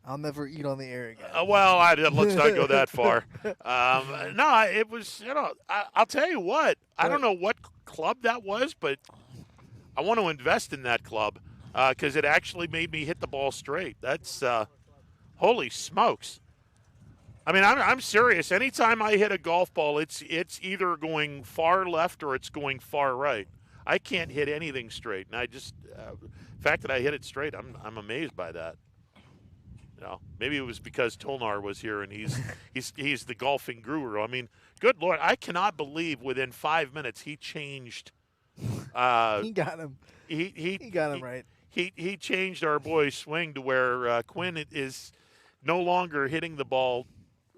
I'll never eat on the air again. Well, let's not go that far. No, it was, I'll tell you what. I don't know what club that was, but I want to invest in that club because it actually made me hit the ball straight. That's, holy smokes. I mean, I'm serious. Anytime I hit a golf ball, it's either going far left or it's going far right. I can't hit anything straight. And I just, the fact that I hit it straight, I'm amazed by that. Maybe it was because Tolnar was here and he's the golfing guru. I mean, good Lord, I cannot believe within 5 minutes he changed. He got him. He got him right. He changed our boy's swing to where Quinn is no longer hitting the ball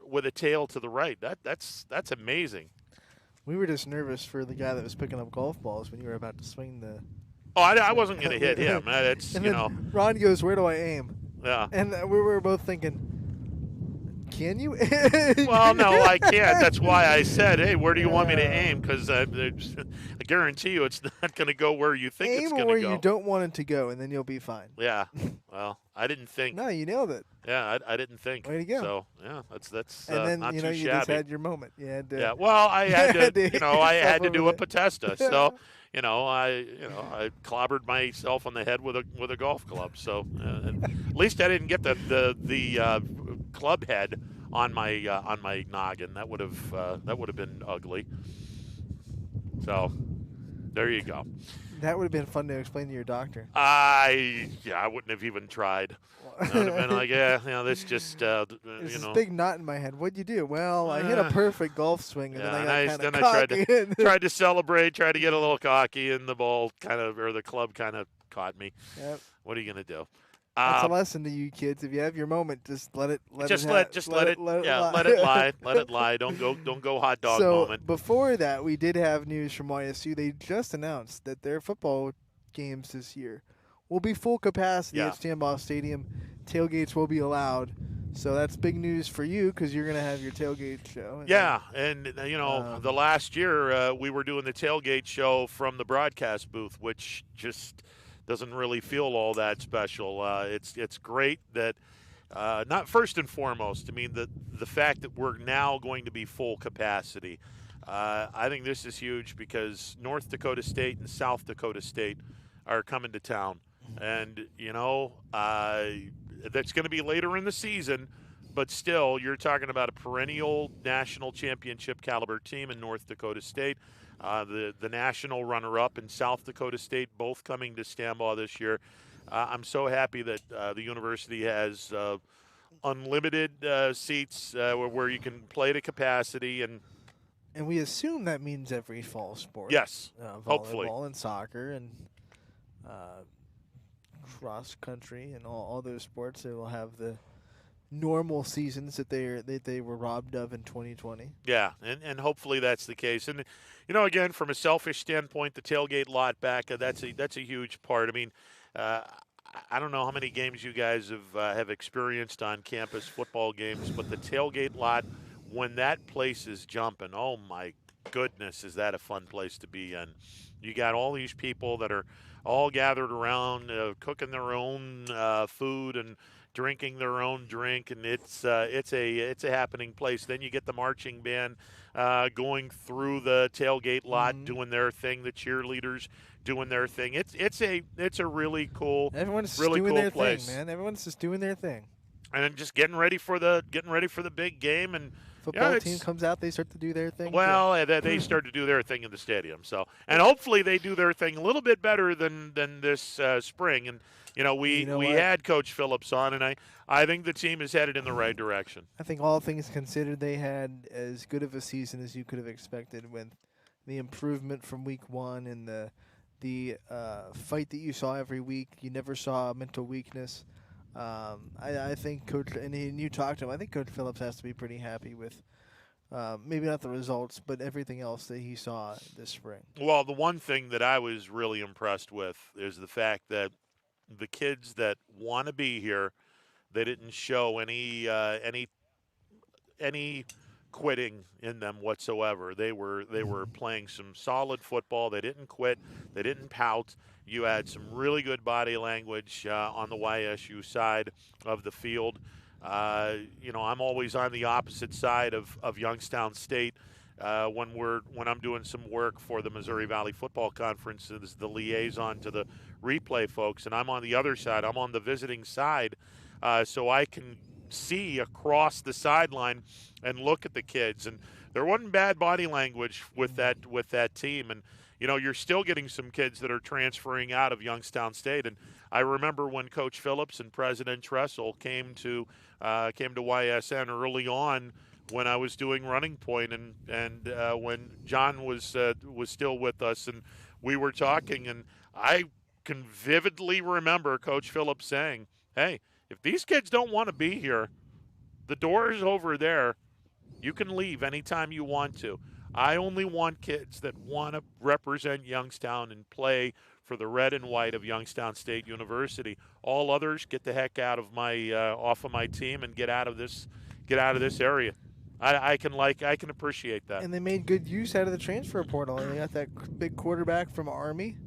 with a tail to the right. That's amazing. We were just nervous for the guy that was picking up golf balls when you were about to swing the. Oh, I wasn't going to hit him. It's and Ron goes, "Where do I aim?" Yeah. And we were both thinking, can you? Well, no, I can't. That's why I said, hey, where do you want me to aim? Because I guarantee you it's not going to go where you think it's Aim going where to go. you don't want it to go, and then you'll be fine. Yeah. Well, I didn't think. No, you nailed it. Yeah, I didn't think. Way to go. So yeah, that's And then not you too just shabby. had your moment. You had to, Yeah. Well, I had to. I had to do a Potesta. So I clobbered myself on the head with a golf club. So and at least I didn't get the club head on my noggin. That would have been ugly. So there you go. That would have been fun to explain to your doctor. I wouldn't have even tried. I would have been like, this just, There's this big knot in my head. What'd you do? Well, I hit a perfect golf swing, and then I got kind of cocky. I tried to celebrate, tried to get a little cocky, and the ball the club kind of caught me. Yep. What are you going to do? That's a lesson to you kids. If you have your moment, just let it let it lie. Let it lie. Don't go hot dog moment. Before that, we did have news from YSU. They just announced that their football games this year will be full capacity at Stambaugh Stadium. Tailgates will be allowed. So that's big news for you because you're going to have your tailgate show. Yeah, and the last year we were doing the tailgate show from the broadcast booth, which just doesn't really feel all that special. It's great that not first and foremost. I mean the fact that we're now going to be full capacity. I think this is huge because North Dakota State and South Dakota State are coming to town, and that's going to be later in the season. But still, you're talking about a perennial national championship caliber team in North Dakota State. The national runner-up in South Dakota State, both coming to Stambaugh this year. I'm so happy that the university has unlimited seats where you can play to capacity. And we assume that means every fall sport. Yes, hopefully. Volleyball and soccer and cross-country and all those sports. They will have the normal seasons that they were robbed of in 2020. Yeah, and hopefully that's the case. And again, from a selfish standpoint, the tailgate lot back, that's a huge part. I mean, I don't know how many games you guys have experienced on campus, football games, but the tailgate lot, when that place is jumping, oh my goodness, is that a fun place to be in. You got all these people that are all gathered around cooking their own food and drinking their own drink, and it's a happening place. Then you get the marching band going through the tailgate lot, doing their thing. The cheerleaders doing their thing. It's a really cool, everyone's just really doing cool their place. thing, man. Everyone's just doing their thing. And then just getting ready for the big game. And football team comes out, they start to do their thing. Well, they start to do their thing in the stadium. So, and hopefully they do their thing a little bit better than this spring. And we had Coach Phillips on, and I think the team is headed in the right direction. I think all things considered, they had as good of a season as you could have expected with the improvement from week one and the fight that you saw every week. You never saw mental weakness. I think Coach, and you talked to him, I think Coach Phillips has to be pretty happy with maybe not the results, but everything else that he saw this spring. Well, the one thing that I was really impressed with is the fact that the kids that want to be here, they didn't show any quitting in them whatsoever. They were playing some solid football. They didn't quit. They didn't pout. You had some really good body language on the YSU side of the field. I'm always on the opposite side of Youngstown State when I'm doing some work for the Missouri Valley Football Conference as the liaison to the replay folks, and I'm on the other side. I'm on the visiting side, so I can see across the sideline and look at the kids. And there wasn't bad body language with that team. And you're still getting some kids that are transferring out of Youngstown State. And I remember when Coach Phillips and President Tressel came to YSN early on when I was doing Running Point, and when John was still with us, and we were talking, and I can vividly remember Coach Phillips saying, "Hey, if these kids don't want to be here, the door is over there. You can leave anytime you want to. I only want kids that want to represent Youngstown and play for the red and white of Youngstown State University. All others, get the heck out of off of my team and get out of this area." I can appreciate that. And they made good use out of the transfer portal. And they got that big quarterback from Army.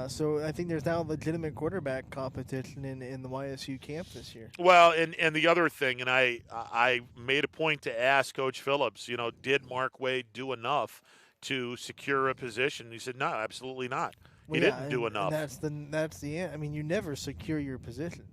So I think there's now legitimate quarterback competition in the YSU camp this year. Well, and the other thing, and I made a point to ask Coach Phillips, did Mark Wade do enough to secure a position? He said, no, absolutely not. He didn't do enough. And that's the end. I mean, you never secure your position.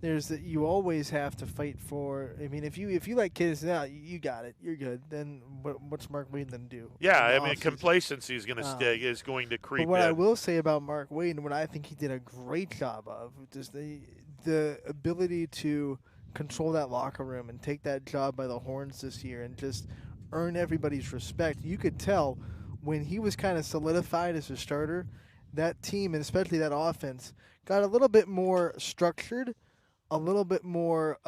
You always have to fight for. I mean, if you let kids out, you got it, you're good. Then what's Mark Wade then do? Yeah, I mean, complacency is going to is going to creep in. But what I will say about Mark Wade, and what I think he did a great job of, is the ability to control that locker room and take that job by the horns this year and just earn everybody's respect. You could tell when he was kind of solidified as a starter, that team, and especially that offense, got a little bit more structured, a little bit more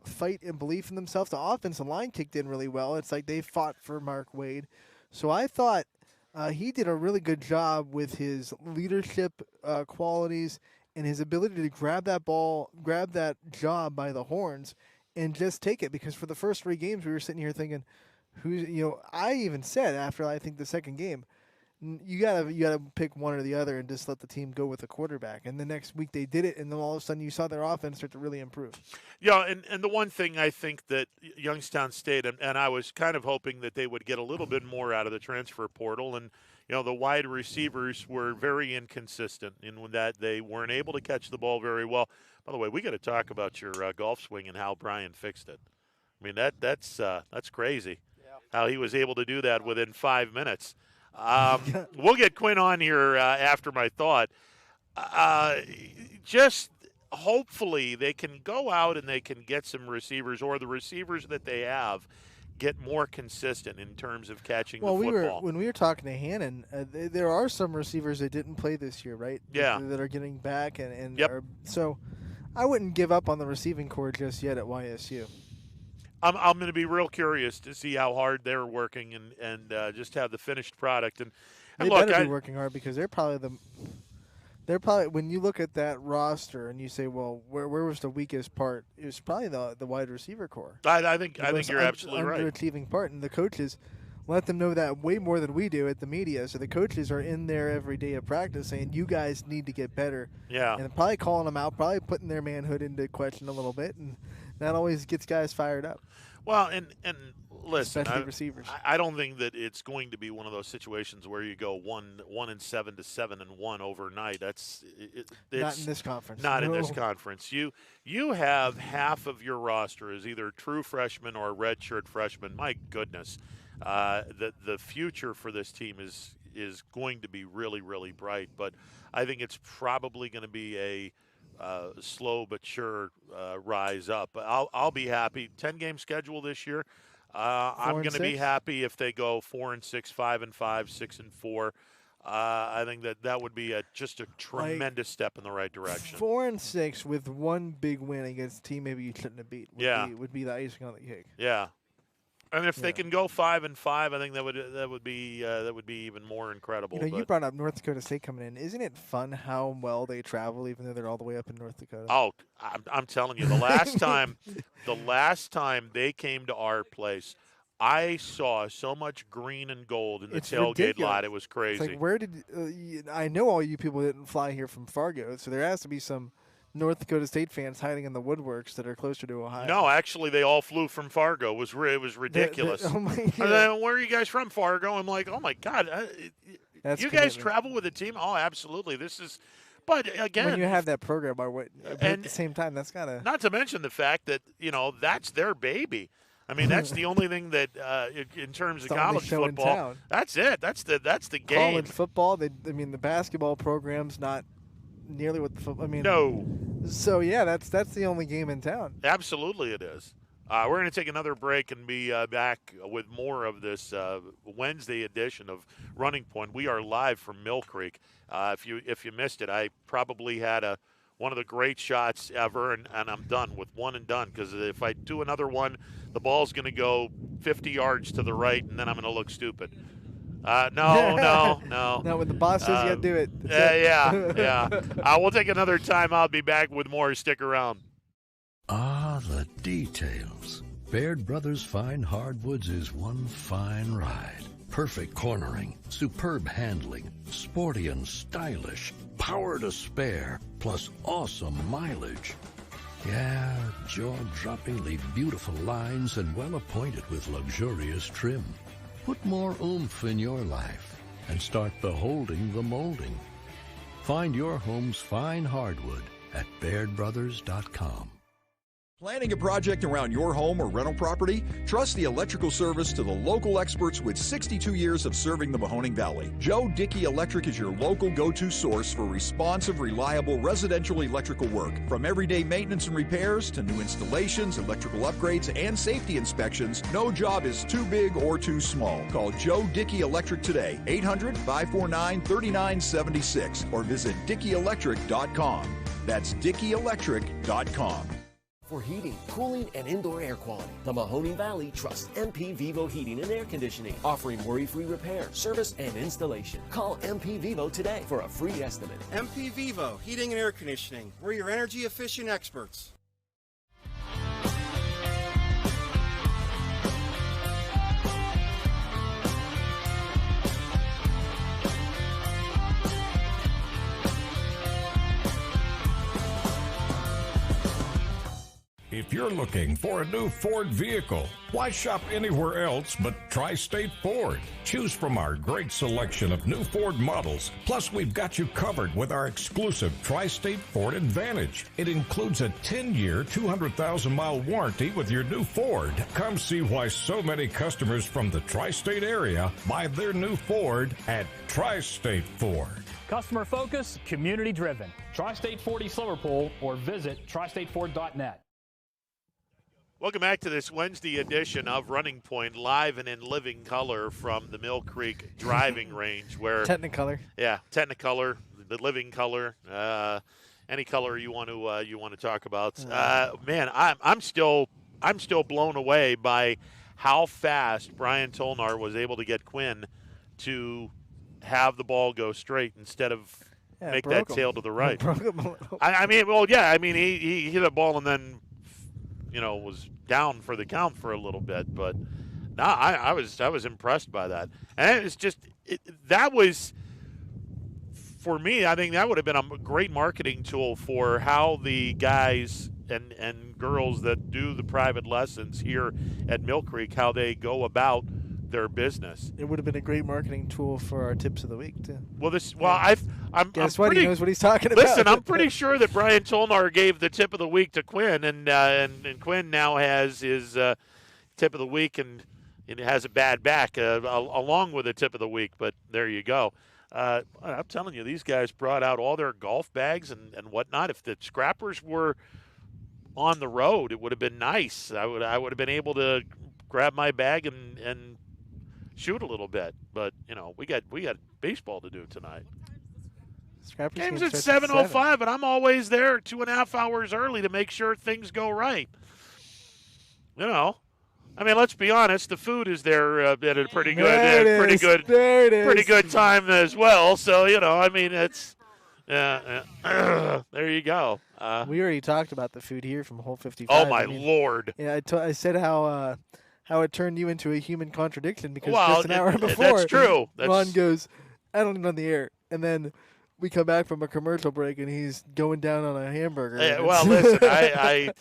fight and belief in themselves. The offensive line kicked in really well. It's like they fought for Mark Wade. So I thought he did a really good job with his leadership qualities and his ability to grab that job by the horns and just take it. Because for the first 3 games, we were sitting here thinking, I even said after I think the second game, you gotta pick one or the other and just let the team go with the quarterback. And the next week they did it, and then all of a sudden you saw their offense start to really improve. Yeah, and the one thing I think that Youngstown State, and I was kind of hoping that they would get a little bit more out of the transfer portal, and the wide receivers were very inconsistent in that they weren't able to catch the ball very well. By the way, we got to talk about your golf swing and how Brian fixed it. I mean that's crazy. How he was able to do that within 5 minutes. We'll get Quinn on here after my thought. Just hopefully they can go out and they can get some receivers, or the receivers that they have get more consistent in terms of catching the football. When we were talking to Hannon, there are some receivers that didn't play this year, right? Yeah. That are getting back. Yep. So I wouldn't give up on the receiving corps just yet at YSU. I'm going to be real curious to see how hard they're working and just have the finished product. And they look, better be working hard, because they're probably when you look at that roster and you say, well, where was the weakest part? It was probably the wide receiver corps. I think you're absolutely right. Underachieving part, and the coaches let them know that way more than we do at the media. So the coaches are in there every day of practice saying, you guys need to get better. Yeah. And probably calling them out, probably putting their manhood into question a little bit, and that always gets guys fired up. Well, and listen, especially receivers. I don't think that it's going to be one of those situations where you go 1-7 to 7-1 overnight. It's not in this conference. Not in this conference. You have half of your roster is either true freshmen or redshirt freshmen. My goodness, the future for this team is going to be really, really bright. But I think it's probably going to be a slow but sure rise up. I'll be happy. 10-game schedule this year. I'm going to be happy if they go 4-6, 5-5, 6-4. I think that would be just a tremendous step in the right direction. 4-6 with one big win against a team maybe you shouldn't have beat. Would be the icing on the cake. Yeah. And if they can go 5-5, I think that would be even more incredible. You brought up North Dakota State coming in. Isn't it fun how well they travel, even though they're all the way up in North Dakota? Oh, I'm telling you, the last time they came to our place, I saw so much green and gold in the tailgate lot. It was crazy. It's like, where did I know all you people didn't fly here from Fargo, so there has to be some North Dakota State fans hiding in the woodworks that are closer to Ohio. No, actually, they all flew from Fargo. It was ridiculous. Oh my God. Where are you guys from, Fargo? I'm like, oh my God, you guys travel with a team? Oh, absolutely. But again, when you have that program, at the same time, that's gotta. Not to mention the fact that that's their baby. I mean, that's the only thing that, in terms of college football, that's it. That's the game. College football. The basketball program's not nearly what the football. No. So yeah, that's the only game in town. Absolutely, it is. We're going to take another break and be back with more of this Wednesday edition of Running Point. We are live from Mill Creek. If you missed it, I probably had one of the great shots ever, and I'm done with one and done, because if I do another one, the ball's going to go 50 yards to the right, and then I'm going to look stupid. No. No, when the boss says you got to do it. Yeah. We'll take another time. I'll be back with more. Stick around. Ah, the details. Baird Brothers Fine Hardwoods is one fine ride. Perfect cornering, superb handling, sporty and stylish, power to spare, plus awesome mileage. Yeah, jaw-droppingly beautiful lines and well appointed with luxurious trim. Put more oomph in your life and start beholding the molding. Find your home's fine hardwood at BairdBrothers.com. Planning a project around your home or rental property? Trust the electrical service to the local experts with 62 years of serving the Mahoning Valley. Joe Dickey Electric is your local go-to source for responsive, reliable residential electrical work. From everyday maintenance and repairs to new installations, electrical upgrades, and safety inspections, no job is too big or too small. Call Joe Dickey Electric today, 800-549-3976, or visit DickeyElectric.com. That's DickeyElectric.com. For heating, cooling, and indoor air quality, the Mahoning Valley trusts MP Vivo Heating and Air Conditioning, offering worry-free repair, service, and installation. Call MP Vivo today for a free estimate. MP Vivo Heating and Air Conditioning. We're your energy-efficient experts. If you're looking for a new Ford vehicle, why shop anywhere else but Tri-State Ford? Choose from our great selection of new Ford models. Plus, we've got you covered with our exclusive Tri-State Ford Advantage. It includes a 10-year, 200,000-mile warranty with your new Ford. Come see why so many customers from the Tri-State area buy their new Ford at Tri-State Ford. Customer focus, community driven. Tri-State Ford East Liverpool or visit tristateford.net. Welcome back to this Wednesday edition of Running Point, live and in living color from the Mill Creek driving range. Where Technicolor. Yeah, Technicolor, the living color, any color you want to talk about. Man, I'm still blown away by how fast Brian Tolnar was able to get Quinn to have the ball go straight instead of make that tail to the right. I mean, he hit a ball and then, was down for the count for a little bit, but no, I was impressed by that. And it's just that was, for me, I think that would have been a great marketing tool for how the guys and girls that do the private lessons here at Mill Creek, how they go about their business. It would have been a great marketing tool for our tips of the week too. I'm pretty, he knows what he's talking about. Listen, I'm pretty sure that Brian Tolnar gave the tip of the week to Quinn, and Quinn now has his tip of the week, and it has a bad back along with the tip of the week. But there you go. I'm telling you, these guys brought out all their golf bags and whatnot. If the scrappers were on the road, it would have been nice. I would have been able to grab my bag and shoot a little bit, but we got baseball to do tonight. Game's at 7:05, and I'm always there 2.5 hours early to make sure things go right. I mean, let's be honest. The food is there at a pretty good time as well. So I mean, it's there you go. We already talked about the food here from Hole 55. Oh my Lord! Yeah, I said how it turned you into a human contradiction because just an hour before, that's true. Ron goes, "I don't eat on the air," and then we come back from a commercial break and he's going down on a hamburger. Well, listen, I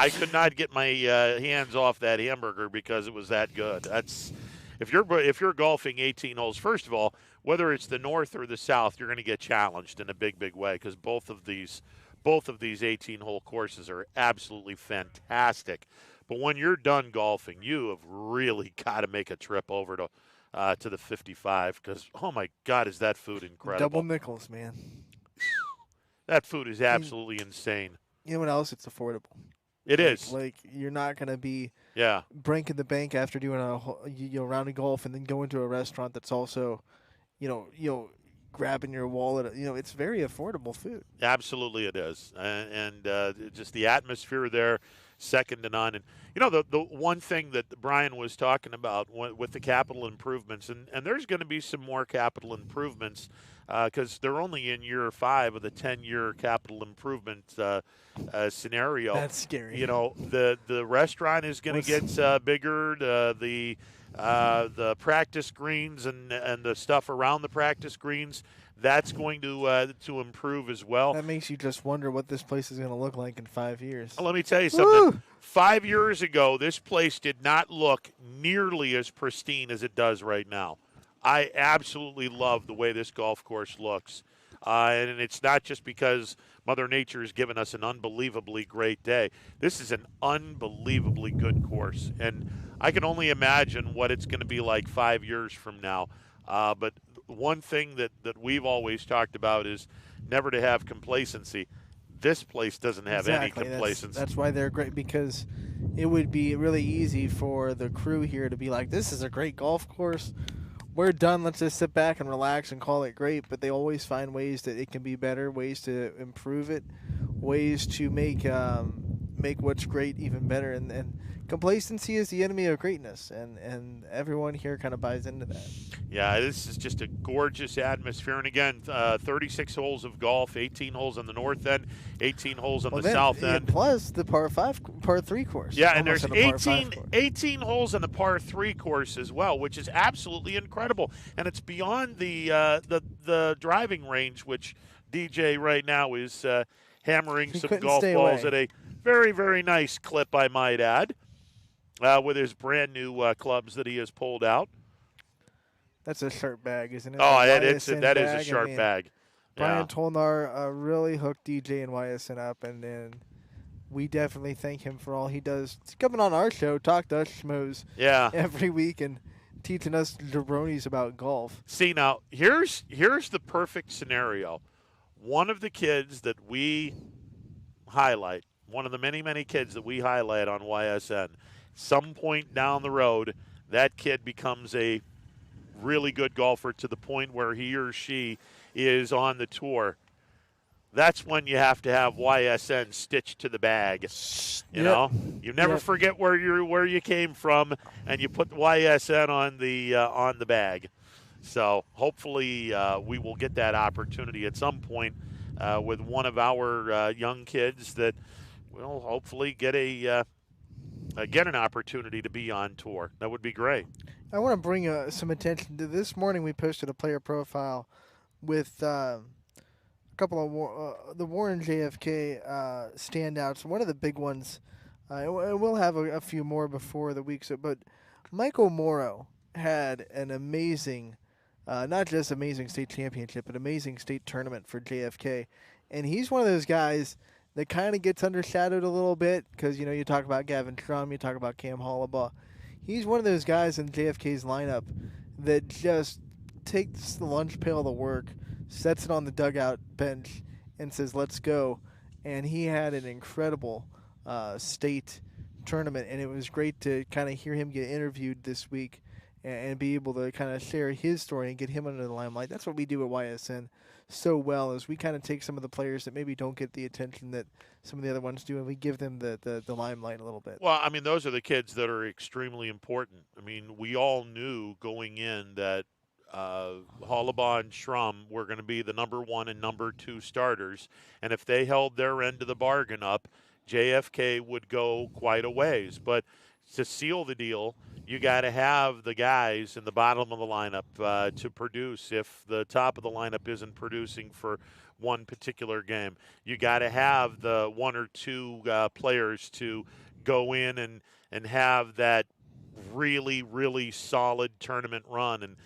could not get my hands off that hamburger because it was that good. That's if you're golfing 18 holes. First of all, whether it's the north or the south, you're going to get challenged in a big way because both of these 18-hole courses are absolutely fantastic. But when you're done golfing, you have really got to make a trip over to the 55 because, oh, my God, is that food incredible. Double nickels, man. That food is absolutely insane. You know what else? It's affordable. It is. Like, you're not going to be breaking the bank after doing a round of golf and then go into a restaurant that's also, grabbing your wallet. It's very affordable food. Absolutely it is. And just the atmosphere there. second to none. And, the one thing that Brian was talking about with the capital improvements, and there's going to be some more capital improvements because they're only in year 5 of the 10-year capital improvement scenario. That's scary. The restaurant is going to get bigger. The practice greens and the stuff around the practice greens, that's going to improve as well. That makes you just wonder what this place is going to look like in 5 years. Let me tell you something. Woo! 5 years ago, this place did not look nearly as pristine as it does right now. I absolutely love the way this golf course looks. And it's not just because Mother Nature has given us an unbelievably great day. This is an unbelievably good course. And I can only imagine what it's going to be like 5 years from now. But one thing that we've always talked about is never to have complacency. This place doesn't have any complacency. That's why they're great, because it would be really easy for the crew here to be like, this is a great golf course. We're done. Let's just sit back and relax and call it great. But they always find ways that it can be better, ways to improve it, ways to make what's great even better. And complacency is the enemy of greatness, and everyone here kind of buys into that. Yeah, this is just a gorgeous atmosphere. And again, 36 holes of golf, 18 holes on the north end, 18 holes on the south end. Plus the par 3 course. Yeah, and there's 18 holes on the par 3 course as well, which is absolutely incredible. And it's beyond the driving range, which DJ right now is hammering some golf balls at a very, very nice clip, I might add, with his brand new clubs that he has pulled out. That's a sharp bag, isn't it? Oh, that is a sharp bag. Brian Tolnar really hooked DJ and YSN up, and then we definitely thank him for all he does. He's coming on our show, talk to us schmoes every week, and teaching us jabronis about golf. See, now, here's the perfect scenario. One of the kids that we highlight, one of the many, many kids that we highlight on YSN, some point down the road, that kid becomes a really good golfer to the point where he or she is on the tour. That's when you have to have YSN stitched to the bag. You know, you never forget where you came from, and you put YSN on the bag. So hopefully we will get that opportunity at some point with one of our young kids that will hopefully get an opportunity to be on tour. That would be great. I want to bring some attention to this morning. We posted a player profile with a couple of the Warren JFK standouts. One of the big ones, we'll have a few more before the week's, but Michael Morrow had an amazing, not just amazing state championship, but amazing state tournament for JFK. And he's one of those guys that kind of gets undershadowed a little bit because, you talk about Gavin Trum, you talk about Cam Hollabaugh. He's one of those guys in JFK's lineup that just takes the lunch pail to work, sets it on the dugout bench, and says, let's go. And he had an incredible state tournament, and it was great to kind of hear him get interviewed this week and be able to kind of share his story and get him under the limelight. That's what we do at YSN so well, is we kind of take some of the players that maybe don't get the attention that some of the other ones do, and we give them the limelight a little bit. Well, I mean, those are the kids that are extremely important. I mean, we all knew going in that Hollabaugh and Schrum were going to be the number 1 and number 2 starters, and if they held their end of the bargain up, JFK would go quite a ways. But to seal the deal, you got to have the guys in the bottom of the lineup to produce. If the top of the lineup isn't producing for one particular game, you got to have the 1 or 2 players to go in and have that really, really solid tournament run. And,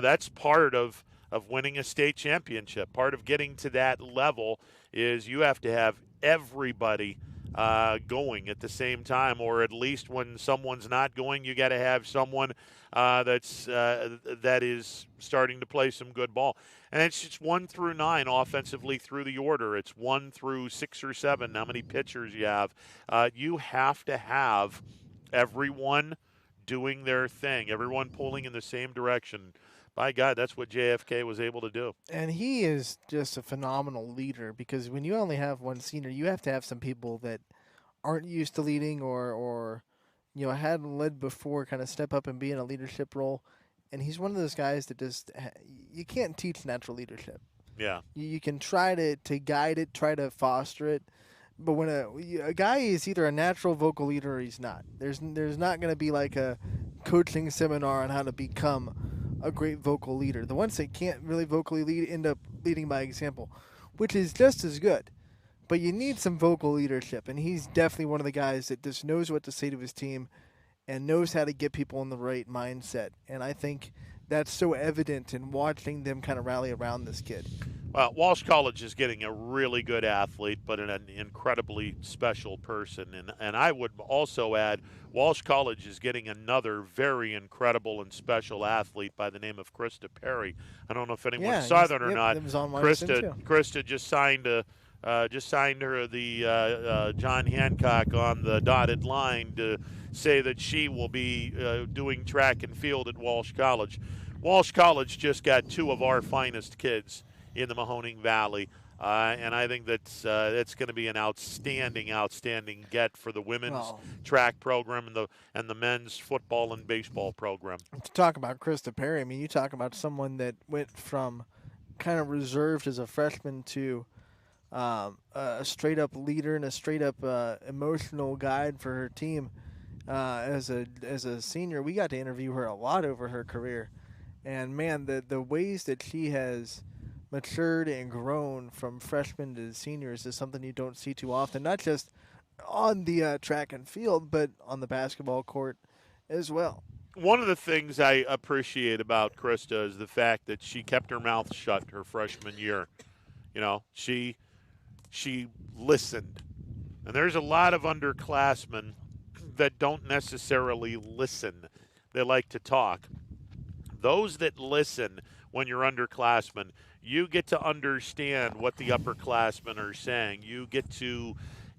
that's part of winning a state championship. Part of getting to that level is you have to have everybody going at the same time, or at least when someone's not going, you got to have someone that is starting to play some good ball. And it's just 1 through 9 offensively through the order. It's 1 through 6 or 7. How many pitchers you have? You have to have everyone doing their thing, everyone pulling in the same direction. By God, that's what JFK was able to do. And he is just a phenomenal leader, because when you only have one senior, you have to have some people that aren't used to leading or hadn't led before kind of step up and be in a leadership role. And he's one of those guys that just you can't teach natural leadership. Yeah. You can try to guide it, try to foster it. But when a guy is either a natural vocal leader or he's not. There's not going to be like a coaching seminar on how to become a great vocal leader. The ones that can't really vocally lead end up leading by example, which is just as good. But you need some vocal leadership, and he's definitely one of the guys that just knows what to say to his team and knows how to get people in the right mindset. And I think that's so evident in watching them kind of rally around this kid. Well, Walsh College is getting a really good athlete, but an incredibly special person. And I would also add, Walsh College is getting another very incredible and special athlete by the name of Krista Perry. I don't know if anyone saw that or not. Krista just signed the John Hancock on the dotted line to say that she will be doing track and field at Walsh College. Walsh College just got two of our finest kids in the Mahoning Valley, and I think that's going to be an outstanding get for the women's track program and the men's football and baseball program. To talk about Krista Perry, I mean, you talk about someone that went from kind of reserved as a freshman to a straight-up leader and a straight-up emotional guide for her team as a senior. We got to interview her a lot over her career, and man, the ways that she has matured and grown from freshman to seniors is something you don't see too often, not just on the track and field, but on the basketball court as well. One of the things I appreciate about Krista is the fact that she kept her mouth shut her freshman year. You know, she listened. And there's a lot of underclassmen that don't necessarily listen. They like to talk. Those that listen when you're underclassmen, you get to understand what the upperclassmen are saying. You get to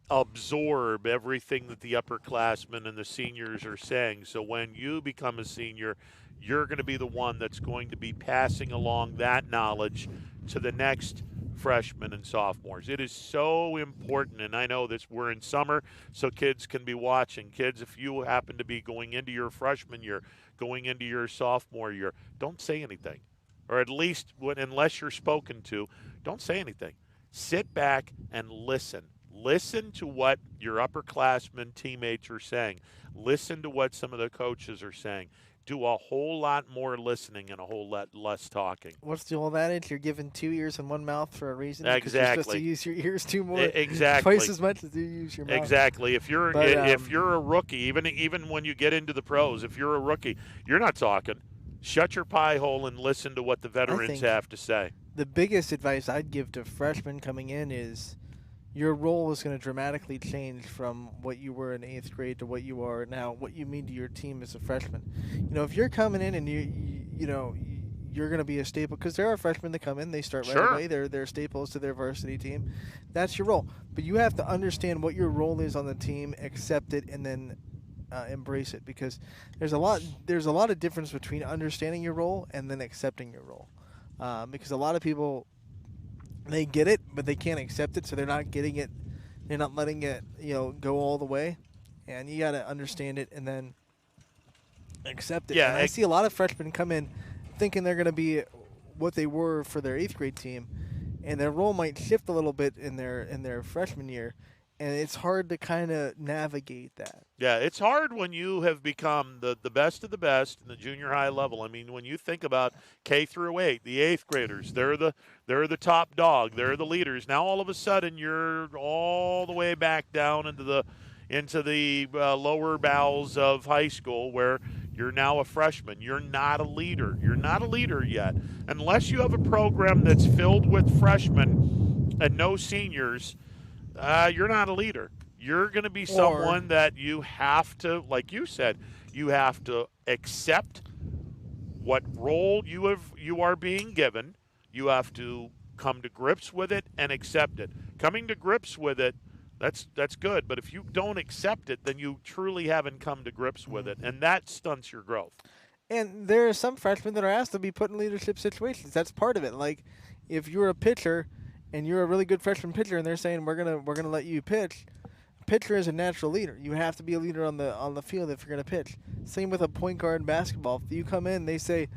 absorb everything that the upperclassmen and the seniors are saying. So when you become a senior, you're going to be the one that's going to be passing along that knowledge to the next freshmen and sophomores. It is so important, and I know this, we're in summer, so kids can be watching. Kids, if you happen to be going into your freshman year, going into your sophomore year, don't say anything. Or at least, unless you're spoken to, don't say anything. Sit back and listen. Listen to what your upperclassmen teammates are saying. Listen to what some of the coaches are saying. Do a whole lot more listening and a whole lot less talking. What's the old adage? You're given two ears and one mouth for a reason. Exactly. You're supposed to use your ears exactly. twice as much as you use your mouth. Exactly. If you're a rookie, even when you get into the pros, if you're a rookie, you're not talking. Shut your pie hole and listen to what the veterans have to say. The biggest advice I'd give to freshmen coming in is your role is going to dramatically change from what you were in 8th grade to what you are now, what you mean to your team as a freshman. You know, if you're coming in and you're going to be a staple, because there are freshmen that come in, they start right away, they're staples to their varsity team. That's your role. But you have to understand what your role is on the team, accept it, and then embrace it, because there's a lot of difference between understanding your role and then accepting your role. Because a lot of people, they get it, but they can't accept it, so they're not getting it. They're not letting it, go all the way. And you got to understand it and then accept it. Yeah, and I see a lot of freshmen come in thinking they're going to be what they were for their 8th grade team, and their role might shift a little bit in their freshman year. And it's hard to kind of navigate that. Yeah, it's hard when you have become the best of the best in the junior high level. I mean, when you think about K through 8, the 8th graders, they're the top dog, they're the leaders. Now all of a sudden you're all the way back down into the lower bowels of high school where you're now a freshman. You're not a leader. You're not a leader yet. Unless you have a program that's filled with freshmen and no seniors, you're not a leader. You're going to be someone that you have to, like you said, you have to accept what role you are being given. You have to come to grips with it and accept it. Coming to grips with it, that's good. But if you don't accept it, then you truly haven't come to grips with it, and that stunts your growth. And there are some freshmen that are asked to be put in leadership situations. That's part of it. Like, if you're a pitcher and you're a really good freshman pitcher, and they're saying we're gonna let you pitch, pitcher is a natural leader. You have to be a leader on the field if you're going to pitch. Same with a point guard in basketball. If you come in, they say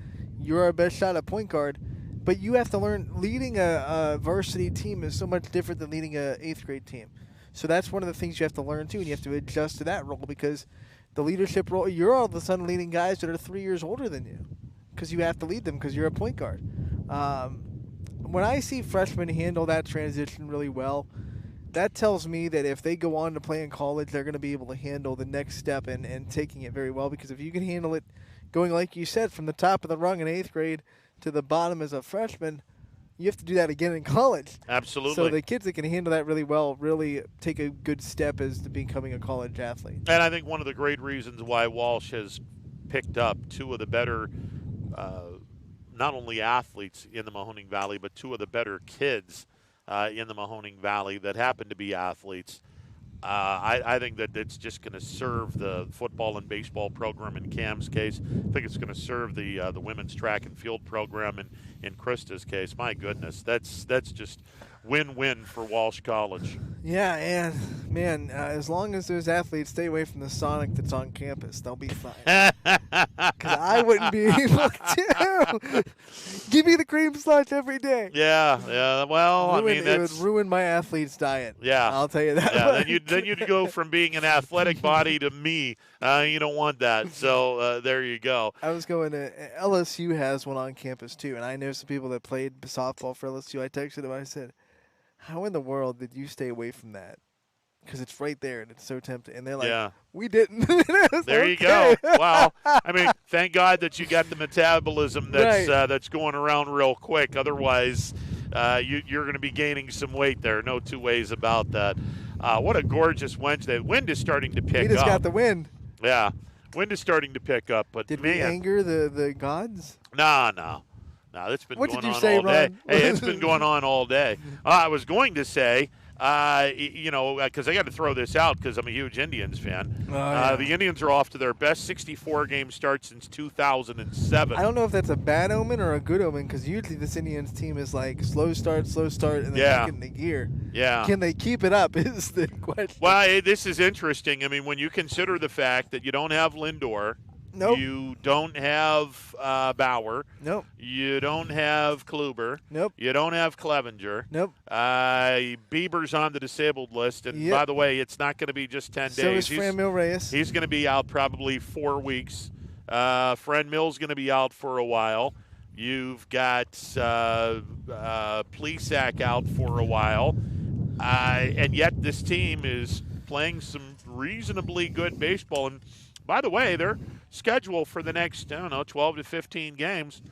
you're our best shot at point guard, but you have to learn leading a varsity team is so much different than leading a 8th grade team. So that's one of the things you have to learn too, and you have to adjust to that role because the leadership role, you're all of a sudden leading guys that are 3 years older than you because you have to lead them because you're a point guard. When I see freshmen handle that transition really well, that tells me that if they go on to play in college, they're going to be able to handle the next step and taking it very well. Because if you can handle it going, like you said, from the top of the rung in 8th grade to the bottom as a freshman, you have to do that again in college. Absolutely. So the kids that can handle that really well really take a good step as to becoming a college athlete. And I think one of the great reasons why Walsh has picked up 2 of the better not only athletes in the Mahoning Valley, but 2 of the better kids in the Mahoning Valley that happen to be athletes. I think that it's just going to serve the football and baseball program in Cam's case. I think it's going to serve the women's track and field program in Krista's case. My goodness, that's just win-win for Walsh College. Yeah, and man, as long as those athletes stay away from the Sonic that's on campus, they'll be fine. Because I wouldn't be able to. Give me the cream slush every day. Yeah. Well, it would ruin my athlete's diet. Yeah, I'll tell you that. Yeah, then you'd go from being an athletic body to me. You don't want that. So there you go. I was going to LSU has one on campus too, and I know some people that played softball for LSU. I texted them. I said, "How in the world did you stay away from that? Because it's right there and it's so tempting." And they're like, "We didn't." There you go. Wow. I mean, thank God that you got the metabolism that's going around real quick. Otherwise, you're going to be gaining some weight there. No 2 ways about that. What a gorgeous Wednesday. Wind is starting to pick up. We just got the wind. Yeah. Wind is starting to pick up. But did we anger the gods? No. It's been going on all day. Ron? Hey, it's been going on all day. I was going to say, because I got to throw this out because I'm a huge Indians fan. The Indians are off to their best 64-game start since 2007. I don't know if that's a bad omen or a good omen because usually this Indians team is like slow start, and then back in the gear. Yeah. Can they keep it up is the question. Well, this is interesting. I mean, when you consider the fact that you don't have Lindor, Nope. You don't have Bauer. Nope. You don't have Kluber. Nope. You don't have Clevenger. Nope. Bieber's on the disabled list. And by the way, it's not going to be just 10 days. So is Franmil Reyes. He's going to be out probably 4 weeks. Franmil's going to be out for a while. You've got Plesac out for a while. And yet this team is playing some reasonably good baseball. And by the way, their schedule for the next, 12 to 15 games,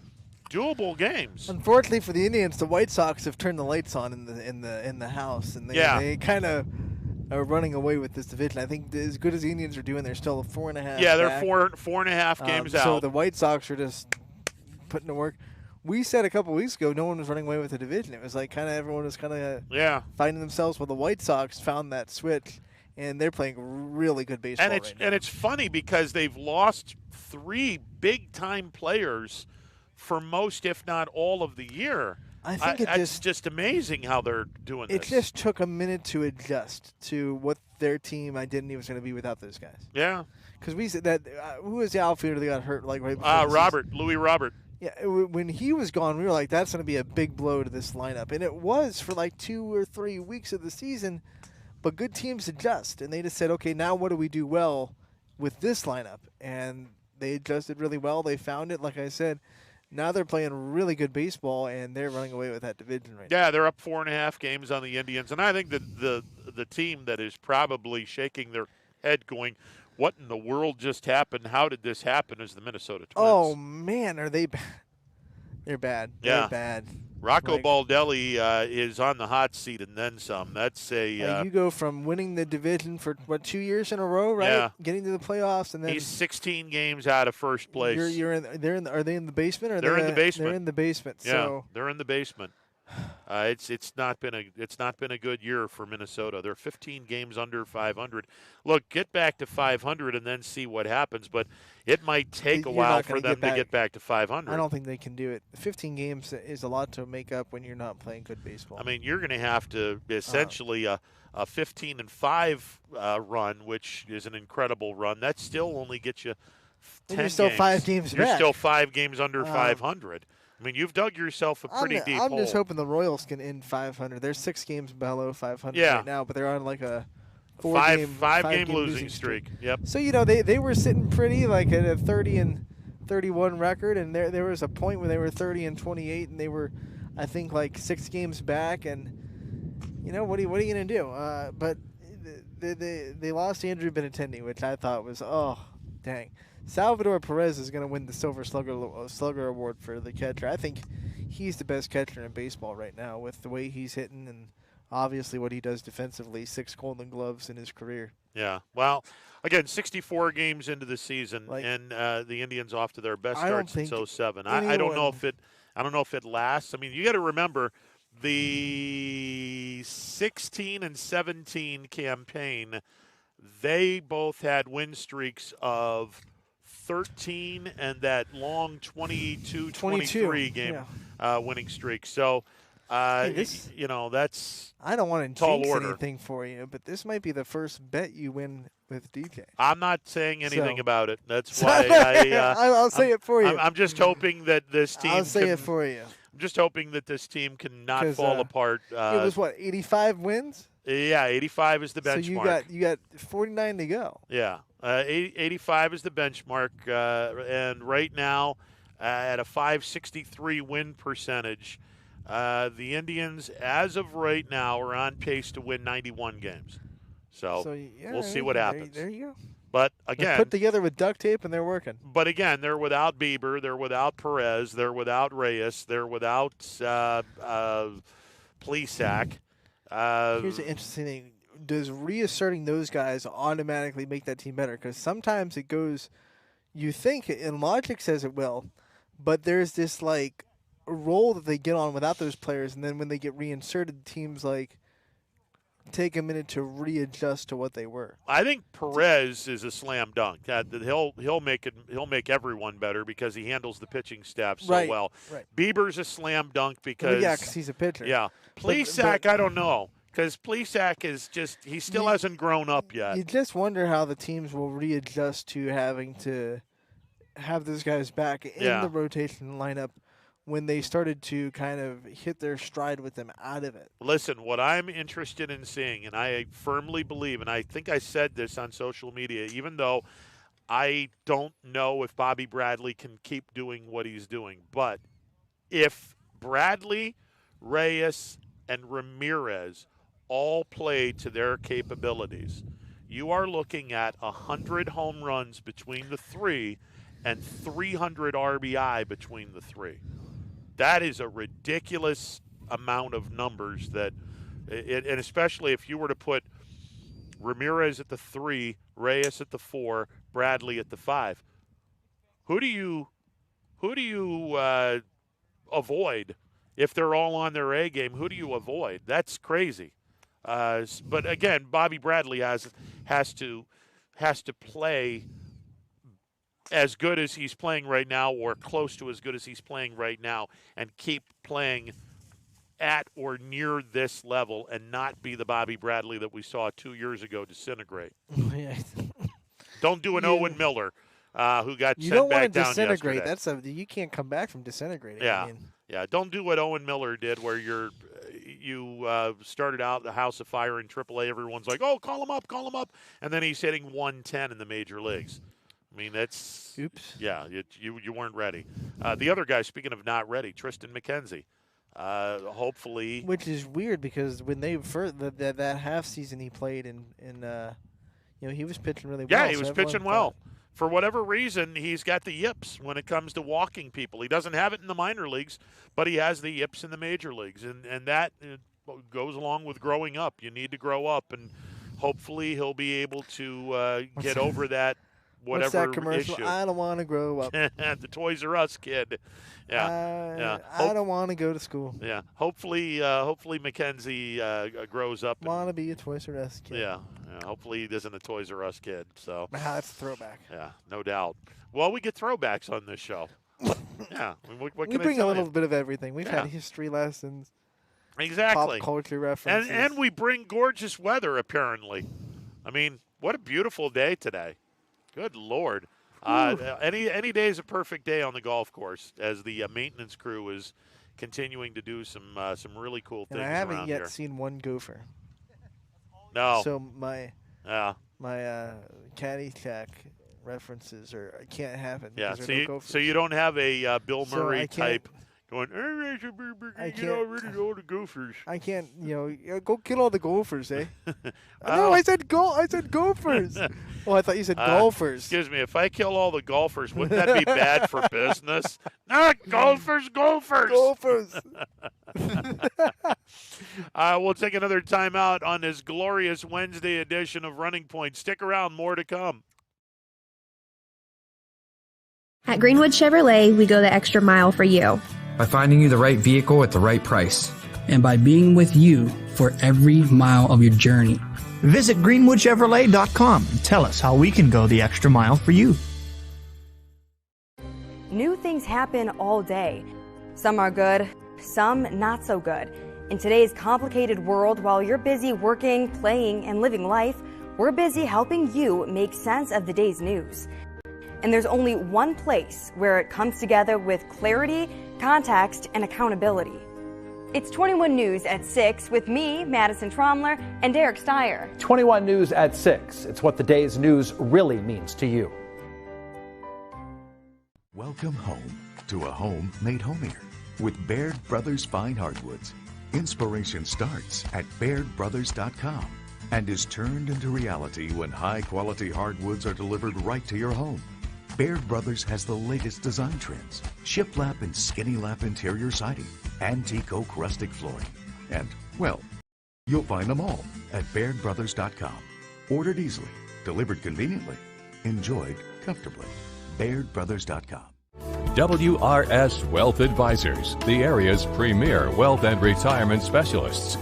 doable games. Unfortunately for the Indians, the White Sox have turned the lights on in the house, and they kind of are running away with this division. I think as good as the Indians are doing, they're still a 4.5. Yeah, they're 4.5 games out. So the White Sox are just putting to work. We said a couple weeks ago no one was running away with the division. It was like kind of everyone was kind of finding themselves. Well, the White Sox found that switch. And they're playing really good baseball right now. And it's funny because they've lost 3 big-time players for most, if not all, of the year. I think it's just amazing how they're doing this. It just took a minute to adjust to what their team identity was going to be without those guys. Yeah. Because we said that who was the outfielder that got hurt right before Louis Robert. Yeah, when he was gone, we were like, that's going to be a big blow to this lineup. And it was for like 2 or 3 weeks of the season. But good teams adjust, and they just said, okay, now what do we do well with this lineup? And they adjusted really well. They found it, like I said. Now they're playing really good baseball, and they're running away with that division right now. Yeah, they're up 4.5 games on the Indians. And I think that the team that is probably shaking their head going, what in the world just happened? How did this happen? Is the Minnesota Twins. Oh, man, are they bad? They're bad. Yeah. They're bad. Rocco Baldelli is on the hot seat and then some. That's you go from winning the division for 2 years in a row, right? Yeah. Getting to the playoffs, and then he's 16 games out of first place. Are they in the basement? Or they're in the basement. They're in the basement. Yeah, so they're in the basement. It's not been a good year for Minnesota. They're 15 games under 500. Look, get back to 500 and then see what happens. But it might take a while for them to get back to 500. I don't think they can do it. 15 games is a lot to make up when you're not playing good baseball. I mean, you're going to have to essentially a 15-5 run, which is an incredible run. That still only gets you 10 you're still games. 5 games You're back. still 5 games under 500. I mean, you've dug yourself a pretty deep hole. I'm just hoping the Royals can end 500. They're 6 games below 500 Yeah. right now, but they're on like a five game losing streak. Yep. So, they were sitting pretty like at a 30-31 record, and there was a point where they were 30-28, and they were, I think, like 6 games back. And, what are you going to do? But they lost Andrew Benintendi, which I thought was, dang. Salvador Perez is going to win the Silver Slugger Award for the catcher. I think he's the best catcher in baseball right now with the way he's hitting and obviously what he does defensively. 6 Golden Gloves in his career. Yeah. Well, again, 64 games into the season, and the Indians off to their best start since 07. I don't know if it lasts. I mean, you got to remember the 16 and 17 campaign. They both had win streaks of 13 and that long 22-23 game winning streak. So, that's I don't want to tall jinx order. anything for you, but this might be the first bet you win with DJ. I'm not saying anything So- about it. That's why I'll say it for you. I'm just hoping that this team. I'll say it for you. I'm just hoping that this team can not 'Cause, fall apart. it was 85 wins. Yeah, 85 is the benchmark. So you got 49 to go. Yeah, 85 is the benchmark, and right now at a 563 win percentage, the Indians, as of right now, are on pace to win 91 games. So we'll see what happens. There you go. But They're again, put together with duct tape and they're working. But again, they're without Bieber, they're without Perez, they're without Reyes, they're without Plesac. Here's the interesting thing. Does reasserting those guys automatically make that team better? Because sometimes it goes, you think, and logic says it will, but there's this like role that they get on without those players, and then when they get reinserted, teams like take a minute to readjust to what they were. I think Perez is a slam dunk. He'll make everyone better because he handles the pitching staff so well. Right. Bieber's a slam dunk because because he's a pitcher. Yeah, Plesac, I don't know because Plesac is he still hasn't grown up yet. You just wonder how the teams will readjust to having to have those guys back in the rotation lineup when they started to kind of hit their stride with them out of it. Listen, what I'm interested in seeing, and I firmly believe, and I think I said this on social media, even though I don't know if Bobby Bradley can keep doing what he's doing, but if Bradley, Reyes, and Ramirez all play to their capabilities, you are looking at 100 home runs between the three and 300 RBI between the three. That is a ridiculous amount of numbers and especially if you were to put Ramirez at the 3, Reyes at the 4, Bradley at the 5. Who do you avoid if they're all on their A game? Who do you avoid? That's crazy. But again, Bobby Bradley has to play as good as he's playing right now or close to as good as he's playing right now and keep playing at or near this level and not be the Bobby Bradley that we saw 2 years ago disintegrate. Don't do an Owen Miller who got sent back down disintegrate. yesterday. You can't come back from disintegrating. Yeah. Don't do what Owen Miller did where you started out the house of fire in AAA. Everyone's like, oh, call him up. And then he's hitting 110 in the major leagues. I mean, that's – oops. Yeah, you weren't ready. The other guy, speaking of not ready, Tristan McKenzie, hopefully – which is weird because when they first that half season he played in he was pitching really well. Yeah, he was pitching well. For whatever reason, he's got the yips when it comes to walking people. He doesn't have it in the minor leagues, but he has the yips in the major leagues, and that goes along with growing up. You need to grow up, and hopefully he'll be able to get over that whatever What's that commercial? issue. I don't want to grow up. The Toys R Us kid. Yeah. I don't want to go to school. Yeah. Hopefully Mackenzie grows up. Want to be a Toys R Us kid. Yeah. Hopefully he isn't a Toys R Us kid. So. That's a throwback. Yeah, no doubt. Well, we get throwbacks on this show. Yeah. What we can I bring tell a little you? bit of everything. We've Yeah. had history lessons. Exactly. Pop culture references. And we bring gorgeous weather, apparently. I mean, what a beautiful day today. Good Lord. Any day is a perfect day on the golf course as the maintenance crew is continuing to do some really cool things And I haven't around yet here. seen one gopher. No. So my Caddyshack references can't happen. Yeah, because there are no gophers. so you don't have a Bill So Murray I can't- type going, I get already all the gophers. I can't, go kill all the golfers, eh? No, I said gophers. Oh, I thought you said golfers. Excuse me, if I kill all the golfers, wouldn't that be bad for business? Not golfers. Golfers. We'll take another timeout on this glorious Wednesday edition of Running Point. Stick around, more to come. At Greenwood Chevrolet, we go the extra mile for you. By finding you the right vehicle at the right price. And by being with you for every mile of your journey. Visit greenwoodchevrolet.com and tell us how we can go the extra mile for you. New things happen all day. Some are good, some not so good. In today's complicated world, while you're busy working, playing, and living life, we're busy helping you make sense of the day's news. And there's only one place where it comes together with clarity, context, and accountability. It's 21 News at 6 with me, Madison Tromler, and Derek Steyer. 21 News at 6. It's what the day's news really means to you. Welcome home to a home made homier with Baird Brothers Fine Hardwoods. Inspiration starts at BairdBrothers.com and is turned into reality when high-quality hardwoods are delivered right to your home. Baird Brothers has the latest design trends, shiplap and skinny lap interior siding, antique oak rustic flooring, and, well, you'll find them all at BairdBrothers.com. Ordered easily, delivered conveniently, enjoyed comfortably. BairdBrothers.com. WRS Wealth Advisors, the area's premier wealth and retirement specialists.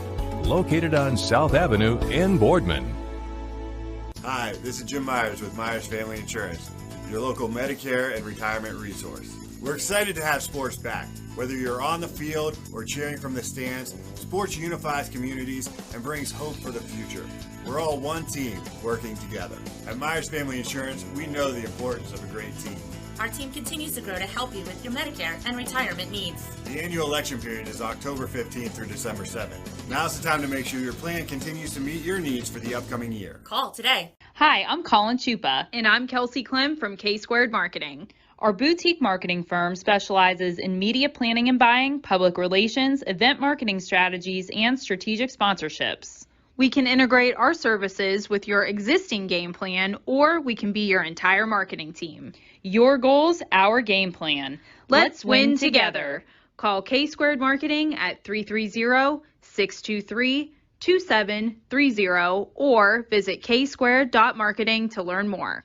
Located on South Avenue in Boardman. Hi, this is Jim Myers with Myers Family Insurance, your local Medicare and retirement resource. We're excited to have sports back. Whether you're on the field or cheering from the stands, sports unifies communities and brings hope for the future. We're all one team working together. At Myers Family Insurance, we know the importance of a great team. Our team continues to grow to help you with your Medicare and retirement needs. The annual election period is October 15th through December 7th. Now's the time to make sure your plan continues to meet your needs for the upcoming year. Call today. Hi, I'm Colin Chupa. And I'm Kelsey Klim from K-Squared Marketing. Our boutique marketing firm specializes in media planning and buying, public relations, event marketing strategies, and strategic sponsorships. We can integrate our services with your existing game plan, or we can be your entire marketing team. Your goals, our game plan. Let's win together. Call K-Squared Marketing at 330-623-2730 or visit ksquared.marketing to learn more.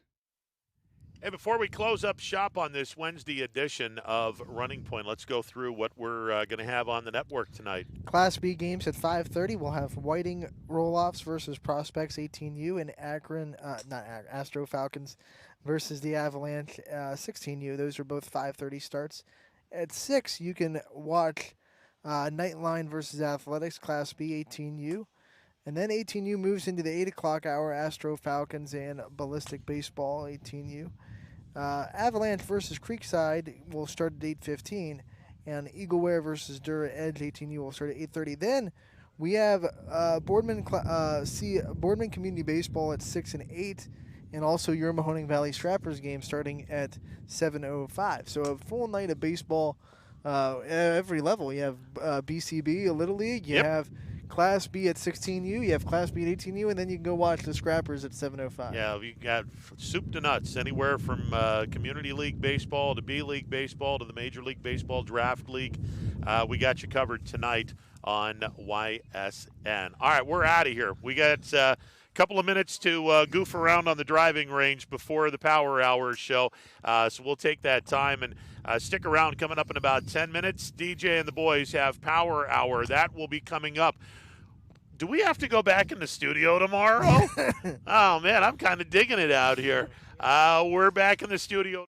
Hey, before we close up shop on this Wednesday edition of Running Point, let's go through what we're going to have on the network tonight. Class B games at 5:30. We'll have Whiting Roll-Offs versus Prospects 18U and Astro Falcons versus the Avalanche 16U. Those are both 5:30 starts. At 6, you can watch Nightline versus Athletics, Class B 18U. And then 18U moves into the 8 o'clock hour, Astro Falcons and Ballistic Baseball 18U. Avalanche versus Creekside will start at 8:15, and Eagleware versus Dura Edge 18U will start at 8:30. Then we have Boardman Community Baseball at 6 and 8, and also your Mahoning Valley Strappers game starting at 7:05. So a full night of baseball at every level. You have BCB, a Little League. You have Class B at 16U, you have Class B at 18U, and then you can go watch the Scrappers at 7:05. Yeah, you got soup to nuts, anywhere from Community League Baseball to B-League Baseball to the Major League Baseball Draft League. We got you covered tonight on YSN. All right, we're out of here. We got a couple of minutes to goof around on the driving range before the Power Hour show. So we'll take that time and stick around. Coming up in about 10 minutes, DJ and the boys have Power Hour. That will be coming up. Do we have to go back in the studio tomorrow? Oh, man, I'm kind of digging it out here. We're back in the studio.